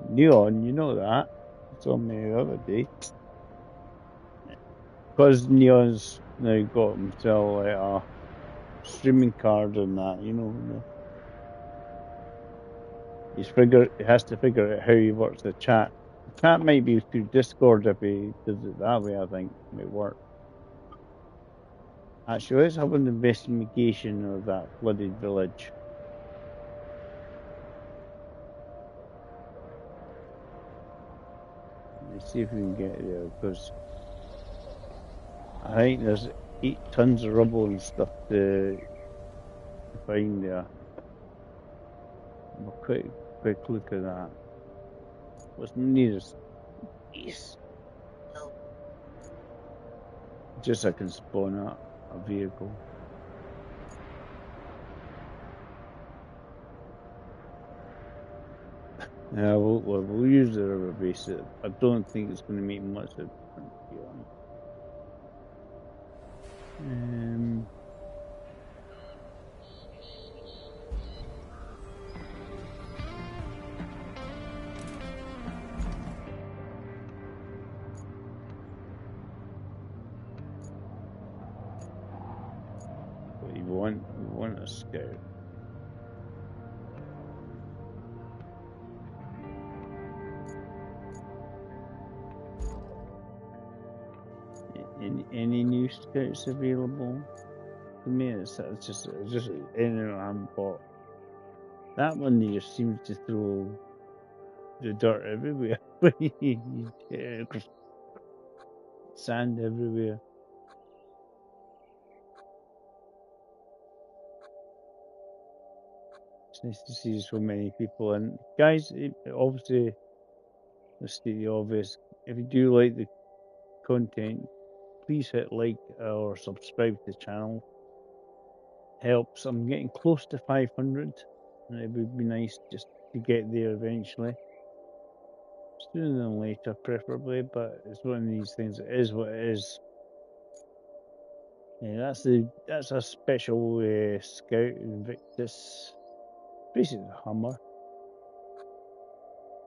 Neon. You know that. It's on me the other day. Because Neon's now got himself like a streaming card and that. You know, he has to figure out how he works the chat. The chat might be through Discord if he does it that way. I think it might work. Actually, let's have an investigation of that flooded village. Let's see if we can get there, because I think there's 8 tons of rubble and stuff to find there. We'll quick look at that. What's nearest? Yes. Just so I can spawn a vehicle. Yeah, we'll use the river base. I don't think it's going to make much of a difference, to be honest. But you want a scout. Any new scouts available? To me, it's just anything I haven't bought. That one there seems to throw the dirt everywhere. Sand everywhere. It's nice to see so many people. And guys, obviously, let's state the obvious. If you do like the content, please hit like or subscribe to the channel. Helps. I'm getting close to 500, and it would be nice just to get there eventually. Sooner than later, preferably, but it's one of these things. It is what it is. Yeah, that's a special Scout Invictus, basically a Hummer.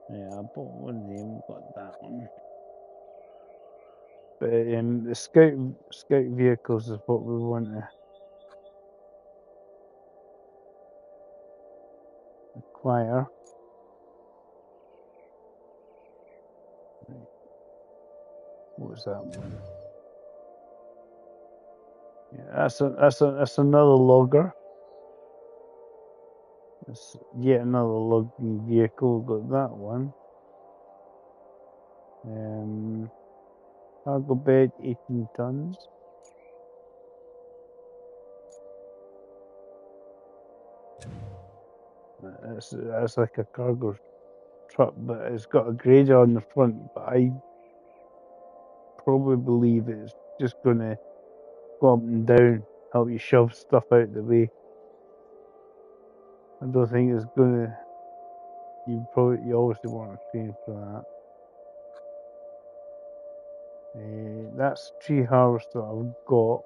Yeah, I bought one of them, got that one. But the Scout vehicles is what we want to acquire. Right. What was that one? Yeah, that's another logger. That's yet another logging vehicle. Got that one. Cargo bed, 18 tons. That's like a cargo truck, but it's got a grader on the front. But I probably believe it's just gonna go up and down, help you shove stuff out the way. I don't think it's gonna. You obviously want a crane for that. That's tree harvester I've got.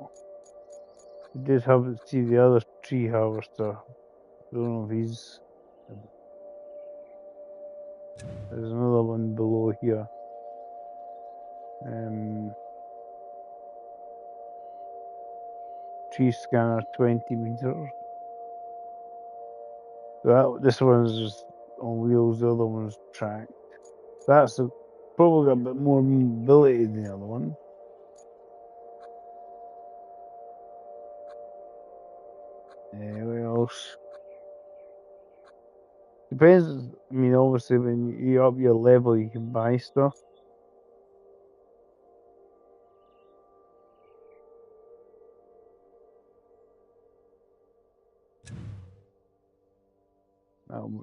I did have to see the other tree harvester. I don't know if he's. There's another one below here. Tree scanner 20 meters. This one's just on wheels, the other one's tracked. That's probably got a bit more mobility than the other one. What else? Depends. I mean, obviously, when you up your level, you can buy stuff.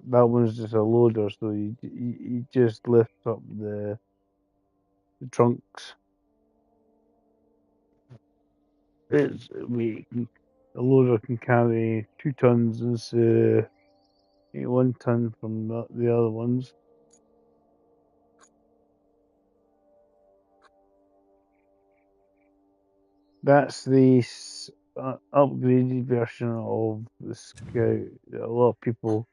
That one's just a loader, so you just lift up the trunks. A loader can carry 2 tons instead of 1 ton from the other ones. That's the upgraded version of the Scout that a lot of people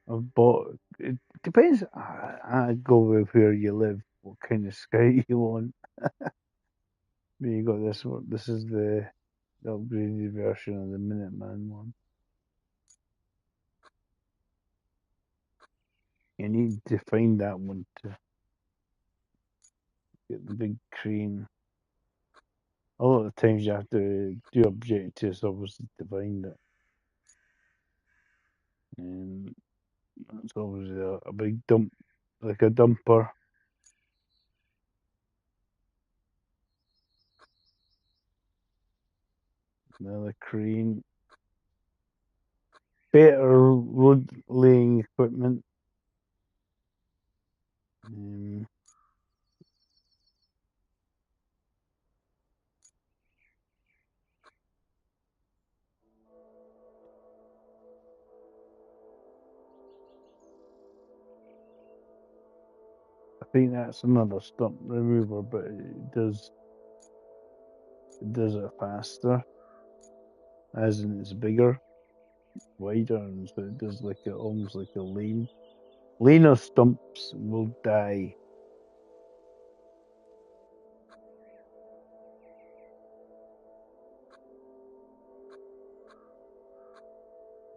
have bought. It depends. I go with where you live, what kind of Scout you want. But you got this one. This is the upgraded version of the Minuteman one. You need to find that one to get the big crane. A lot of times you have to do objectives, obviously, to find it. And that's obviously a big dump, like a dumper. Another crane. Better road laying equipment. I think that's another stump remover, but it does it faster, as in it's bigger, wider, and so it does like almost like a lane. Laner stumps will die.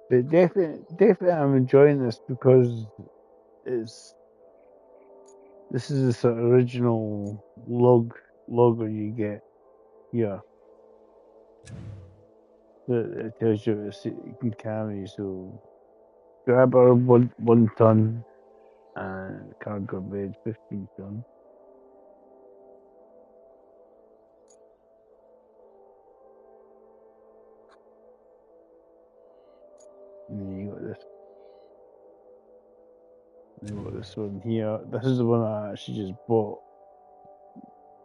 But definitely, I'm enjoying this because this is the sort of original logger you get here. It tells you what you can carry. So grabber 1 ton and cargo bed 15 ton. And then you got this. Then got this one here. This is the one I actually just bought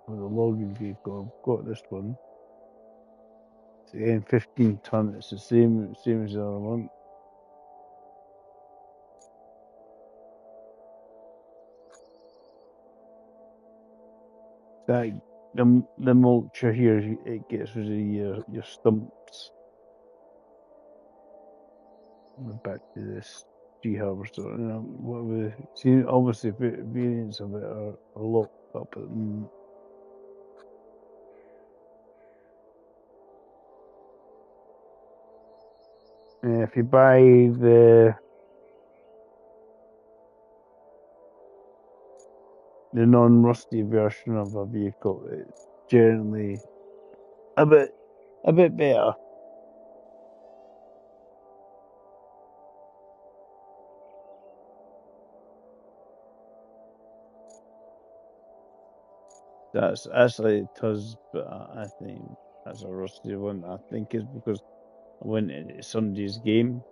for the logging vehicle. I've got this one. It's again 15 ton. It's the same as the other one. That the mulcher here, it gets rid of your stumps. Back to this tree harvester. What we see, obviously variants of it are locked up at the moment. If you buy the non-rusty version of a vehicle, it's generally a bit better. That's actually it does, but I think that's a rusty one. I think it's because I went into Sunday's game.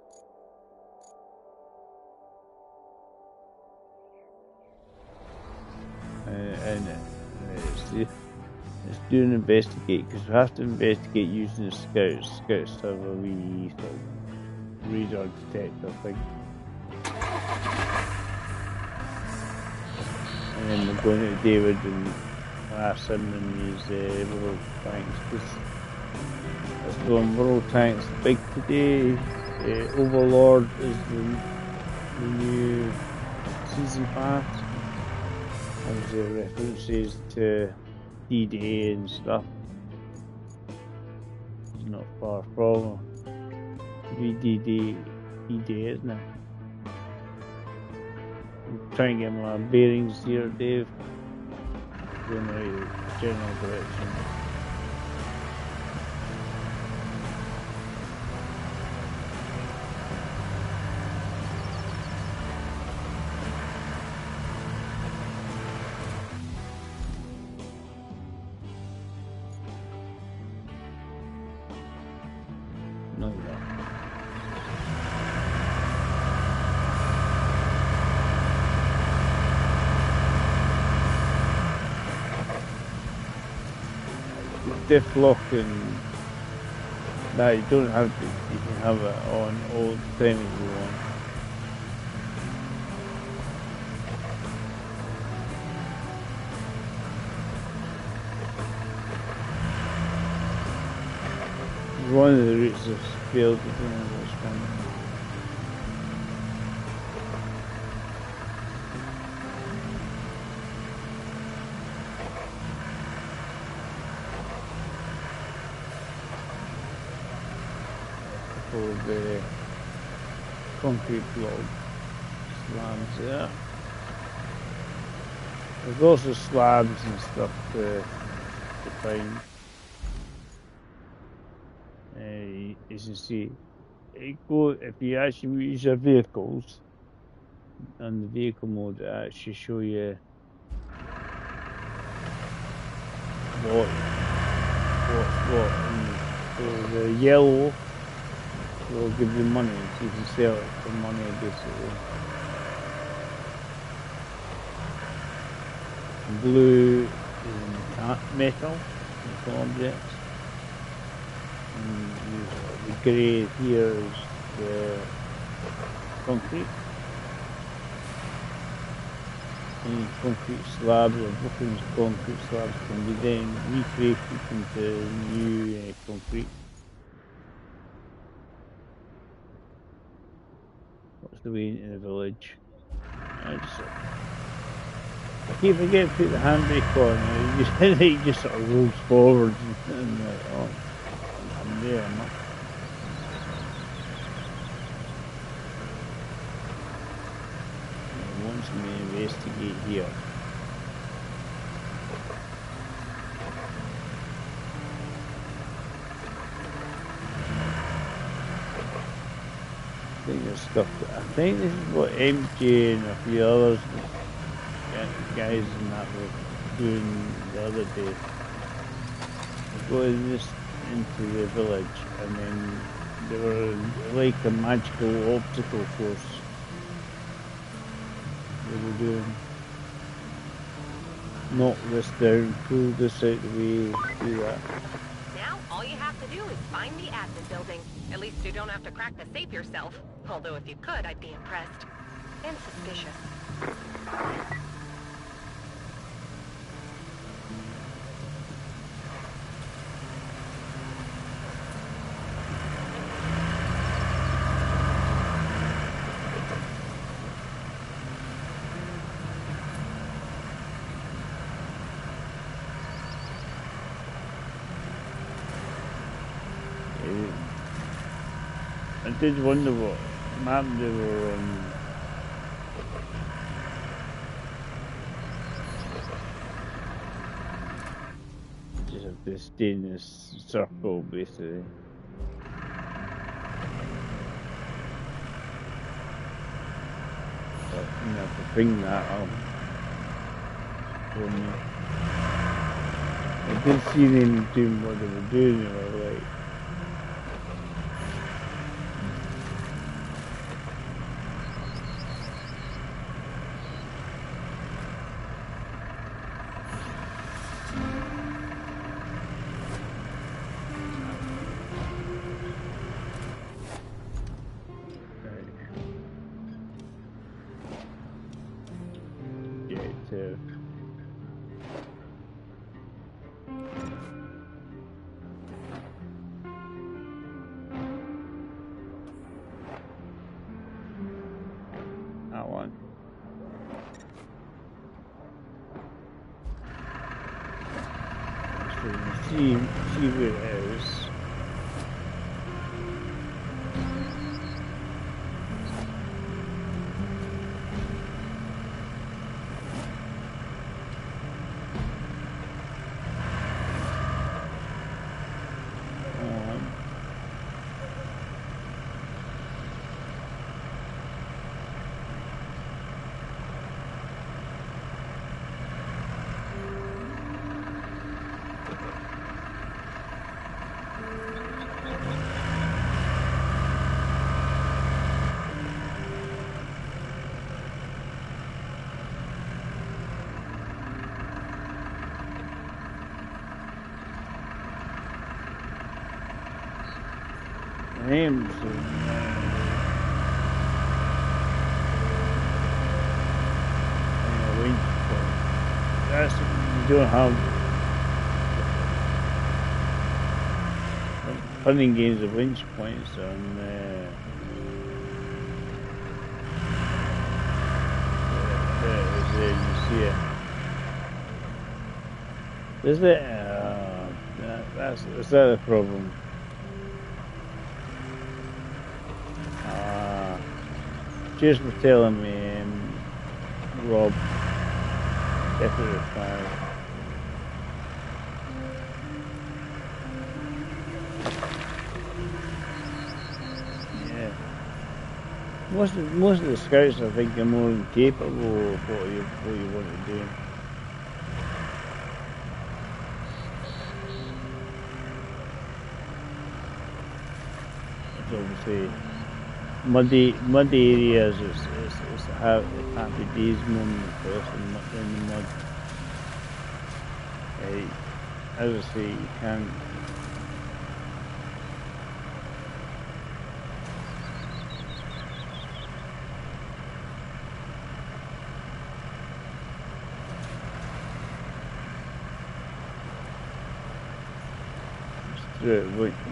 And it's doing investigate, because we have to investigate using the scouts. Scouts have a wee sort of radar detector thing. And then we're going to David and ask him and his world tanks, because that's going world tanks big today. Overlord is the new season pass. Obviously references to D-Day and stuff. It's not far from D-Day, isn't it? I'm trying to get my bearings here, Dave. Going the right general direction. No, you don't. Diff lock and no, you don't have to. You can have it on all the time if you want. One of the routes has failed. I don't know which one. For the concrete block slabs there. There's also slabs and stuff to find. As you see, if you actually use your vehicles and the vehicle mode, it actually show you what. So the yellow will give you money, so you can sell it for money basically. Blue is metal objects. And the grey here is the concrete. Any concrete slabs or broken concrete slabs can be then recreated into new concrete. What's the way into the village? I keep forgetting to put the handbrake on. He just sort of rolls forward and like, oh, I'm there, I'm not. He wants me to investigate here. I think there's stuff. I think this is what MJ and a few others, guys and that were doing the other day. Going this into the village and then They were like a magical obstacle course. They were doing. Knock this down, pull this out the way, do that. Now, all you have to do is find the admin building. At least you don't have to crack the safe yourself. Although if you could, I'd be impressed. And suspicious. I did wonder what map they were on. Just have to stay in this circle, basically. But you have to bring that up for me. I did see them doing what they were doing, they were like. That one. So you can see where it is. Names that's you don't have funny games of winch points on there you see it. Is it? Is that a problem? Cheers for telling me, Rob. Definitely required. Yeah. Most of the scouts, I think, are more than capable of what you want to do. It's obviously muddy areas. It's a happy days moment for us in the mud. As I say, you can't.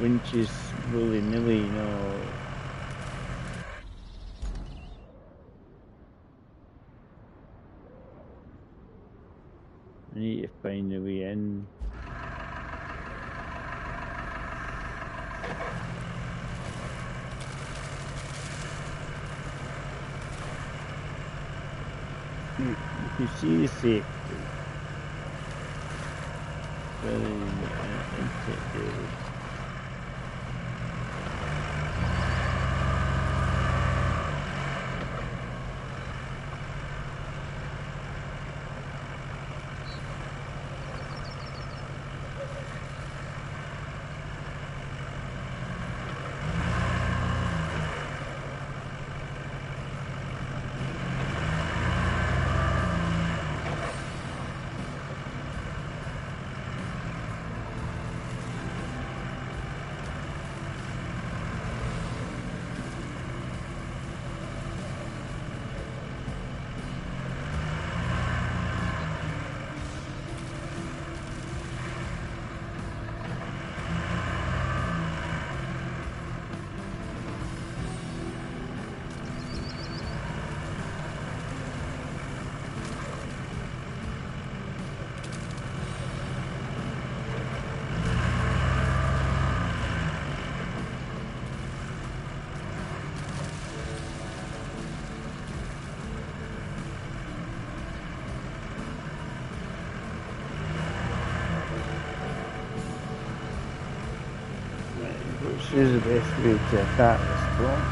Winches willy-nilly, you know. I need to find a way in. You can see the safety. Which is the best way to attack this storm?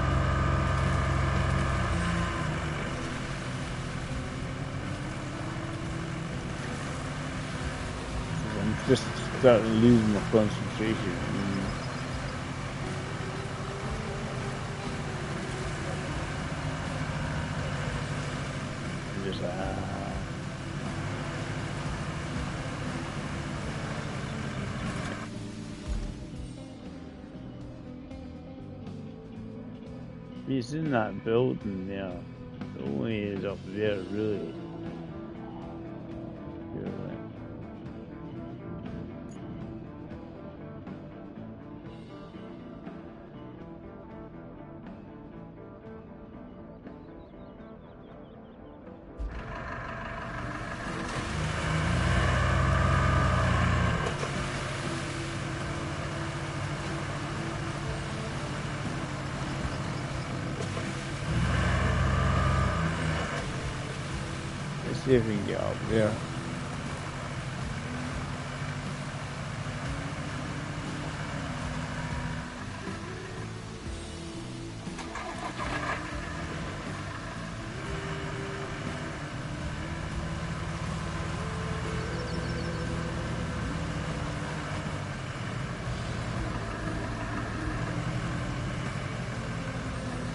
I'm just starting to lose my concentration. I'm just He's in that building there. The only is up there, really. Really. Let's see if we can get up there.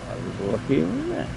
I was lucky, wasn't it?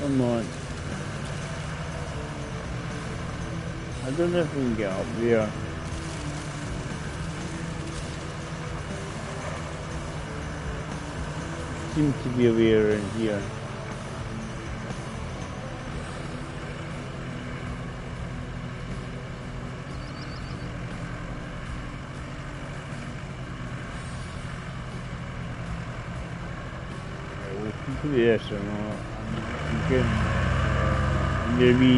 Come on. I don't know if we can get up there. Seems to be a way around here. We'll complete this or not. I'm good. I'm gonna be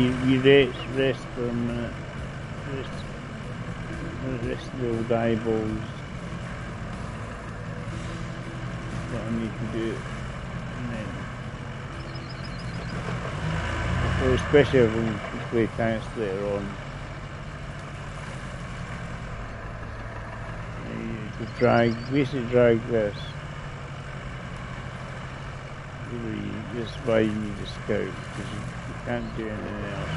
rest for a minute. Rest the old eyeballs. What I need to do. And then, especially if we play tanks later on. You basically drag this. Really, this is why you need a scout, because you can't do anything else.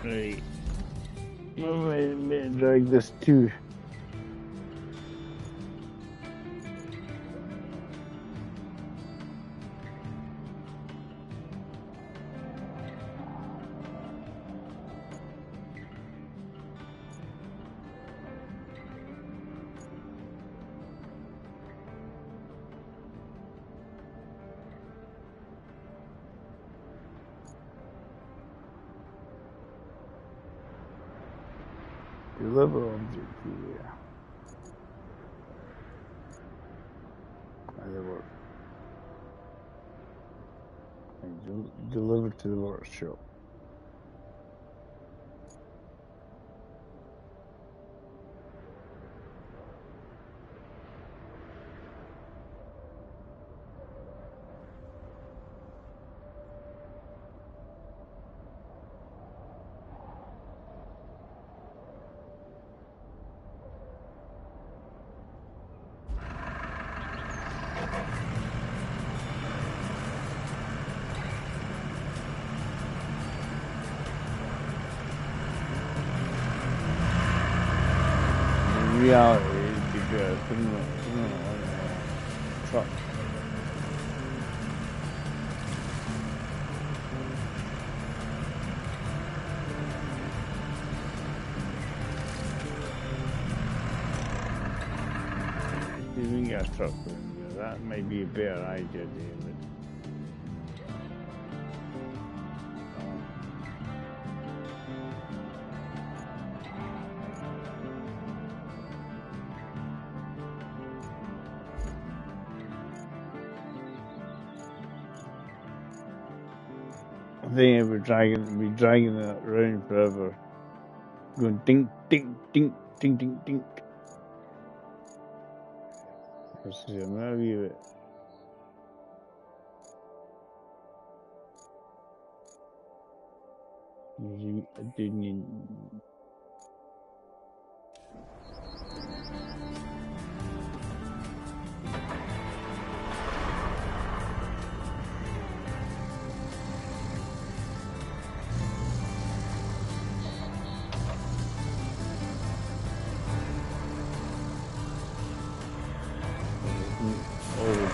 Right. Well, I may drag this too. Deliver object here. Either work. Deliver to the workshop. In reality, it'd be better putting it on a truck. See if we can get a truck put in there. That might be a better idea, David. I think if we're dragging that around forever, going ding, ding, ding, ding, ding, ding. Let's see, maybe it. You didn't. Oh.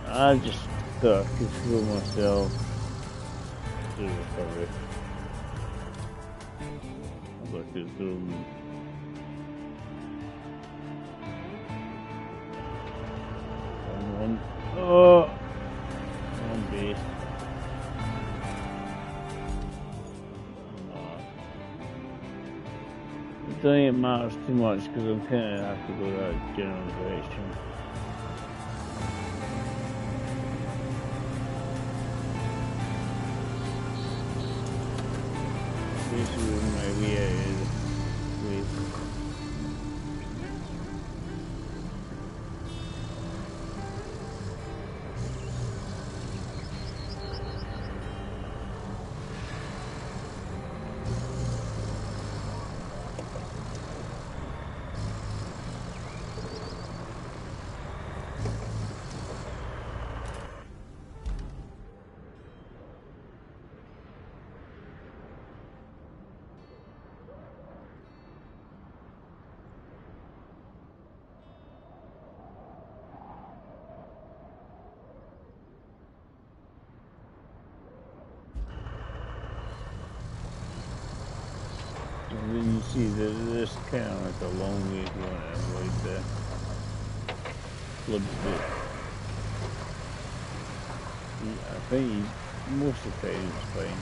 I just thought I could fool myself to recovery. I'd like to zoom. Oh, on base. It don't even matter too much because I'm kind of have to go that general direction. Basically, my way out is and then you see that this kind of like a long way if you want to avoid the floods bit. I think most of the time it's fine.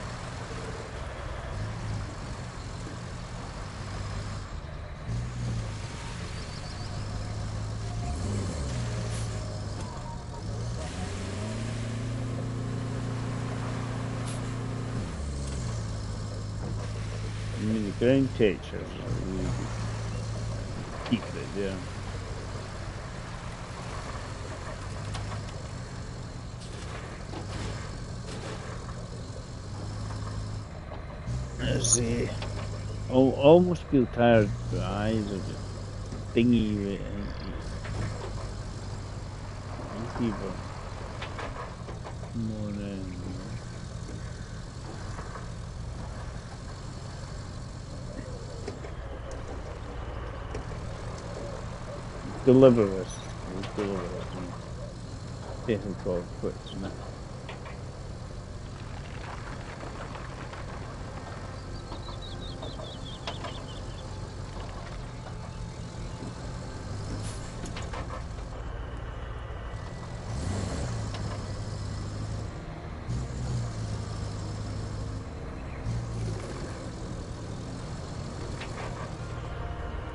I mean, the ground texture is not really good. Keep it there. say, I almost feel tired. The eyes are just stingy with hay fever. Morning. Deliver this. We'll deliver this and definitely call it quits on it.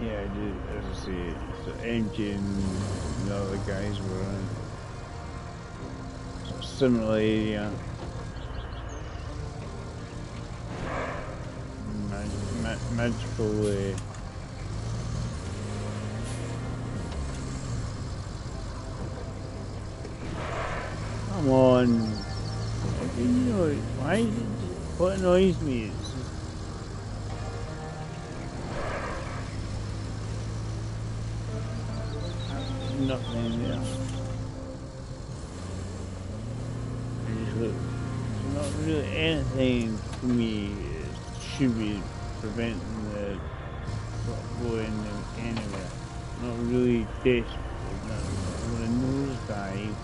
Yeah, I did. As I say, the engine and the other guys were in a similar area. Magical way. Come on. You know, why is it, what annoys me is just, absolutely nothing there. There's not really anything to me should be preventing the truck going anywhere. Not really desperately. I'm going to nosedive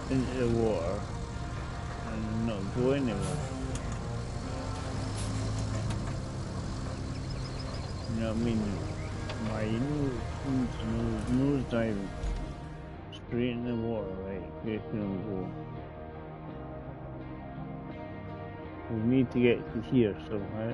into the water and not go anywhere. You know what I mean? Why nose diving straight in the water, right? It's gonna go. We need to get to here somehow.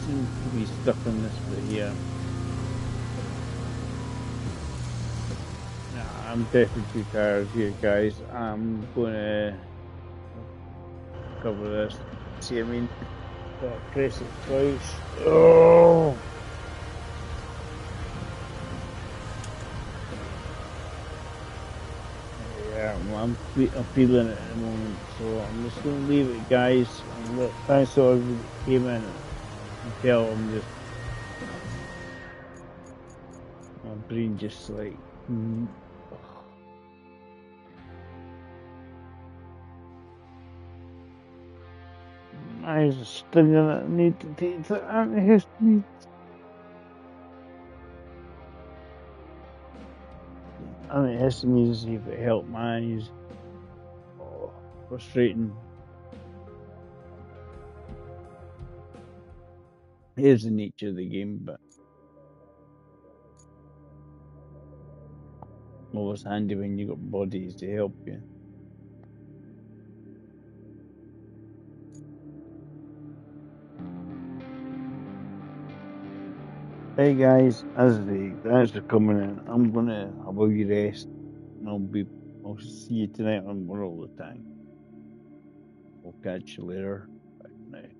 Seems to be stuck in this bit here. Nah, I'm definitely too tired here, guys. I'm gonna cover this. See, I mean, press it twice. Oh! Yeah, well, I'm feeling it at the moment, so I'm just gonna leave it, guys. Thanks to everybody that came in. Tell I'm just my brain just like my eyes are stinging. I need to take the antihistamine. Antihistamine to see if it helped my eyes. Oh, frustrating. Here's the nature of the game, but always handy when you got bodies to help you. Hey guys, thanks for coming in. I'm gonna have a wee rest, and I'll see you tonight on World of Tank. We'll catch you later. Bye for now.